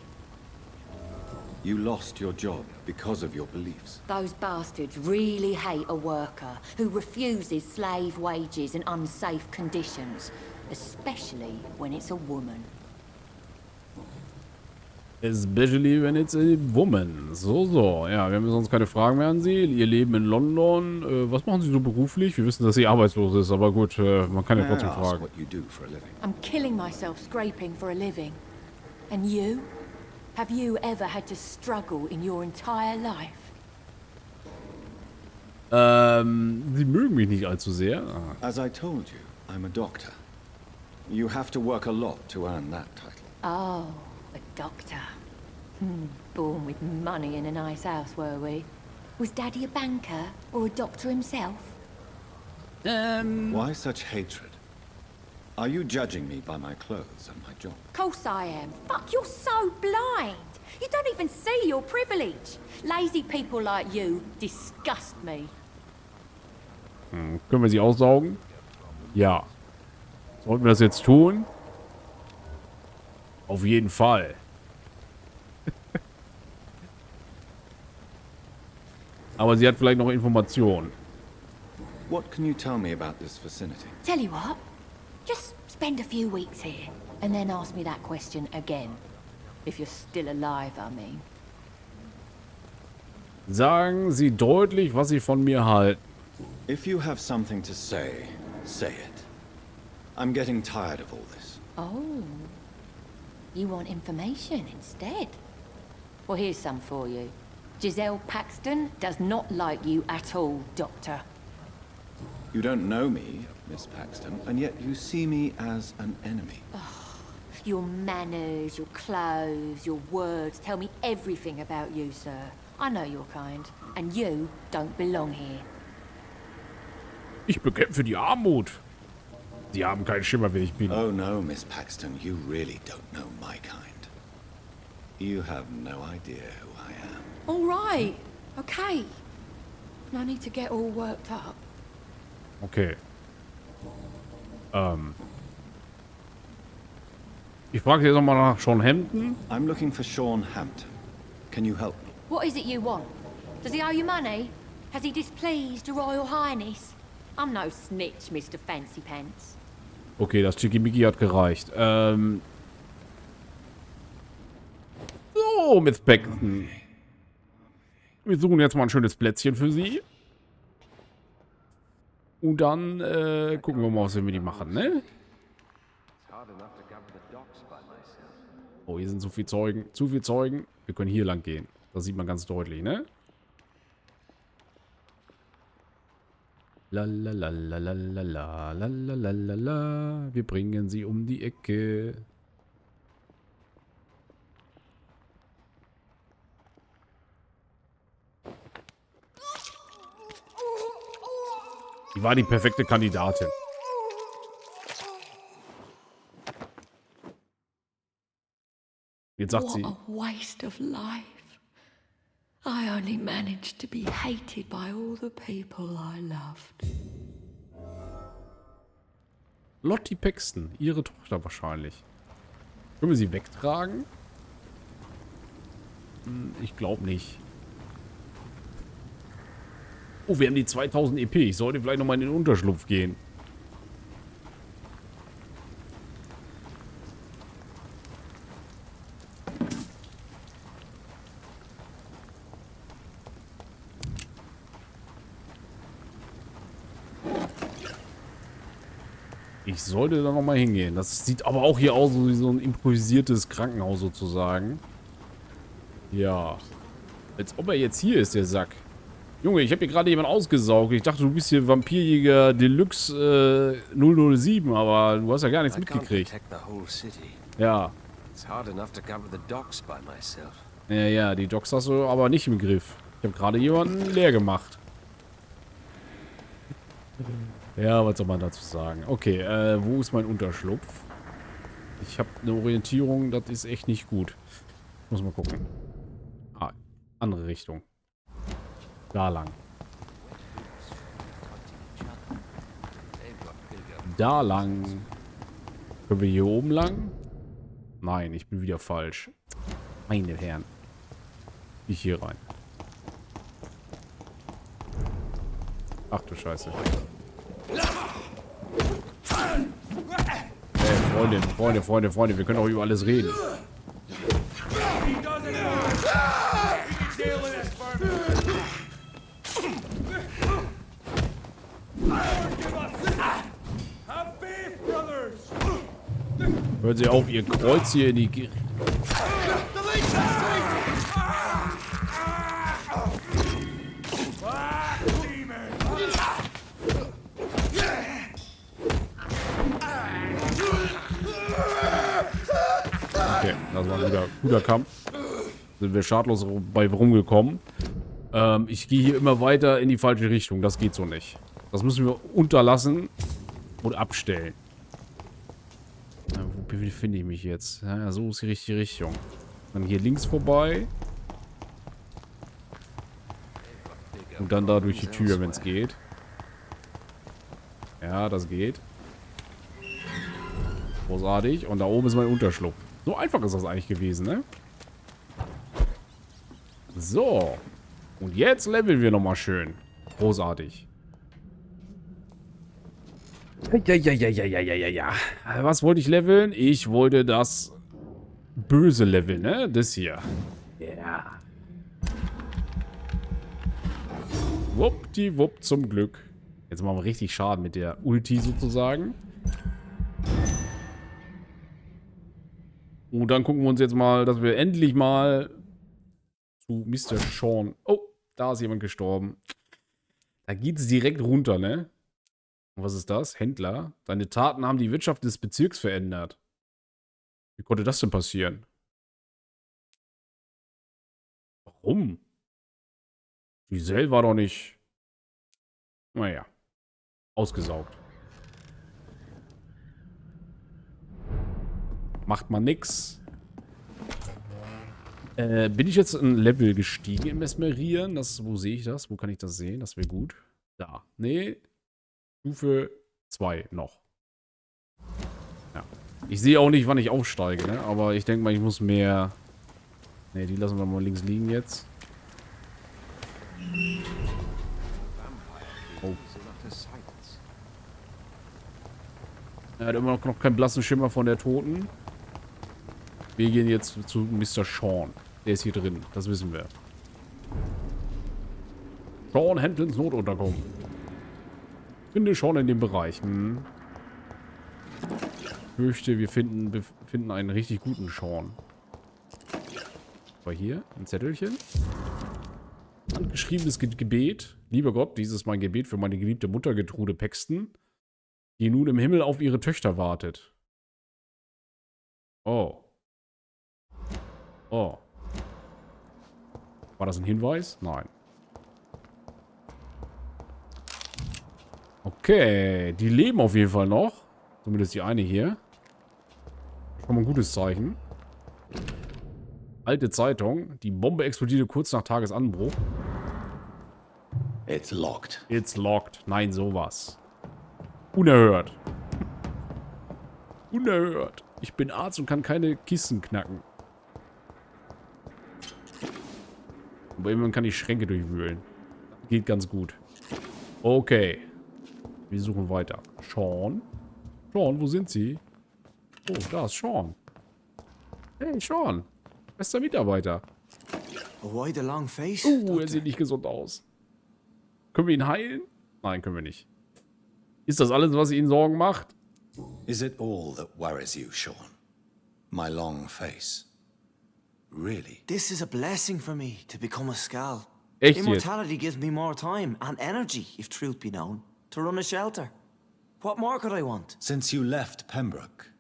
You lost your job because of your beliefs. Those bastards really hate a worker who refuses slave wages and unsafe conditions, especially when it's a woman. Especially when it's a woman. So. Ja, wir haben sonst keine Fragen mehr an Sie. Ihr Leben in London. Was machen Sie so beruflich? Wir wissen, dass sie arbeitslos ist, aber gut, man kann ja trotzdem fragen. I'm killing myself scraping for a living. And you? Have you ever had to struggle in your entire life? Sie mögen mich nicht allzu sehr. As I told you, I'm a doctor. You have to work a lot to earn that title. Oh, a doctor. Born with money in a nice house, were we? Was Daddy a banker or a doctor himself? Why such hatred? Are you judging me by my clothes and my job? Course I am. Fuck, you're so blind. You don't even see your privilege. Lazy people like you disgust me. Können wir sie aussaugen? Ja. Sollten wir das jetzt tun? Auf jeden Fall. Aber sie hat vielleicht noch Informationen. What can you tell me about this vicinity? Tell you what. Just spend a few weeks here, and then ask me that question again. If you're still alive, I mean. Sagen Sie deutlich, was Sie von mir halten. If you have something to say, say it. I'm getting tired of all this. Oh. You want information instead? Well, here's some for you. Giselle Paxton does not like you at all, Doctor. You don't know me, Miss Paxton, and yet you see me as an enemy. Your manners, your clothes, your words tell me everything about you, sir. I know your kind, and you don't belong here. Ich bekämpfe die Armut. Sie haben keinen Schimmer, wer ich bin. Oh no, Miss Paxton, you really don't know my kind. You have no idea who I am. All right, okay. No need to get all worked up. Okay. Ich frage jetzt nochmal nach Sean Hampton. I'm looking for Sean Hampton. Can you help me? What is it you want? Does he owe you money? Has he displeased your Royal Highness? I'm no snitch, Mr. Fancy Pants. Okay, das Chickimicki hat gereicht. So, Miss Paxton. Wir suchen jetzt mal ein schönes Plätzchen für Sie. Und dann gucken wir mal, was wir mit ihm machen, ne? Oh, hier sind so viele Zeugen. Zu viele Zeugen. Wir können hier lang gehen. Das sieht man ganz deutlich, ne? Lalalalalalala. Wir bringen sie um die Ecke. Die war die perfekte Kandidatin. Jetzt sagt sie... What a waste of life. I only managed to be hated by all the people I loved. Lottie Paxton, ihre Tochter wahrscheinlich. Können wir sie wegtragen? Ich glaube nicht. Oh, wir haben die 2000 EP. Ich sollte vielleicht nochmal in den Unterschlupf gehen. Ich sollte da nochmal hingehen. Das sieht aber auch hier aus wie so ein improvisiertes Krankenhaus sozusagen. Ja. Als ob er jetzt hier ist, der Sack. Junge, ich habe hier gerade jemanden ausgesaugt. Ich dachte, du bist hier Vampirjäger Deluxe 007, aber du hast ja gar nichts mitgekriegt. Ja. Ja, die Docks hast du aber nicht im Griff. Ich habe gerade jemanden leer gemacht. Ja, was soll man dazu sagen? Okay, wo ist mein Unterschlupf? Ich habe eine Orientierung, das ist echt nicht gut. Muss mal gucken. Ah, andere Richtung. Da lang. Da lang. Können wir hier oben lang? Nein, ich bin wieder falsch. Meine Herren. Ich hier rein. Ach du Scheiße. Hey, Freunde, wir können auch über alles reden. Hört sie auf, ihr Kreuz hier in die... Okay, das war ein guter Kampf. Sind wir schadlos bei rumgekommen. Ich gehe hier immer weiter in die falsche Richtung. Das geht so nicht. Das müssen wir unterlassen und abstellen. Wo befinde ich mich jetzt? Ja, so ist die richtige Richtung. Dann hier links vorbei. Und dann da durch die Tür, wenn es geht. Ja, das geht. Großartig. Und da oben ist mein Unterschlupf. So einfach ist das eigentlich gewesen, ne? So. Und jetzt leveln wir nochmal schön. Großartig. Ja. Was wollte ich leveln? Ich wollte das böse Level, ne? Das hier. Ja. Wuppdiwupp zum Glück. Jetzt machen wir richtig Schaden mit der Ulti sozusagen. Und dann gucken wir uns jetzt mal, dass wir endlich mal zu Mr. Sean. Oh, da ist jemand gestorben. Da geht es direkt runter, ne? Und was ist das? Händler. Deine Taten haben die Wirtschaft des Bezirks verändert. Wie konnte das denn passieren? Warum? Giselle war doch nicht... Naja. Ausgesaugt. Macht man nix. Bin ich jetzt ein Level gestiegen im Mesmerieren? Wo sehe ich das? Wo kann ich das sehen? Das wäre gut. Da. Nee. Stufe 2 noch. Ja. Ich sehe auch nicht, wann ich aufsteige, ne? Aber ich denke mal, ich muss mehr... Ne, die lassen wir mal links liegen jetzt. Oh. Er hat immer noch keinen blassen Schimmer von der Toten. Wir gehen jetzt zu Mr. Sean. Der ist hier drin, das wissen wir. Sean Hamptons Notunterkunft. Finde Sean in dem Bereich. Ich fürchte, wir finden einen richtig guten Sean. Aber hier, ein Zettelchen. Handgeschriebenes Gebet. Lieber Gott, dies ist mein Gebet für meine geliebte Mutter Gertrude Paxton, die nun im Himmel auf ihre Töchter wartet. Oh. Oh. War das ein Hinweis? Nein. Okay, die leben auf jeden Fall noch. Zumindest die eine hier. Schon mal ein gutes Zeichen. Alte Zeitung. Die Bombe explodierte kurz nach Tagesanbruch. It's locked. It's locked. Nein, sowas. Unerhört. Unerhört. Ich bin Arzt und kann keine Kisten knacken. Aber immerhin kann ich Schränke durchwühlen. Geht ganz gut. Okay. Wir suchen weiter. Sean? Sean, wo sind Sie? Oh, da ist Sean. Hey, Sean. Bester Mitarbeiter. Why the long face? Er sieht nicht gesund aus. Können wir ihn heilen? Nein, können wir nicht. Ist das alles, was Ihnen Sorgen macht? Is it all that worries you, Sean? My long face? Really? This is a blessing for me to become a Skal. Echt jetzt? Immortality gives me more time and energy, if truth be known, to run a shelter. What more could I want? Since you left Pembroke,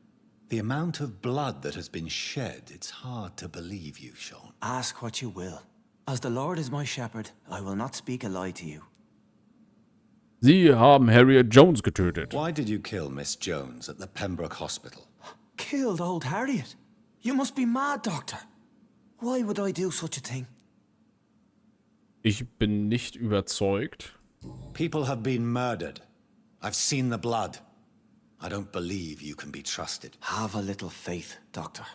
the amount of blood that has been shed, it's hard to believe you, Sean. Ask what you will. As the Lord is my shepherd, I will not speak a lie to you. Sie haben Harriet Jones getötet. Why did you kill Miss Jones at the Pembroke Hospital? Killed old Harriet? You must be mad, Doctor. Why would I do such a thing? Ich bin nicht überzeugt. People have been murdered. I've seen the blood. I don't believe you can be trusted. Have a little faith, Doctor.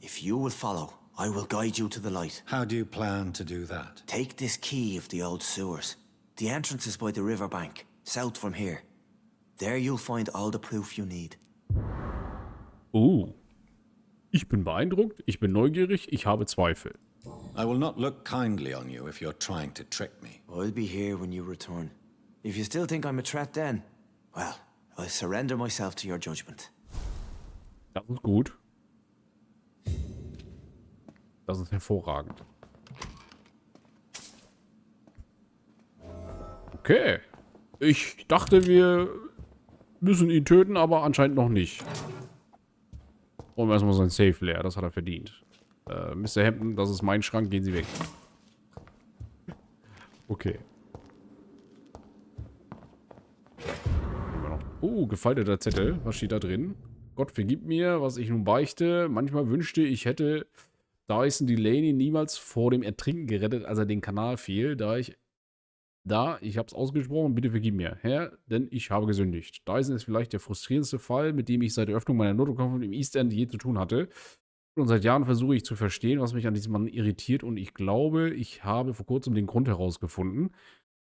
If you will follow, I will guide you to the light. How do you plan to do that? Take this key of the old sewers. The entrance is by the riverbank, south from here. There you'll find all the proof you need. Oh. Ich bin beeindruckt, ich bin neugierig, ich habe Zweifel. I will not look kindly on you if you're trying to trick me. I'll be here when you return. If you still think I'm a threat then, well, I'll surrender myself to your judgment. Das ist gut. Das ist hervorragend. Okay. Ich dachte, wir müssen ihn töten, aber anscheinend noch nicht. Und erstmal sein Safe leer. Das hat er verdient. Mr. Hampton, das ist mein Schrank. Gehen Sie weg. Okay. Oh, gefalteter Zettel. Was steht da drin? Gott vergib mir, was ich nun beichte. Manchmal wünschte ich hätte Dyson Delaney niemals vor dem Ertrinken gerettet, als er den Kanal fiel, ich hab's ausgesprochen, bitte vergib mir, Herr, denn ich habe gesündigt. Dyson ist vielleicht der frustrierendste Fall, mit dem ich seit der Öffnung meiner Notunterkunft im East End je zu tun hatte. Und seit Jahren versuche ich zu verstehen, was mich an diesem Mann irritiert, und ich glaube, ich habe vor kurzem den Grund herausgefunden.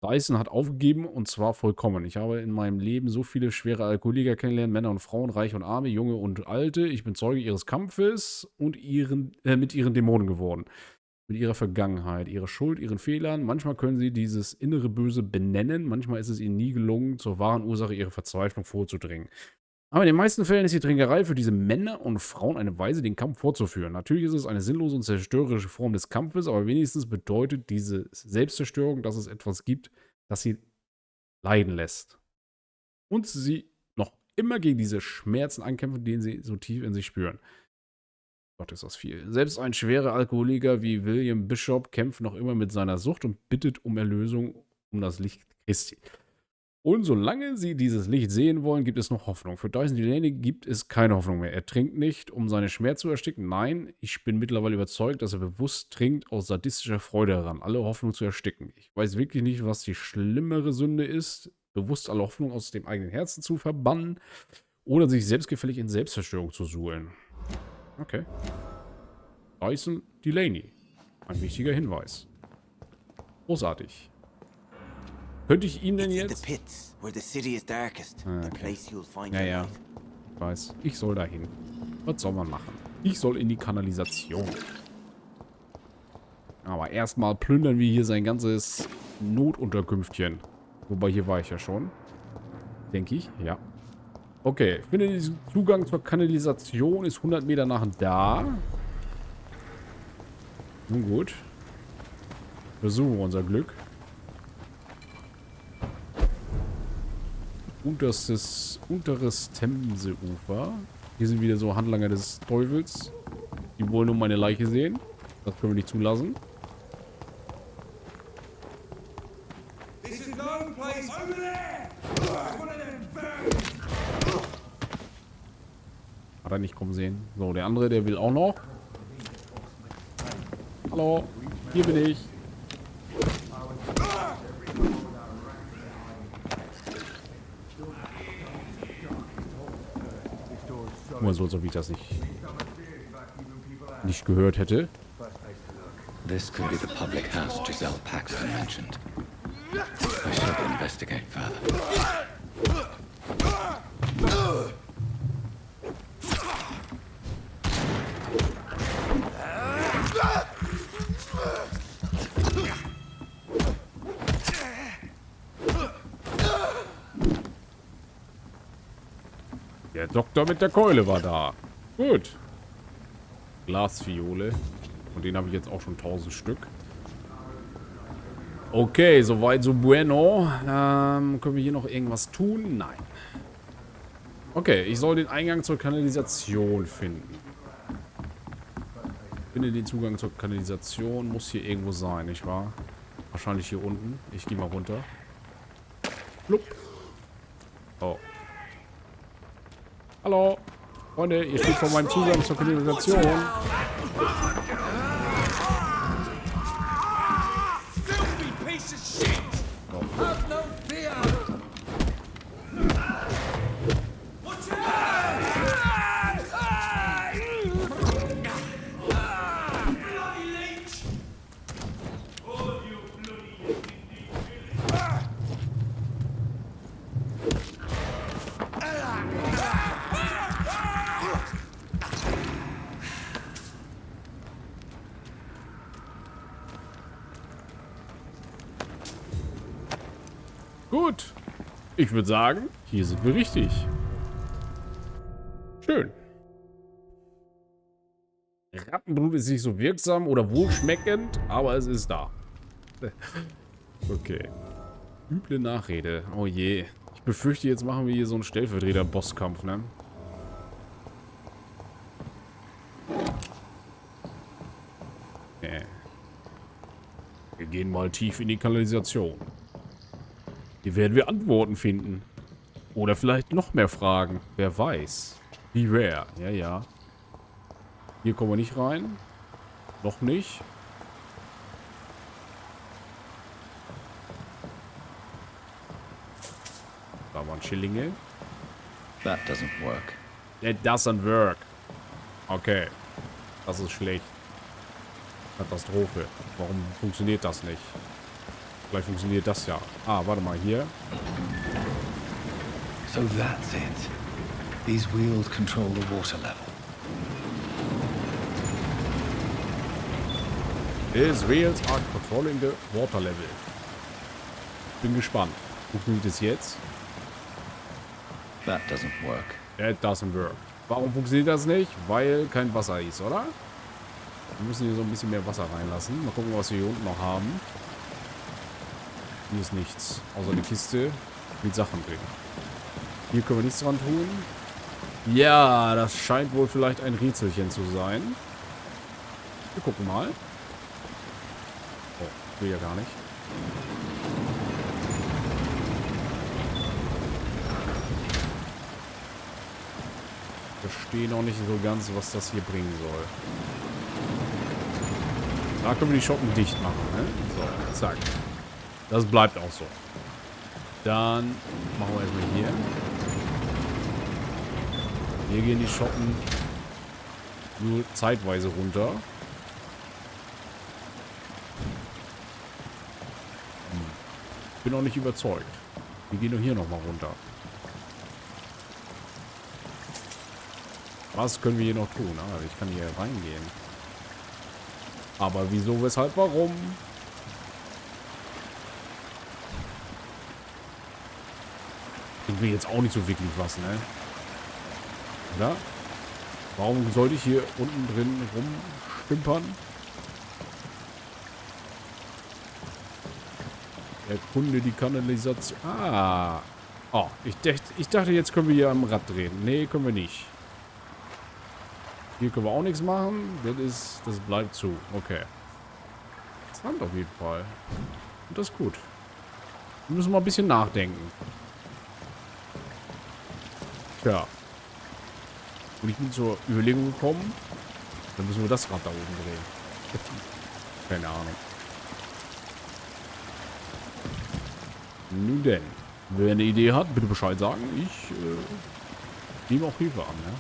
Dyson hat aufgegeben, und zwar vollkommen. Ich habe in meinem Leben so viele schwere Alkoholiker kennengelernt, Männer und Frauen, Reiche und Arme, Junge und Alte. Ich bin Zeuge ihres Kampfes und mit ihren Dämonen geworden. Mit ihrer Vergangenheit, ihrer Schuld, ihren Fehlern. Manchmal können sie dieses innere Böse benennen, manchmal ist es ihnen nie gelungen, zur wahren Ursache ihrer Verzweiflung vorzudringen. Aber in den meisten Fällen ist die Trinkerei für diese Männer und Frauen eine Weise, den Kampf fortzuführen. Natürlich ist es eine sinnlose und zerstörerische Form des Kampfes, aber wenigstens bedeutet diese Selbstzerstörung, dass es etwas gibt, das sie leiden lässt. Und sie noch immer gegen diese Schmerzen ankämpfen, den sie so tief in sich spüren. Gott, ist das viel. Selbst ein schwerer Alkoholiker wie William Bishop kämpft noch immer mit seiner Sucht und bittet um Erlösung, um das Licht Christi. Und solange sie dieses Licht sehen wollen, gibt es noch Hoffnung. Für Dyson Delaney gibt es keine Hoffnung mehr. Er trinkt nicht, um seine Schmerz zu ersticken. Nein, ich bin mittlerweile überzeugt, dass er bewusst trinkt, aus sadistischer Freude daran, alle Hoffnung zu ersticken. Ich weiß wirklich nicht, was die schlimmere Sünde ist, bewusst alle Hoffnung aus dem eigenen Herzen zu verbannen oder sich selbstgefällig in Selbstzerstörung zu suhlen. Okay. Dyson Delaney. Ein wichtiger Hinweis. Großartig. Könnte ich ihn denn jetzt... Okay. Ja. Ich weiß. Ich soll dahin. Was soll man machen? Ich soll in die Kanalisation. Aber erstmal plündern wir hier sein ganzes Notunterkünftchen. Wobei, hier war ich ja schon. Denke ich. Ja. Okay. Ich finde, der Zugang zur Kanalisation ist 100 Meter nach da. Nun gut. Versuchen wir unser Glück. Unteres Themseufer. Hier sind wieder so Handlanger des Teufels. Die wollen nur meine Leiche sehen. Das können wir nicht zulassen. Hat er nicht kommen sehen. So, der andere, der will auch noch. Hallo, hier bin ich. Nur so, als ob ich das nicht gehört hätte. This could be the public house Giselle Paxton mentioned. I should investigate further. Der Doktor mit der Keule war da. Gut. Glasfiole. Von denen habe ich jetzt auch schon 1000 Stück. Okay, soweit so bueno. Können wir hier noch irgendwas tun? Nein. Okay, ich soll den Eingang zur Kanalisation finden. Ich finde den Zugang zur Kanalisation muss hier irgendwo sein, nicht wahr? Wahrscheinlich hier unten. Ich gehe mal runter. Plupp. Oh. Hallo. Freunde, ihr steht vor meinem Zugang zur Kanalisation. Gut. Ich würde sagen, hier sind wir richtig. Schön. Rattenblut ist nicht so wirksam oder wohlschmeckend, aber es ist da. Okay. Üble Nachrede. Oh je. Ich befürchte, jetzt machen wir hier so einen Stellvertreter-Bosskampf, ne? Wir gehen mal tief in die Kanalisation. Hier werden wir Antworten finden. Oder vielleicht noch mehr Fragen. Wer weiß. Beware. Ja, ja. Hier kommen wir nicht rein. Noch nicht. Da waren Schillinge. That doesn't work. It doesn't work. Okay. Das ist schlecht. Katastrophe. Warum funktioniert das nicht? Vielleicht funktioniert das ja. Ah, warte mal, hier. So that's it. These wheels control the water level. These wheels are controlling the water level. Bin gespannt. Funktioniert es jetzt? That doesn't work. It doesn't work. Warum funktioniert das nicht? Weil kein Wasser ist, oder? Wir müssen hier so ein bisschen mehr Wasser reinlassen. Mal gucken, was wir hier unten noch haben. Hier ist nichts. Außer eine Kiste mit Sachen drin. Hier können wir nichts dran tun. Ja, das scheint wohl vielleicht ein Rätselchen zu sein. Wir gucken mal. Oh, will ja gar nicht. Ich verstehe noch nicht so ganz, was das hier bringen soll. Da können wir die Schotten dicht machen, ne? So, zack. Das bleibt auch so. Dann machen wir erstmal hier. Hier gehen die Schotten nur zeitweise runter. Bin auch nicht überzeugt. Wir gehen nur hier nochmal runter. Was können wir hier noch tun? Ah, ich kann hier reingehen. Aber wieso, weshalb, warum? Ich will jetzt auch nicht so wirklich was, ne? Oder? Warum sollte ich hier unten drin rumstümpern? Erkunde die Kanalisation. Ah. Oh, ich dachte, jetzt können wir hier am Rad drehen. Nee, können wir nicht. Hier können wir auch nichts machen. Das bleibt zu. Okay. Interessant auf jeden Fall. Und das ist gut. Wir müssen mal ein bisschen nachdenken. Tja. Und ich bin zur Überlegung gekommen, dann müssen wir das Rad da oben drehen. Keine Ahnung. Nun denn. Wer eine Idee hat, bitte Bescheid sagen. Ich nehme auch Hilfe an, ja.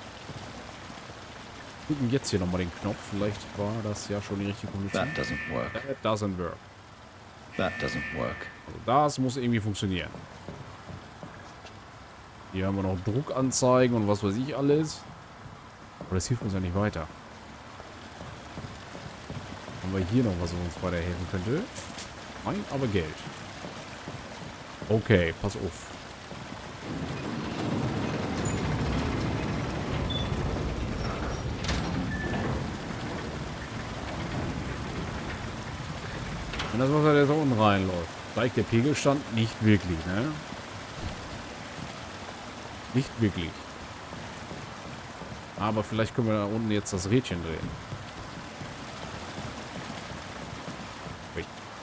Drücken jetzt hier nochmal den Knopf. Vielleicht war das ja schon die richtige Kombination. That doesn't work. That doesn't work. That doesn't work. Also das muss irgendwie funktionieren. Hier haben wir noch Druckanzeigen und was weiß ich alles. Aber das hilft uns ja nicht weiter. Haben wir hier noch was, was uns weiterhelfen könnte? Nein, aber Geld. Okay, pass auf. Wenn das Wasser jetzt da unten reinläuft, steigt der Pegelstand nicht wirklich, ne? Nicht wirklich. Aber vielleicht können wir da unten jetzt das Rädchen drehen.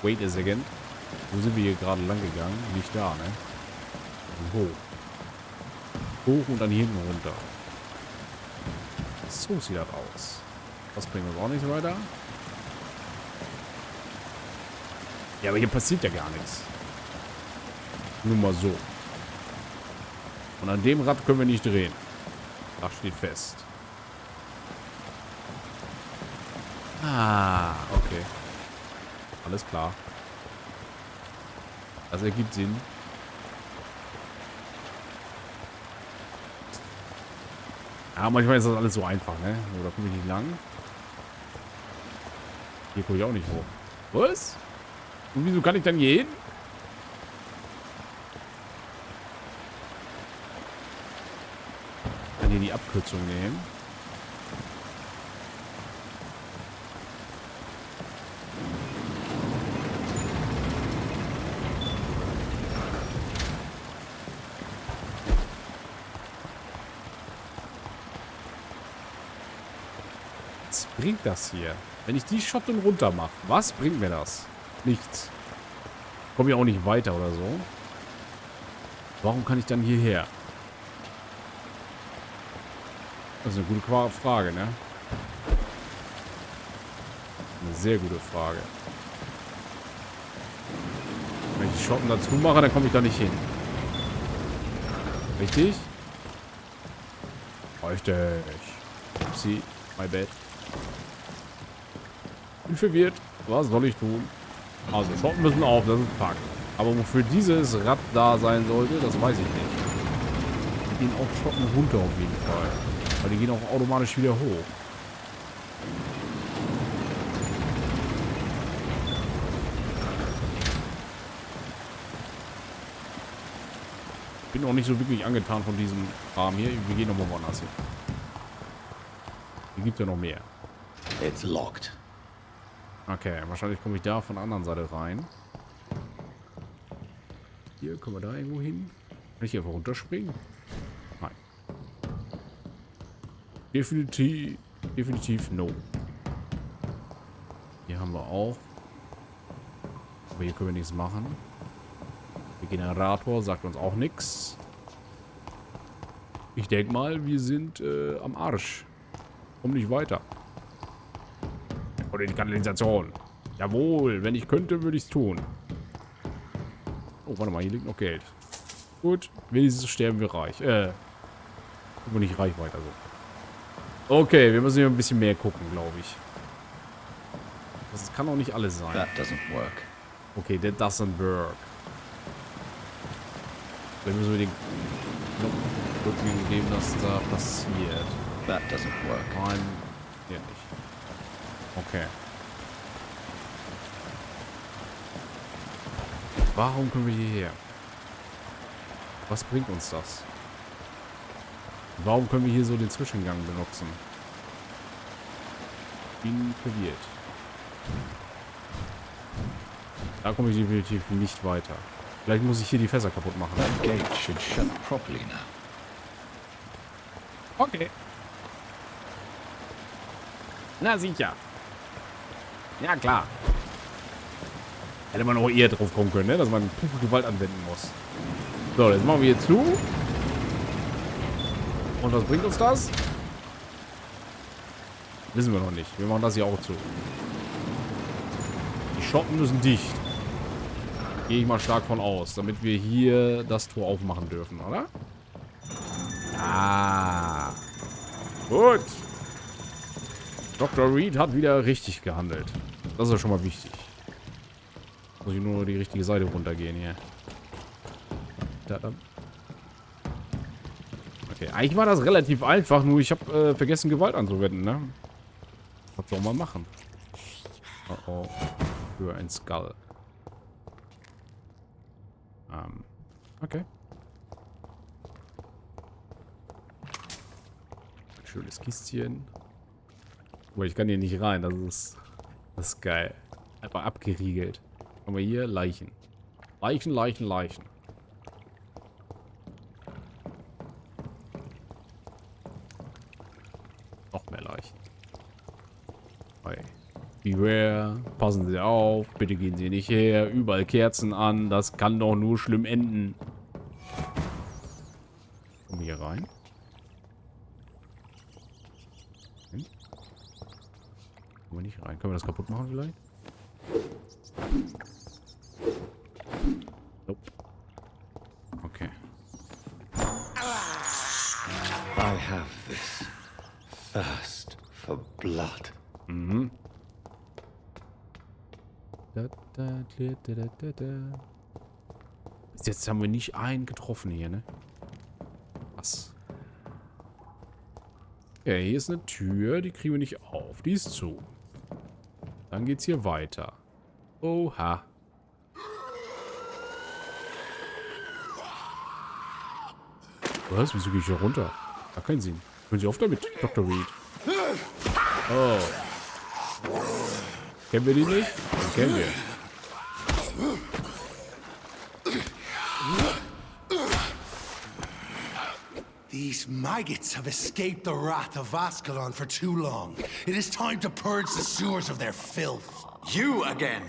Wait a second. Wo sind wir hier gerade lang gegangen? Nicht da, ne? Hoch. Hoch und dann hier hinten runter. So sieht das aus. Das bringt uns auch nicht weiter. Ja, aber hier passiert ja gar nichts. Nur mal so. Und an dem Rad können wir nicht drehen. Das steht fest. Ah, okay. Alles klar. Das ergibt Sinn. Ja, manchmal ist das alles so einfach, ne? So, da komme ich nicht lang. Hier komme ich auch nicht hoch. Was? Und wieso kann ich dann hier hin? Ich kann hier die Abkürzung nehmen. Was bringt das hier? Wenn ich die Schotten runter mache, was bringt mir das? Nichts. Komme ich auch nicht weiter oder so. Warum kann ich dann hierher? Das ist eine gute Frage, ne? Eine sehr gute Frage. Wenn ich die Schotten dazu mache, dann komme ich da nicht hin. Richtig? Richtig. Upsi, my bad. Bin verwirrt. Was soll ich tun? Also, Schotten müssen auf, das ist Fakt. Aber wofür dieses Rad da sein sollte, das weiß ich nicht. Die gehen auch Schotten runter auf jeden Fall. Aber die gehen auch automatisch wieder hoch. Bin auch nicht so wirklich angetan von diesem Rahmen hier. Wir gehen nochmal woanders hin. Hier gibt es ja noch mehr. It's locked. Okay, wahrscheinlich komme ich da von der anderen Seite rein. Hier, können wir da irgendwo hin? Kann ich hier einfach runterspringen? Nein. Definitiv no. Hier haben wir auch. Aber hier können wir nichts machen. Der Generator sagt uns auch nichts. Ich denke mal, wir sind am Arsch. Komm nicht weiter. Oder die Kanalisation. Jawohl, wenn ich könnte, würde ich es tun. Oh, warte mal, hier liegt noch Geld. Gut, wenigstens sterben wir reich. Aber nicht reich weiter so. Okay, wir müssen hier ein bisschen mehr gucken, glaube ich. Das kann auch nicht alles sein. That doesn't work. Okay, that doesn't work. Dann müssen wir den Knopf drücken, in dem das da passiert. That doesn't work. Nein, hier nicht. Okay. Warum können wir hierher? Was bringt uns das? Warum können wir hier so den Zwischengang benutzen? Bin verwirrt. Da komme ich definitiv nicht weiter. Vielleicht muss ich hier die Fässer kaputt machen. That gate should shut properly now. Okay. Na sicher. Ja, klar. Hätte man auch eher drauf kommen können, ne? Dass man pure Gewalt anwenden muss. So, jetzt machen wir hier zu. Und was bringt uns das? Wissen wir noch nicht. Wir machen das hier auch zu. Die Schotten müssen dicht. Gehe ich mal stark von aus, damit wir hier das Tor aufmachen dürfen, oder? Ah. Gut. Dr. Reed hat wieder richtig gehandelt. Das ist ja schon mal wichtig. Muss ich nur die richtige Seite runtergehen hier. Okay, eigentlich war das relativ einfach, nur ich habe vergessen, Gewalt anzuwenden, ne? Was soll man machen? Oh oh. Für ein Skull. Okay. Schönes Kistchen. Aber ich kann hier nicht rein, das ist geil. Einfach abgeriegelt. Haben wir hier Leichen. Leichen. Noch mehr Leichen. Okay. Beware. Passen Sie auf. Bitte gehen Sie nicht her. Überall Kerzen an. Das kann doch nur schlimm enden. Kommen wir hier rein? Kommen wir nicht rein. Können wir das kaputt machen vielleicht? Nope. Okay. I have this thirst for blood. Mhm. Bis jetzt haben wir nicht einen getroffen hier, ne? Was? Ja, hier ist eine Tür, die kriegen wir nicht auf. Die ist zu. Dann geht's hier weiter. Oha. Was? Wieso gehe ich hier runter? Da keinen Sinn. Hören Sie auf damit, Dr. Reed. Oh. Kennen wir die nicht? Den kennen wir. These maggots have escaped the wrath of Ascalon for too long. It is time to purge the sewers of their filth. You again.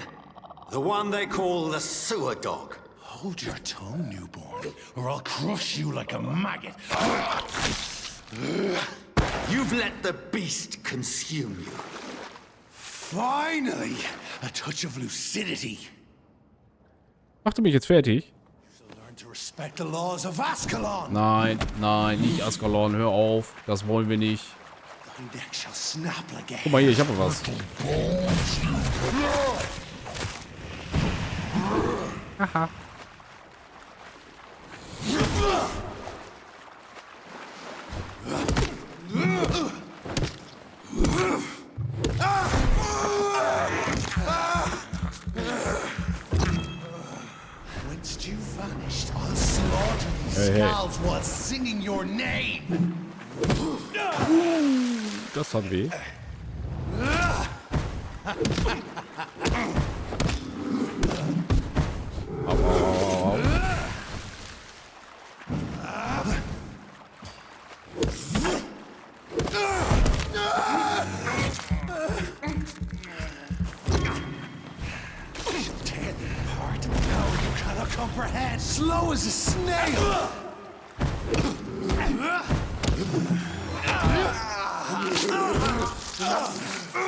The one they call the sewer dog. Hold your tongue, newborn, or I'll crush you like a maggot. You've let the beast consume you. Finally, a touch of lucidity. Macht du mich jetzt fertig? Learn to respect the laws of Ascalon. Nein, nein, nicht Ascalon, hör auf. Das wollen wir nicht. Guck mal hier, ich habe was. Haha. Whence you vanished, I'll slay slaughter these Hey, hey. skulls while singing your name. Das hat weh. Au. Tear them apart. How you cannot comprehend. Slow as a snail.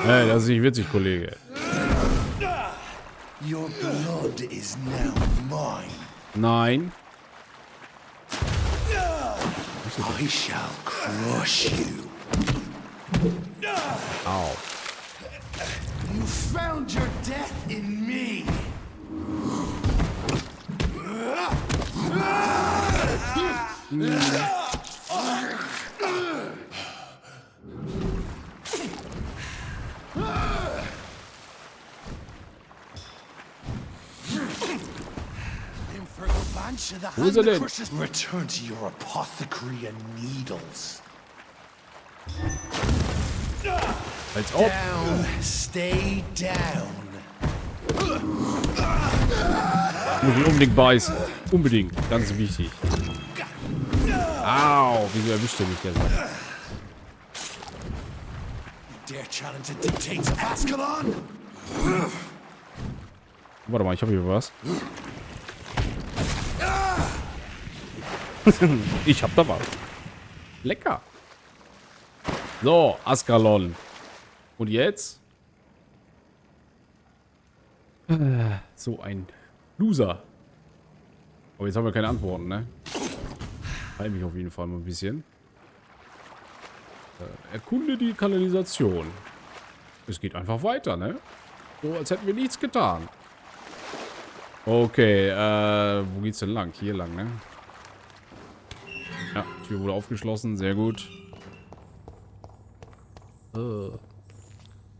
Hey, das ist nicht witzig, Kollege. Your blood is now mine. Nein. I shall crush you. Au. You found your death in me. Wo ist er denn? Return to your apothecary and needles. Als ob. Down, stay down. Muss ich unbedingt beißen. Unbedingt. Ganz wichtig. Au. Wieso erwischt er mich denn? Dare challenge the dictates of Ascalon? Warte mal, ich habe hier was. Ich hab da was. Lecker. So, Ascalon. Und jetzt? So ein Loser. Aber jetzt haben wir keine Antworten, ne? Heil mich auf jeden Fall mal ein bisschen. Erkunde die Kanalisation. Es geht einfach weiter, ne? So, als hätten wir nichts getan. Okay, wo geht's denn lang? Hier lang, ne? Ja, Tür wurde aufgeschlossen, sehr gut.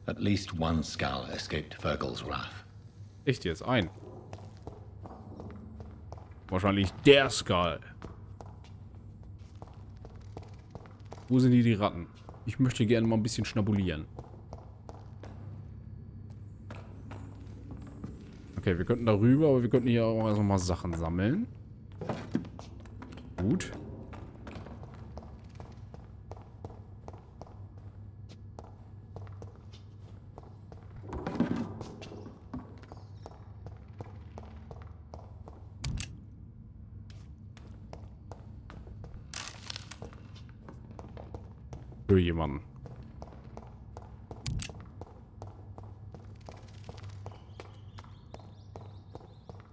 At least one skull escaped Virgil's wrath. Echt jetzt? Ein. Wahrscheinlich der Skull. Wo sind die Ratten? Ich möchte gerne mal ein bisschen schnabulieren. Okay, wir könnten da rüber, aber wir könnten hier auch erst noch mal Sachen sammeln. Gut. Für jemanden.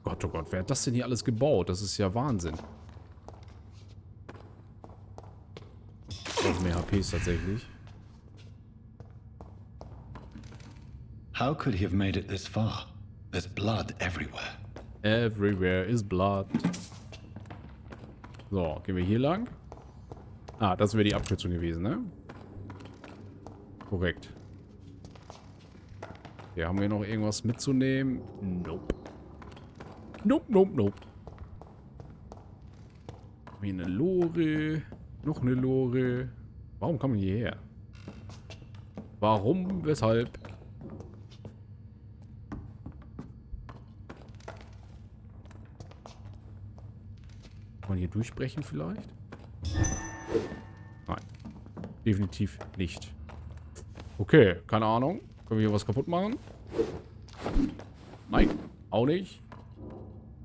Gott, oh Gott, wer hat das denn hier alles gebaut? Das ist ja Wahnsinn. Auch mehr HPs tatsächlich. How could he have made it this far? There's blood everywhere. Everywhere is blood. So, gehen wir hier lang. Ah, das wäre die Abkürzung gewesen, ne? Korrekt. Hier haben wir noch irgendwas mitzunehmen. Nope. Nope, nope, nope. Wie eine Lore. Noch eine Lore. Warum kann man hierher? Warum? Weshalb? Kann man hier durchbrechen vielleicht? Nein. Definitiv nicht. Okay, keine Ahnung. Können wir hier was kaputt machen? Nein, auch nicht.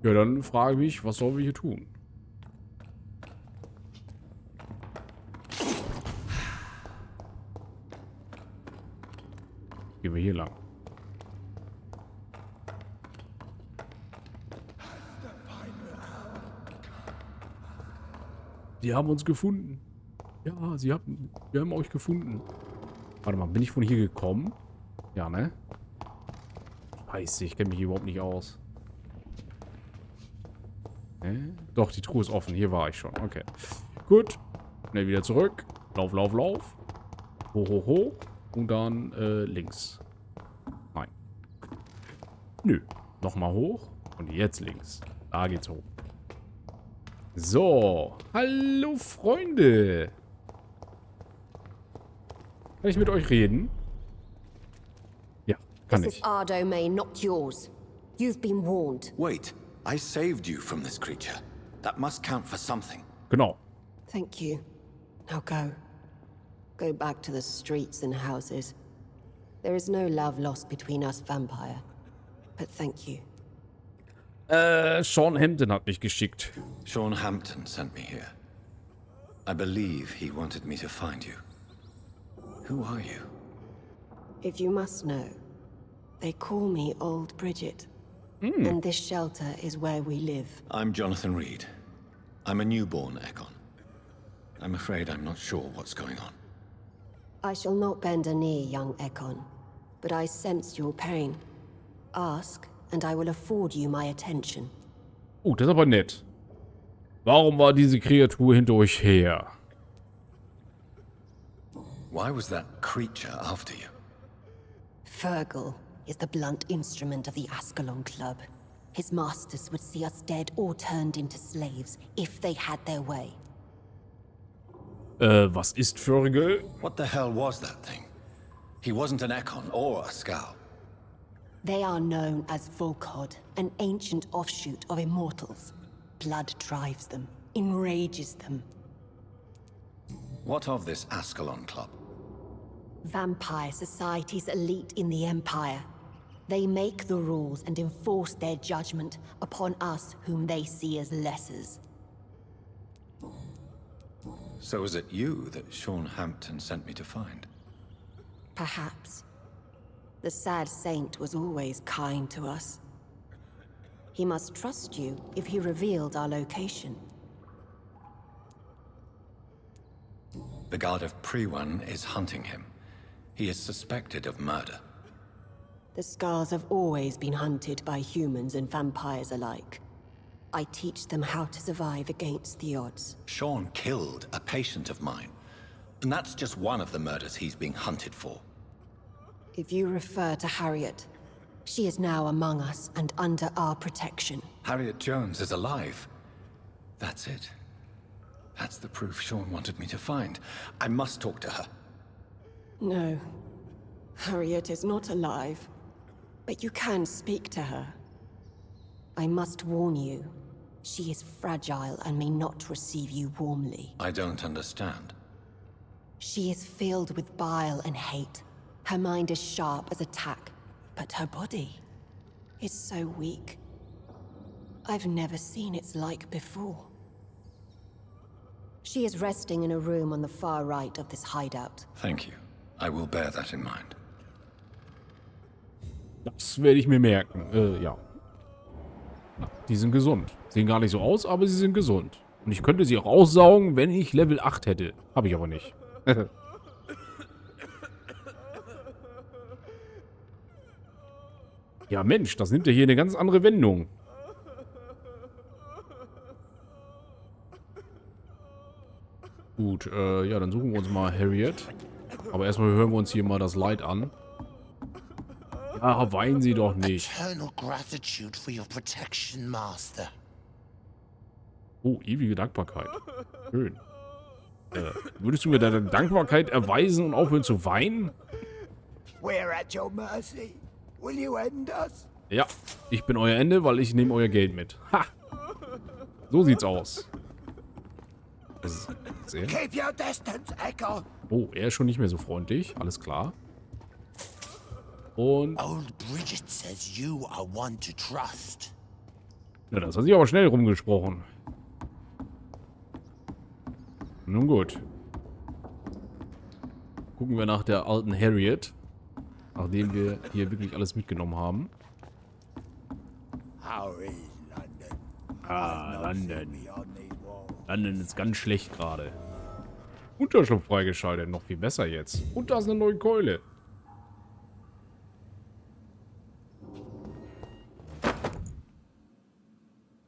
Ja, dann frage ich mich, was sollen wir hier tun? Gehen wir hier lang. Sie haben uns gefunden. Ja, wir haben euch gefunden. Warte mal, bin ich von hier gekommen? Ja, ne? Scheiße, ich kenne mich hier überhaupt nicht aus. Doch, die Truhe ist offen. Hier war ich schon. Okay. Gut. Schnell wieder zurück. Lauf, lauf, lauf. Hoch, hoch, hoch. Und dann links. Nein. Nö. Nochmal hoch. Und jetzt links. Da geht's hoch. So. Hallo, Freunde. Kann ich mit euch reden? Ja, kann This ich. is our domain, not yours. You've been warned. Wait, I saved you from this creature. That must count for something. Genau. Thank you. Now go. Go back to the streets and houses. There is no love lost between us, vampire. But thank you. Sean Hampton hat mich geschickt. Sean Hampton sent me here. I believe he wanted me to find you. Who are you? If you must know, they call me Old Bridget. And this shelter is where we live. I'm Jonathan Reed. I'm a newborn Ekon. I'm afraid I'm not sure what's going on. I shall not bend a knee, young Ekon. But I sense your pain. Ask, and I will afford you my attention. Oh, das ist aber nett. Warum war diese Kreatur hinter euch her? Why was that creature after you? Fergal is the blunt instrument of the Ascalon Club. His masters would see us dead or turned into slaves if they had their way. Was ist Fergal? What the hell was that thing? He wasn't an Ekon or a Scout. They are known as Volkod, an ancient offshoot of immortals. Blood drives them, enrages them. What of this Ascalon Club? Vampire society's elite in the Empire. They make the rules and enforce their judgment upon us whom they see as lessers. So is it you that Sean Hampton sent me to find? Perhaps. The sad saint was always kind to us. He must trust you if he revealed our location. The guard of Prewan is hunting him. He is suspected of murder. The Scars have always been hunted by humans and vampires alike. I teach them how to survive against the odds. Sean killed a patient of mine. And that's just one of the murders he's being hunted for. If you refer to Harriet, she is now among us and under our protection. Harriet Jones is alive. That's it. That's the proof Sean wanted me to find. I must talk to her. No. Harriet is not alive. But you can speak to her. I must warn you. She is fragile and may not receive you warmly. I don't understand. She is filled with bile and hate. Her mind is sharp as a tack, but her body is so weak. I've never seen its like before. She is resting in a room on the far right of this hideout. Thank you. I will bear that in mind. Das werde ich mir merken. Ja. Die sind gesund. Sehen gar nicht so aus, aber sie sind gesund. Und ich könnte sie auch aussaugen, wenn ich Level 8 hätte. Habe ich aber nicht. Ja, Mensch, das nimmt ja hier eine ganz andere Wendung. Gut, ja, dann suchen wir uns mal Harriet. Aber erstmal hören wir uns hier mal das Lied an. Ja, weinen Sie doch nicht. Eternal gratitude for your protection, Master. Oh, ewige Dankbarkeit. Schön. Würdest du mir deine Dankbarkeit erweisen und aufhören zu weinen? We're at your mercy. Will you end us? Ja, ich bin euer Ende, weil ich nehme euer Geld mit. Ha! So sieht's aus. Keep your distance, Echo. Oh, er ist schon nicht mehr so freundlich. Alles klar. Und... Old Bridget says you are one to trust. Na, das hat sich aber schnell rumgesprochen. Nun gut. Gucken wir nach der alten Harriet. Nachdem wir hier wirklich alles mitgenommen haben. Ah, London. London ist ganz schlecht gerade. Unterschlupf freigeschaltet. Noch viel besser jetzt. Und da ist eine neue Keule.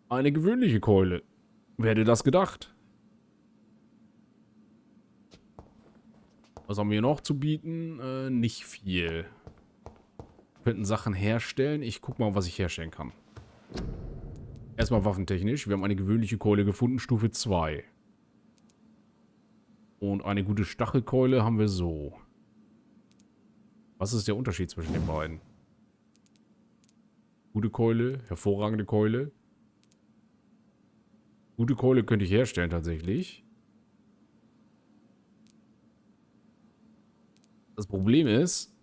Eine gewöhnliche Keule. Wer hätte das gedacht? Was haben wir noch zu bieten? Nicht viel. Wir könnten Sachen herstellen. Ich guck mal, was ich herstellen kann. Erstmal waffentechnisch. Wir haben eine gewöhnliche Keule gefunden, Stufe 2. Und eine gute Stachelkeule haben wir so. Was ist der Unterschied zwischen den beiden? Gute Keule, hervorragende Keule. Gute Keule könnte ich herstellen tatsächlich. Das Problem ist,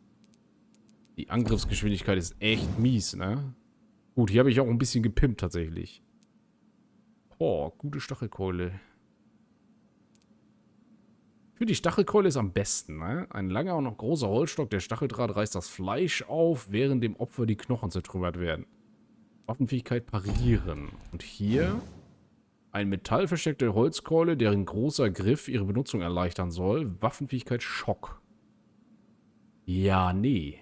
die Angriffsgeschwindigkeit ist echt mies, ne? Gut, hier habe ich auch ein bisschen gepimpt tatsächlich. Oh, gute Stachelkeule. Ich finde, die Stachelkeule ist am besten, ne? Ein langer und noch großer Holzstock, der Stacheldraht reißt das Fleisch auf, während dem Opfer die Knochen zertrümmert werden. Waffenfähigkeit parieren. Und hier ein metallversteckte Holzkeule, deren großer Griff ihre Benutzung erleichtern soll. Waffenfähigkeit Schock. Ja, nee.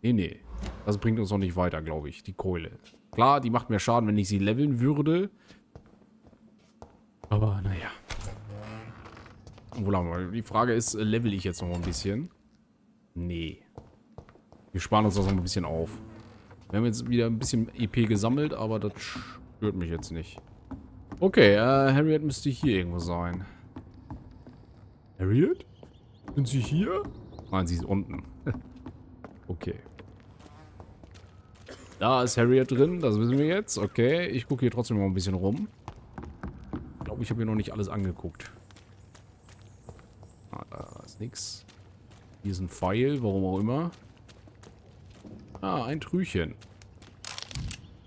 Nee. Das bringt uns noch nicht weiter, glaube ich, die Keule. Klar, die macht mehr Schaden, wenn ich sie leveln würde. Aber naja. Wo lang wir? Die Frage ist, level ich jetzt noch ein bisschen? Nee. Wir sparen uns das noch ein bisschen auf. Wir haben jetzt wieder ein bisschen EP gesammelt, aber das stört mich jetzt nicht. Okay, Harriet müsste hier irgendwo sein. Harriet? Sind Sie hier? Nein, sie ist unten. Okay. Da ist Harriet drin, das wissen wir jetzt. Okay, ich gucke hier trotzdem noch ein bisschen rum. Ich glaube, ich habe hier noch nicht alles angeguckt. Ah, da ist nichts. Hier ist ein Pfeil, warum auch immer. Ah, ein Trüchen.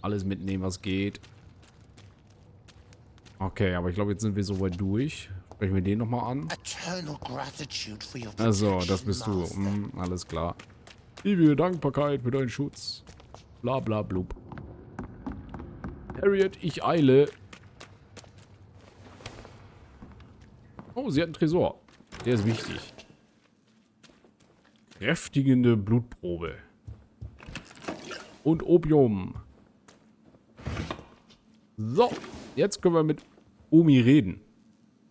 Alles mitnehmen, was geht. Okay, aber ich glaube, jetzt sind wir soweit durch. Sprechen wir den nochmal an. Also, das bist du. Alles klar. Liebe Dankbarkeit für deinen Schutz. Bla bla blub. Harriet, ich eile. Oh, sie hat einen Tresor. Der ist wichtig. Kräftigende Blutprobe. Und Opium. So, jetzt können wir mit Omi reden.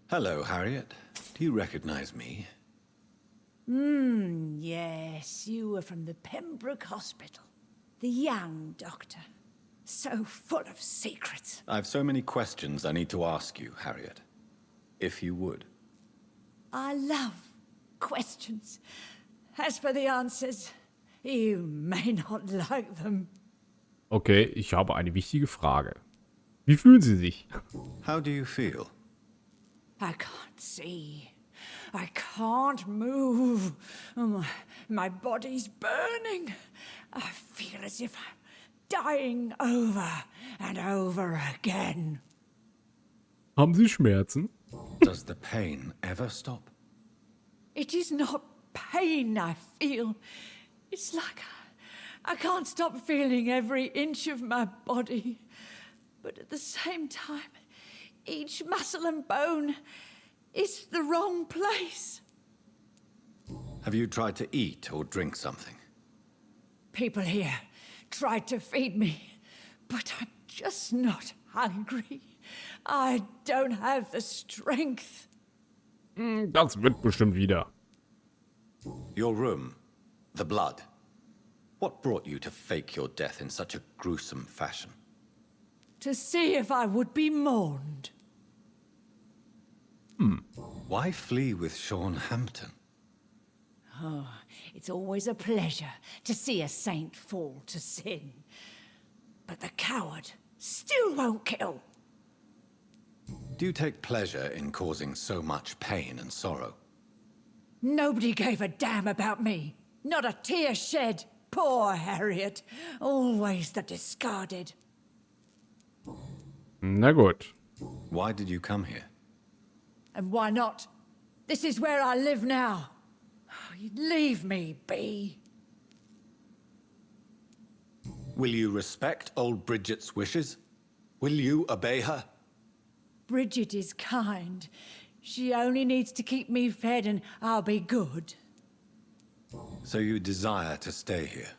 Hello, Harriet. Do you recognize me? Yes, you were from the Pembroke Hospital. The young doctor. So full of secrets. I've so many questions I need to ask you, Harriet. If you would. I love questions. As for the answers, you may not like them. Okay, ich habe eine wichtige Frage. Wie fühlen Sie sich? How do you feel? I can't see. I can't move. My body's burning. I feel as if I'm dying over and over again. Haben Sie Schmerzen? Does the pain ever stop? It is not pain I feel. It's like I can't stop feeling every inch of my body. But at the same time, each muscle and bone is the wrong place. Have you tried to eat or drink something? People here tried to feed me, but I'm just not hungry. I don't have the strength. Das wird bestimmt wieder. Your room, the blood. What brought you to fake your death in such a gruesome fashion? To see if I would be mourned. Why flee with Sean Hampton? Oh, it's always a pleasure to see a saint fall to sin. But the coward still won't kill. Do you take pleasure in causing so much pain and sorrow? Nobody gave a damn about me. Not a tear shed. Poor Harriet. Always the discarded. Na gut. Why did you come here? And why not? This is where I live now. Leave me be. Will you respect old Bridget's wishes? Will you obey her? Bridget is kind. She only needs to keep me fed and I'll be good. So you desire to stay here?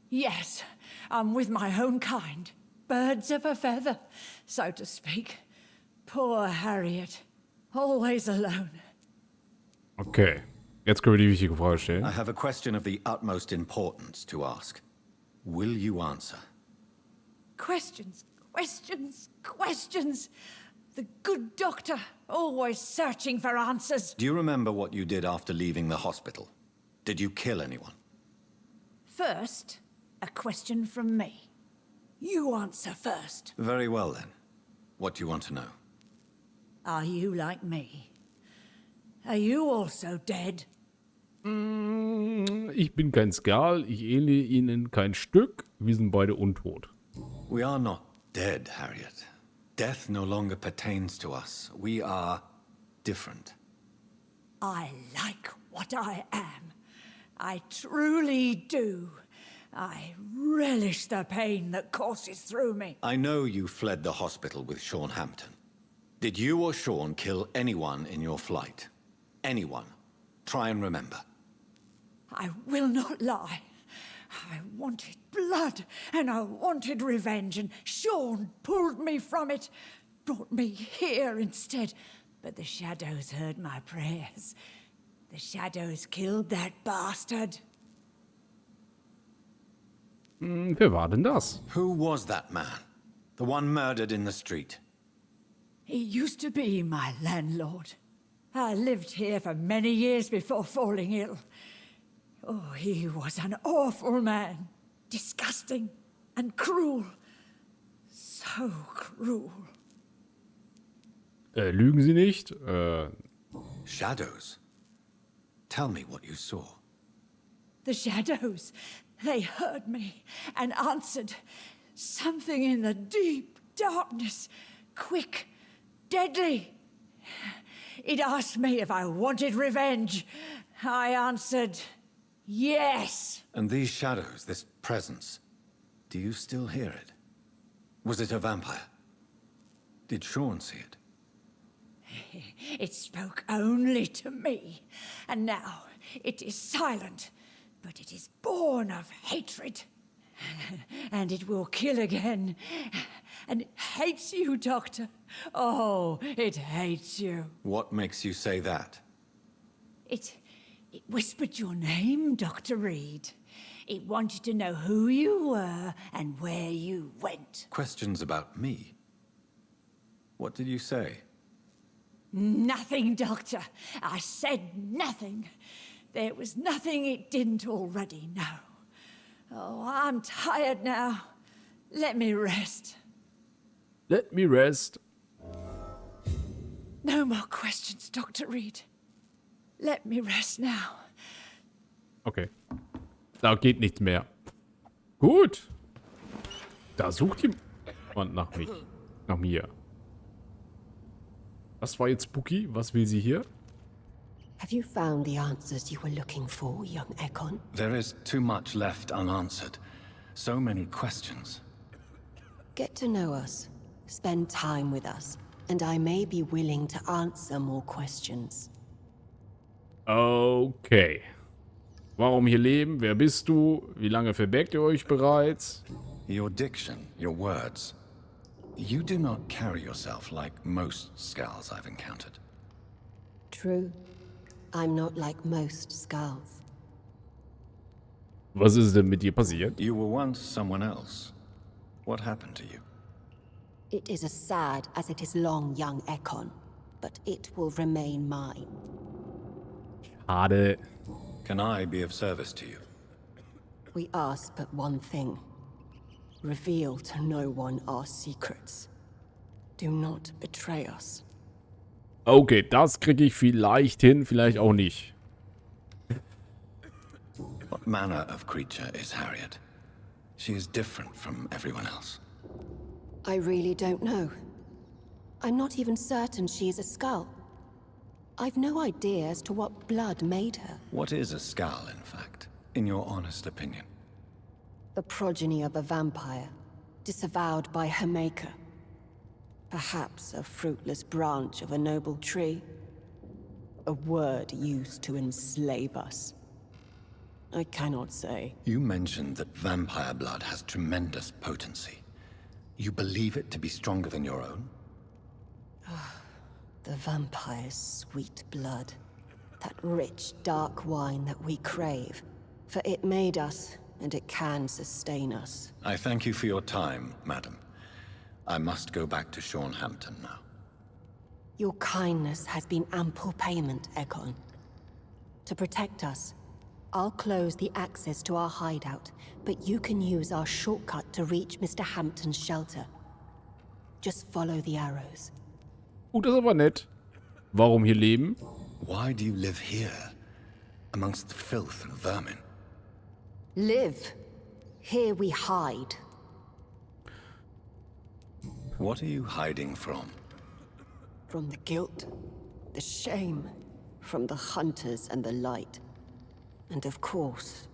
Yes, I'm with my own kind. Birds of a feather, so to speak. Poor Harriet. Always alone. Okay. Jetzt können wir die wichtige Frage stellen. I have a question of the utmost importance to ask. Will you answer? Questions, questions, questions. The good doctor, always searching for answers. Do you remember what you did after leaving the hospital? Did you kill anyone? First, a question from me. You answer first. Very well then. What do you want to know? Are you like me? Are you also dead? Ich bin kein Skal, ich ähnle Ihnen kein Stück. Wir sind beide untot. We are not dead, Harriet. Death no longer pertains to us. We are different. I like what I am. I truly do. I relish the pain that courses through me. I know you fled the hospital with Sean Hampton. Did you or Sean kill anyone in your flight? Anyone? Try and remember. I will not lie. I wanted blood, and I wanted revenge, and Sean pulled me from it, brought me here instead. But the shadows heard my prayers. The shadows killed that bastard. Wer war denn das? Who was that man? The one murdered in the street? He used to be my landlord. I lived here for many years before falling ill. Oh, he was an awful man. Disgusting and cruel. So cruel. Lügen Sie nicht? Shadows. Tell me what you saw. The shadows, they heard me and answered. Something in the deep darkness. Quick, deadly. It asked me if I wanted revenge. I answered, yes. And these shadows, this presence, do you still hear it? Was it a vampire? Did Sean see it? It spoke only to me, and now it is silent, but it is born of hatred. And it will kill again. And it hates you, Doctor. Oh, it hates you. What makes you say that? It whispered your name, Dr. Reed. It wanted to know who you were and where you went. Questions about me? What did you say? Nothing, Doctor. I said nothing. There was nothing it didn't already know. Oh, I'm tired now. Let me rest. Let me rest. No more questions, Dr. Reed. Let me rest now. Okay. Da geht nichts mehr. Gut. Da sucht jemand nach mich. Nach mir. Was war jetzt spooky? Was will sie hier? Have you found the answers you were looking for, young Ekon? There is too much left unanswered. So many questions. Get to know us. Spend time with us. And I may be willing to answer more questions. Okay. Warum hier leben? Wer bist du? Wie lange verbirgt ihr euch bereits? Your diction, your words. You do not carry yourself like most Skals I've encountered. True. I'm not like most Skals. Was ist denn mit dir passiert? You were once someone else. What happened to you? It is as sad as it is long, young Ekon, but it will remain mine. Schade. Can I be of service to you? We ask but one thing. Reveal to no one our secrets. Do not betray us. Okay, das kriege ich vielleicht hin, vielleicht auch nicht. What manner of creature is Harriet? She is different from everyone else. I really don't know. I'm not even certain she is a skull. I've no idea as to what blood made her. What is a Skal, in fact, in your honest opinion? The progeny of a vampire, disavowed by her maker. Perhaps a fruitless branch of a noble tree. A word used to enslave us. I cannot say. You mentioned that vampire blood has tremendous potency. You believe it to be stronger than your own? The vampire's sweet blood. That rich, dark wine that we crave. For it made us, and it can sustain us. I thank you for your time, madam. I must go back to Hampton now. Your kindness has been ample payment, Egon. To protect us, I'll close the access to our hideout, but you can use our shortcut to reach Mr. Hampton's shelter. Just follow the arrows. Das ist aber nett. Warum hier leben? Why do you live here, amongst the filth and vermin? Live. Here we hide. What are you hiding from? From the guilt, the shame, from the hunters and the light. And of course,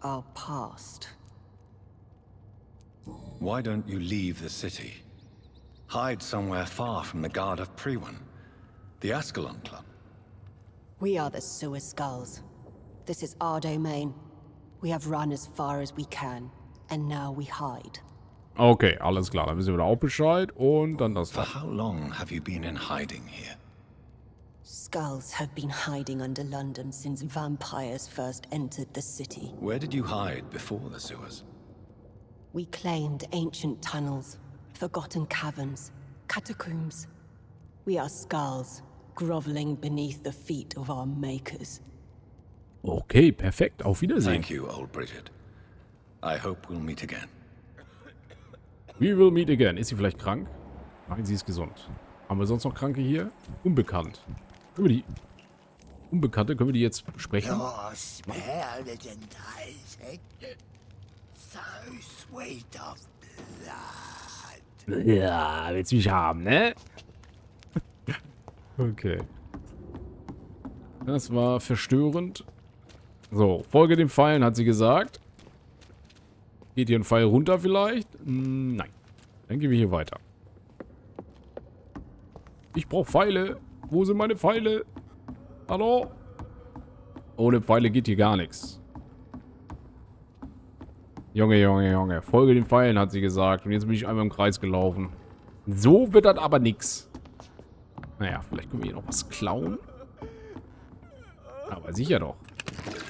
our past. Why don't you leave the city? Hide somewhere far from the guard of Priwen, the Ascalon Club. We are the Sewer Skulls. This is our domain. We have run as far as we can, and now we hide. Okay, alles klar. Dann wissen wir da auch Bescheid. Und dann das. For how long have you been in hiding here? Skulls have been hiding under London since vampires first entered the city. Where did you hide before the sewers? We claimed ancient tunnels, forgotten caverns, catacombs. We are skulls, groveling beneath the feet of our makers. Okay, perfekt. Auf Wiedersehen. Thank you, old Bridget. I hope we'll meet again. We will meet again. Ist sie vielleicht krank? Nein, sie ist gesund. Haben wir sonst noch Kranke hier? Unbekannt. Können wir die... Unbekannte, können wir die jetzt sprechen? You're smelling enticing. So sweet of blood. Ja, willst du mich haben, ne? Okay. Das war verstörend. So, folge den Pfeilen, hat sie gesagt. Geht hier ein Pfeil runter vielleicht? Nein. Dann gehen wir hier weiter. Ich brauche Pfeile. Wo sind meine Pfeile? Hallo? Ohne Pfeile geht hier gar nichts. Junge, Junge, Junge. Folge den Pfeilen, hat sie gesagt. Und jetzt bin ich einmal im Kreis gelaufen. So wird das aber nix. Naja, vielleicht können wir hier noch was klauen. Aber sicher doch.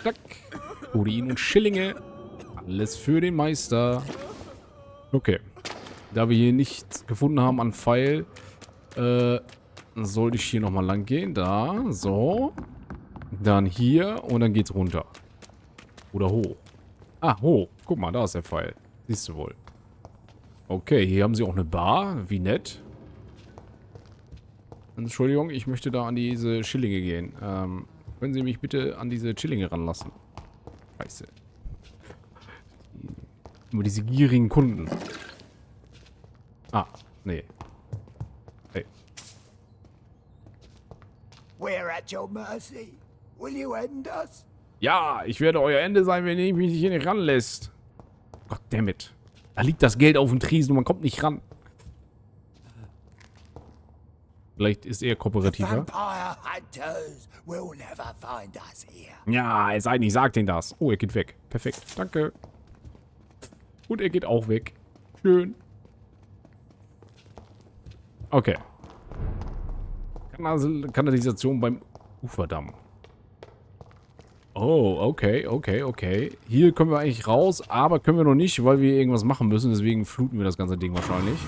Zack. Urin und Schillinge. Alles für den Meister. Okay. Da wir hier nichts gefunden haben an Pfeil, sollte ich hier nochmal lang gehen. Da. So. Dann hier. Und dann geht's runter. Oder hoch. Ah, hoch. Guck mal, da ist der Pfeil. Siehst du wohl. Okay, hier haben sie auch eine Bar. Wie nett. Entschuldigung, ich möchte da an diese Schillinge gehen. Können Sie mich bitte an diese Schillinge ranlassen? Scheiße. Nur diese gierigen Kunden. Ah, nee. Hey. We're at your mercy. Will you end us? Ja, ich werde euer Ende sein, wenn ihr mich hier nicht ranlässt. Goddammit. Da liegt das Geld auf dem Tresen und man kommt nicht ran. Vielleicht ist er kooperativer. Ja, es sei nicht, sagt ihnen das. Oh, er geht weg. Perfekt. Danke. Und er geht auch weg. Schön. Okay. Kanalisation beim Uferdamm. Oh, okay, okay, okay. Hier können wir eigentlich raus, aber können wir noch nicht, weil wir irgendwas machen müssen. Deswegen fluten wir das ganze Ding wahrscheinlich.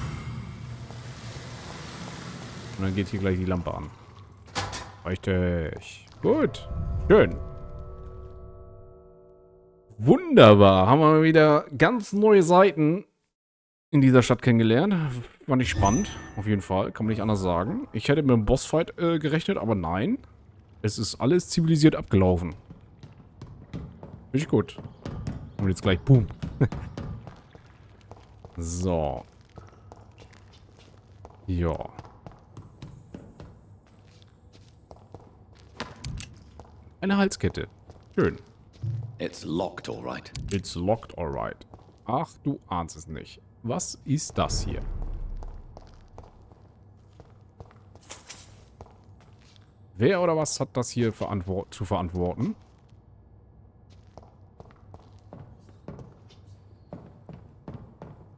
Und dann geht hier gleich die Lampe an. Richtig. Gut. Schön. Wunderbar. Haben wir mal wieder ganz neue Seiten in dieser Stadt kennengelernt. War nicht spannend. Auf jeden Fall. Kann man nicht anders sagen. Ich hätte mit einem Bossfight gerechnet, aber nein. Es ist alles zivilisiert abgelaufen. Finde ich gut. Und jetzt gleich boom. So. Ja. Eine Halskette. Schön. It's locked, all right. It's locked, all right. Ach, du ahnst es nicht. Was ist das hier? Wer oder was hat das hier zu verantworten?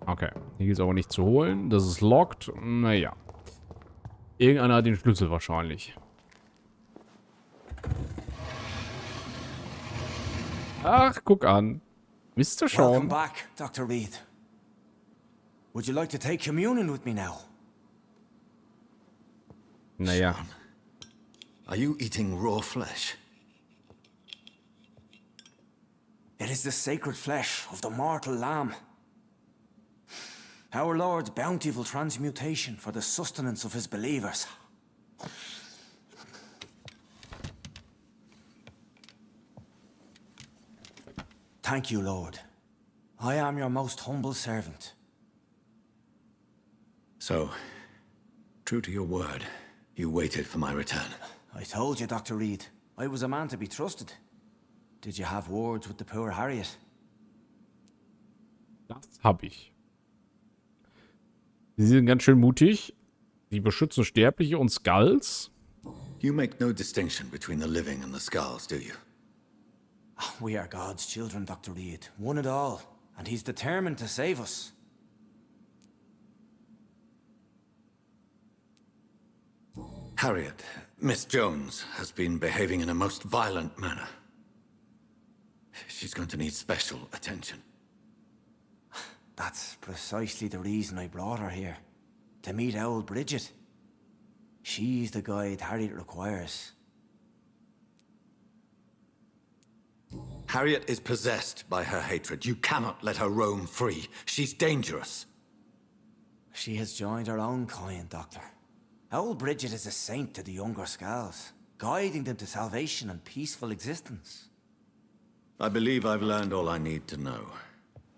Okay. Hier geht es aber nicht zu holen. Das ist locked. Naja. Irgendeiner hat den Schlüssel wahrscheinlich. Ach, guck an. Mr. Welcome Sean. back, Dr. Reed. Would you like to take communion with me now? Naja. Are you eating raw flesh? It is the sacred flesh of the mortal lamb. Our Lord's bountiful transmutation for the sustenance of his believers. Thank you, Lord. I am your most humble servant. So, true to your word, you waited for my return. I told you, Dr. Reed, I was a man to be trusted. Did you have words with the poor Harriet? Das hab ich. Sie sind ganz schön mutig. Sie beschützen Sterbliche und Skulls. You make no distinction between the living and the skulls, do you? We are God's children, Dr. Reed, one and all, and he's determined to save us. Harriet, Miss Jones, has been behaving in a most violent manner. She's going to need special attention. That's precisely the reason I brought her here. To meet old Bridget. She's the guide Harriet requires. Harriet is possessed by her hatred. You cannot let her roam free. She's dangerous. She has joined her own kind, Doctor. Old Bridget is a saint to the younger Skulls, guiding them to salvation and peaceful existence. I believe I've learned all I need to know.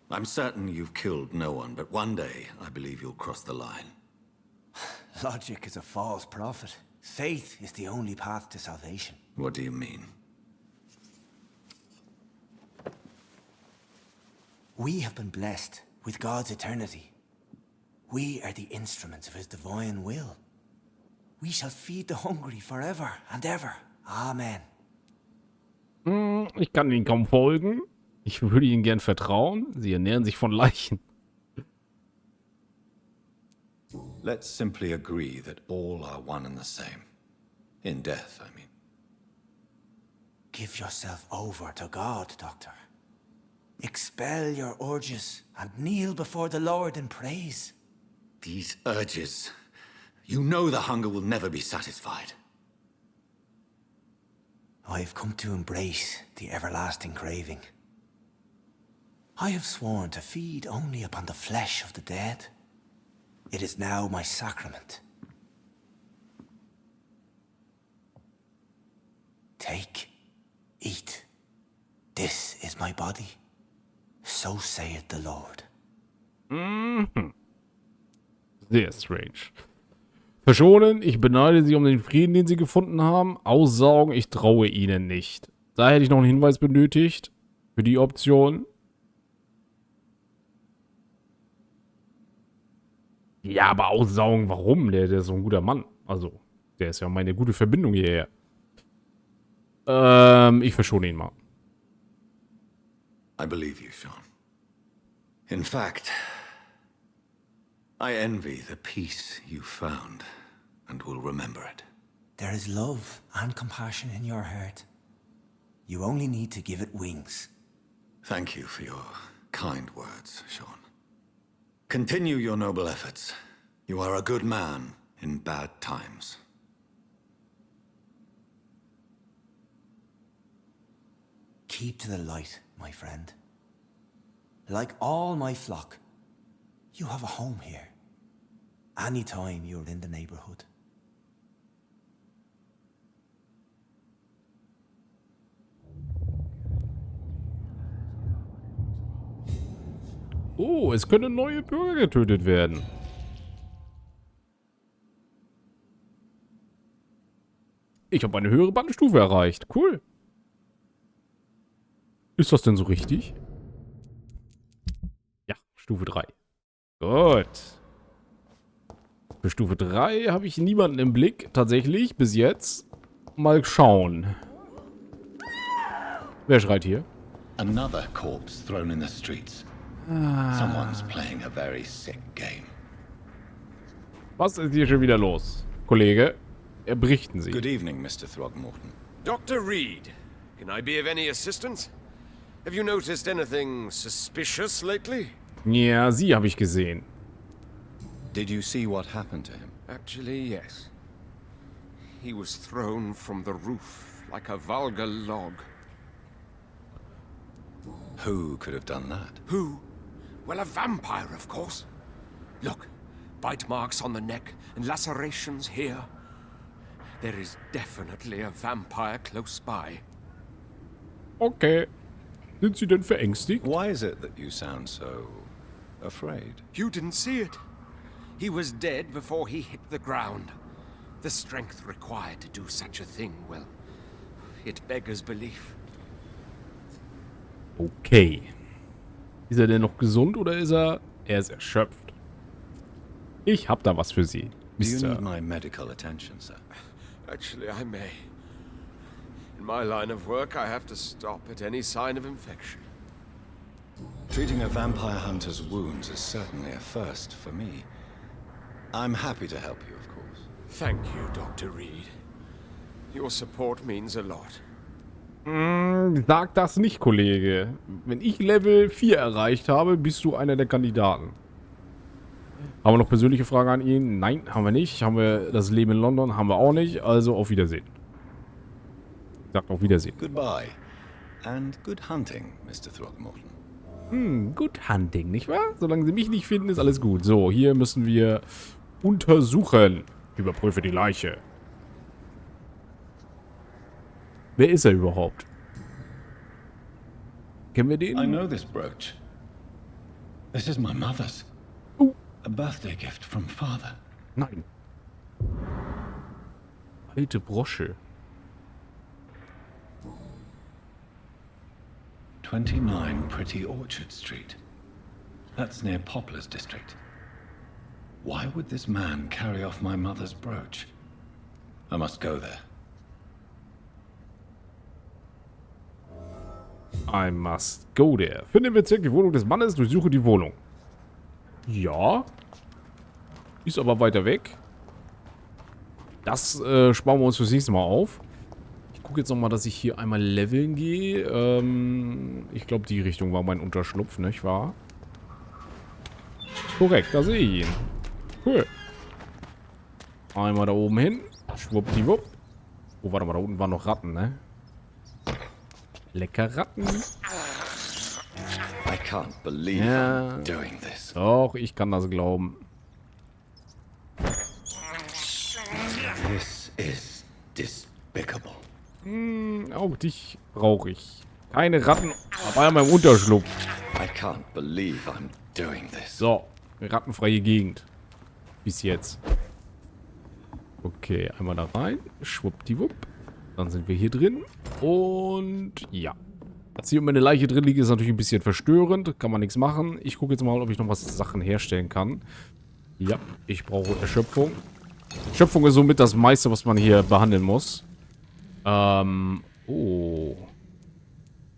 I'm certain you've killed no one, but one day I believe you'll cross the line. Logic is a false prophet. Faith is the only path to salvation. What do you mean? We have been blessed with God's eternity. We are the instruments of his divine will. We shall feed the hungry forever and ever. Amen. Ich kann Ihnen kaum folgen. Ich würde Ihnen gern vertrauen. Sie ernähren sich von Leichen. Let's simply agree that all are one and the same. In death, I mean. Give yourself over to God, Doctor. Expel your urges and kneel before the Lord in praise. These urges. You know the hunger will never be satisfied. I've come to embrace the everlasting craving. I have sworn to feed only upon the flesh of the dead. It is now my sacrament. Take, eat. This is my body. So saith the Lord. Sehr strange. Verschonen, ich beneide Sie um den Frieden, den Sie gefunden haben. Aussaugen, ich traue Ihnen nicht. Da hätte ich noch einen Hinweis benötigt. Für die Option. Ja, aber aussaugen, warum? Der ist so ein guter Mann. Also, der ist ja meine gute Verbindung hierher. Ich verschone ihn mal. I believe you, Sean. In fact, I envy the peace you found and will remember it. There is love and compassion in your heart. You only need to give it wings. Thank you for your kind words, Sean. Continue your noble efforts. You are a good man in bad times. Keep to the light, my friend. Like all my flock, you have a home here. Anytime you're in the neighborhood. Oh, es können neue Bürger getötet werden. Ich habe eine höhere Bandenstufe erreicht. Cool. Ist das denn so richtig? Ja, Stufe 3. Gut. Für Stufe 3 habe ich niemanden im Blick, tatsächlich, bis jetzt. Mal schauen. Wer schreit hier? Another corpse thrown in the streets. Someone's playing a very sick game. Was ist hier schon wieder los? Kollege, berichten Sie. Good evening, Mr. Throgmorton. Dr. Reed, can I be of any assistance? Have you noticed anything suspicious lately? Ja, sie habe ich gesehen. Did you see what happened to him? Actually, yes. He was thrown from the roof like a vulgar log. Who could have done that? Who? Well, a vampire, of course. Look, bite marks on the neck and lacerations here. There is definitely a vampire close by. Okay. Sind Sie denn verängstigt? Why is it that you sound so afraid? You didn't see it. He was dead before he hit the ground. The strength required to do such a thing, well, it beggars belief. Okay. Ist er denn noch gesund oder ist er... Er ist erschöpft. Ich hab da was für Sie, Do you Mr. need my medical attention, sir? Actually, I may. In my line of work, I have to stop at any sign of infection. Treating a vampire hunter's wounds is certainly a first for me. I'm happy to help you, of course. Thank you, Dr. Reed. Your support means a lot. Sag das nicht, Kollege. Wenn ich Level 4 erreicht habe, bist du einer der Kandidaten. Haben wir noch persönliche Fragen an ihn? Nein, haben wir nicht. Haben wir das Leben in London? Haben wir auch nicht. Also auf Wiedersehen. Sagt auf Wiedersehen. Goodbye. And good hunting, Mr. Throckmorton. Good hunting, nicht wahr? Solange sie mich nicht finden, ist alles gut. So, hier müssen wir untersuchen. Überprüfe die Leiche. Wer ist er überhaupt? Kennen wir den? I know this brooch. This is my mother's. A birthday gift from father. Nein. Alte Brosche. 29 Pretty Orchard Street. That's near Poplar's district. Why would this man carry off my mother's brooch? I must go there. I must go there. Finde im Bezirk die Wohnung des Mannes, durchsuche die Wohnung. Ja. Ist aber weiter weg. Das sparen wir uns fürs nächste Mal auf. Ich gucke jetzt nochmal, dass ich hier einmal leveln gehe. Ich glaube, die Richtung war mein Unterschlupf, nicht wahr? Korrekt, da sehe ich ihn. Cool. Einmal da oben hin. Schwuppdiwupp. Oh, warte mal, da unten waren noch Ratten, ne? Lecker Ratten. I can't believe I'm doing this. Doch, ich kann das glauben. This is despicable. Auch dich brauche ich. Keine Ratten, aber in meinem Unterschlupf. I can't believe I'm doing this. So, rattenfreie Gegend. Bis jetzt. Okay, einmal da rein. Schwuppdiwupp. Dann sind wir hier drin. Und ja. Dass hier immer eine Leiche drin liegt, ist natürlich ein bisschen verstörend. Kann man nichts machen. Ich gucke jetzt mal, ob ich noch was Sachen herstellen kann. Ja, ich brauche Erschöpfung. Erschöpfung ist somit das meiste, was man hier behandeln muss. Oh.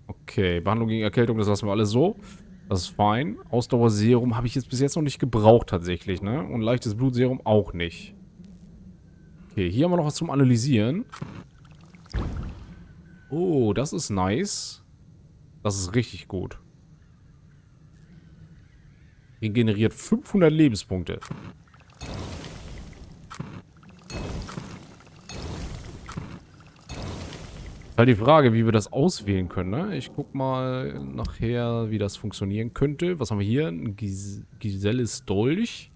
Okay, Behandlung gegen Erkältung, das lassen wir alles so. Das ist fein. Ausdauerserum habe ich jetzt bis jetzt noch nicht gebraucht tatsächlich, ne? Und leichtes Blutserum auch nicht. Okay, hier haben wir noch was zum Analysieren. Oh, das ist nice. Das ist richtig gut. Regeneriert 500 Lebenspunkte. Halt die Frage, wie wir das auswählen können, ne? Ich guck mal nachher, wie das funktionieren könnte. Was haben wir hier? Ein Giselles Dolch.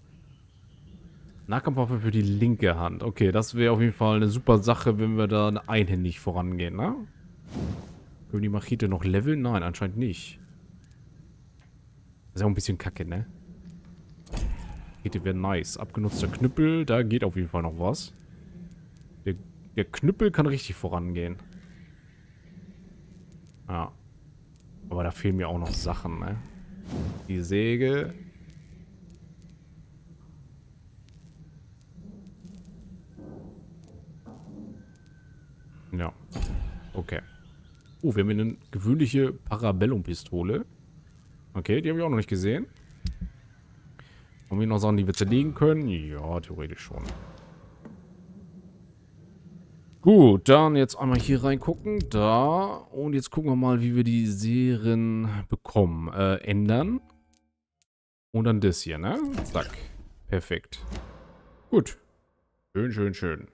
Nahkampfwaffe für die linke Hand. Okay, das wäre auf jeden Fall eine super Sache, wenn wir da einhändig vorangehen, ne? Können wir die Machete noch leveln? Nein, anscheinend nicht. Das ist ja auch ein bisschen kacke, ne? Machete wäre nice. Abgenutzter Knüppel, da geht auf jeden Fall noch was. Der Knüppel kann richtig vorangehen. Ja. Aber da fehlen mir auch noch Sachen, ne? Die Säge. Ja. Okay. Oh, wir haben hier eine gewöhnliche Parabellum-Pistole. Okay, die habe ich auch noch nicht gesehen. Haben wir noch Sachen, die wir zerlegen können? Ja, theoretisch schon. Gut, dann jetzt einmal hier reingucken. Da. Und jetzt gucken wir mal, wie wir die Serien bekommen. Ändern. Und dann das hier, ne? Zack. Perfekt. Gut. Schön, schön, schön.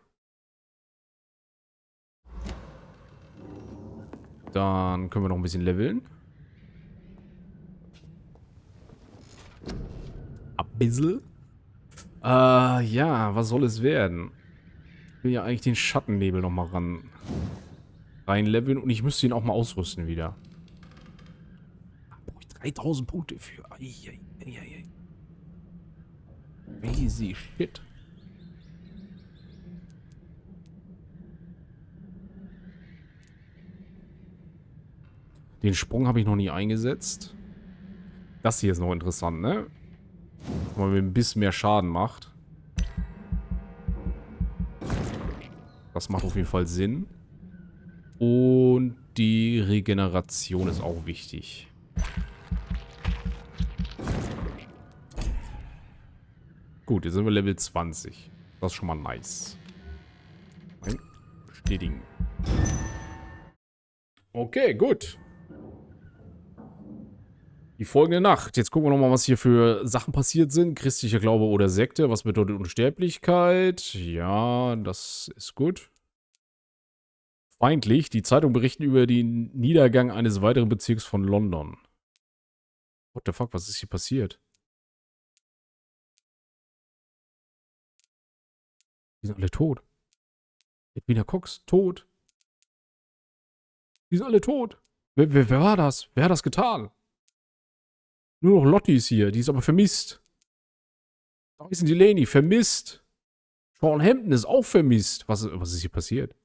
Dann können wir noch ein bisschen leveln. Ein bisschen. Ja, was soll es werden? Ich will ja eigentlich den Schattennebel nochmal reinleveln und ich müsste ihn auch mal ausrüsten wieder. Da brauche ich 3000 Punkte für. Crazy shit. Den Sprung habe ich noch nie eingesetzt. Das hier ist noch interessant, ne? Weil man ein bisschen mehr Schaden macht. Das macht auf jeden Fall Sinn. Und die Regeneration ist auch wichtig. Gut, jetzt sind wir Level 20. Das ist schon mal nice. Nein, bestätigen. Okay, gut. Die folgende Nacht. Jetzt gucken wir nochmal, was hier für Sachen passiert sind. Christlicher Glaube oder Sekte. Was bedeutet Unsterblichkeit? Ja, das ist gut. Feindlich. Die Zeitung berichten über den Niedergang eines weiteren Bezirks von London. What the fuck, was ist hier passiert? Die sind alle tot. Edwina Cox, tot. Die sind alle tot. Wer war das? Wer hat das getan? Nur noch Lottie ist hier. Die ist aber vermisst. Da ist die Delaney. Vermisst. Sean Hampton ist auch vermisst. Was ist hier passiert?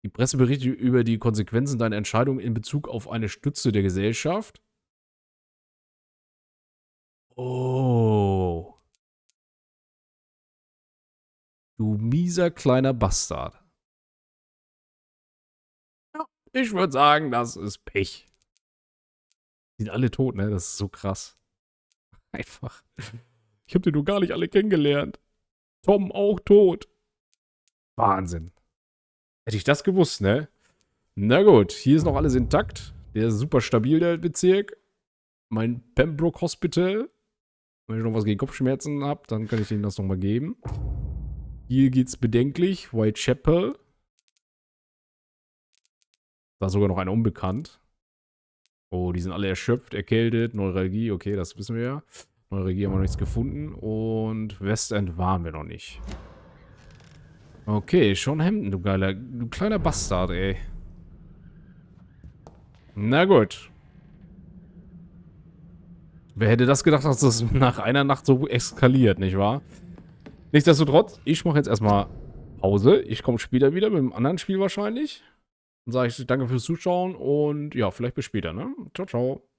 Die Presse berichtet über die Konsequenzen deiner Entscheidung in Bezug auf eine Stütze der Gesellschaft. Oh. Du mieser kleiner Bastard. Ja, ich würde sagen, das ist Pech. Die sind alle tot, ne? Das ist so krass. Einfach. Ich habe die nur gar nicht alle kennengelernt. Tom auch tot. Wahnsinn. Hätte ich das gewusst, ne? Na gut, hier ist noch alles intakt. Der ist super stabil, der Bezirk. Mein Pembroke Hospital. Wenn ich noch was gegen Kopfschmerzen habe, dann kann ich denen das nochmal geben. Hier geht's bedenklich. Whitechapel. Da ist sogar noch einer unbekannt. Oh, die sind alle erschöpft, erkältet, Neuralgie, okay, das wissen wir ja. Neuralgie haben wir noch nichts gefunden. Und Westend waren wir noch nicht. Okay, Sean Hampton, du kleiner Bastard, ey. Na gut. Wer hätte das gedacht, dass das nach einer Nacht so eskaliert, nicht wahr? Nichtsdestotrotz, ich mache jetzt erstmal Pause. Ich komme später wieder mit einem anderen Spiel wahrscheinlich. Dann sage ich danke fürs Zuschauen und ja, vielleicht bis später, ne? Ciao, ciao.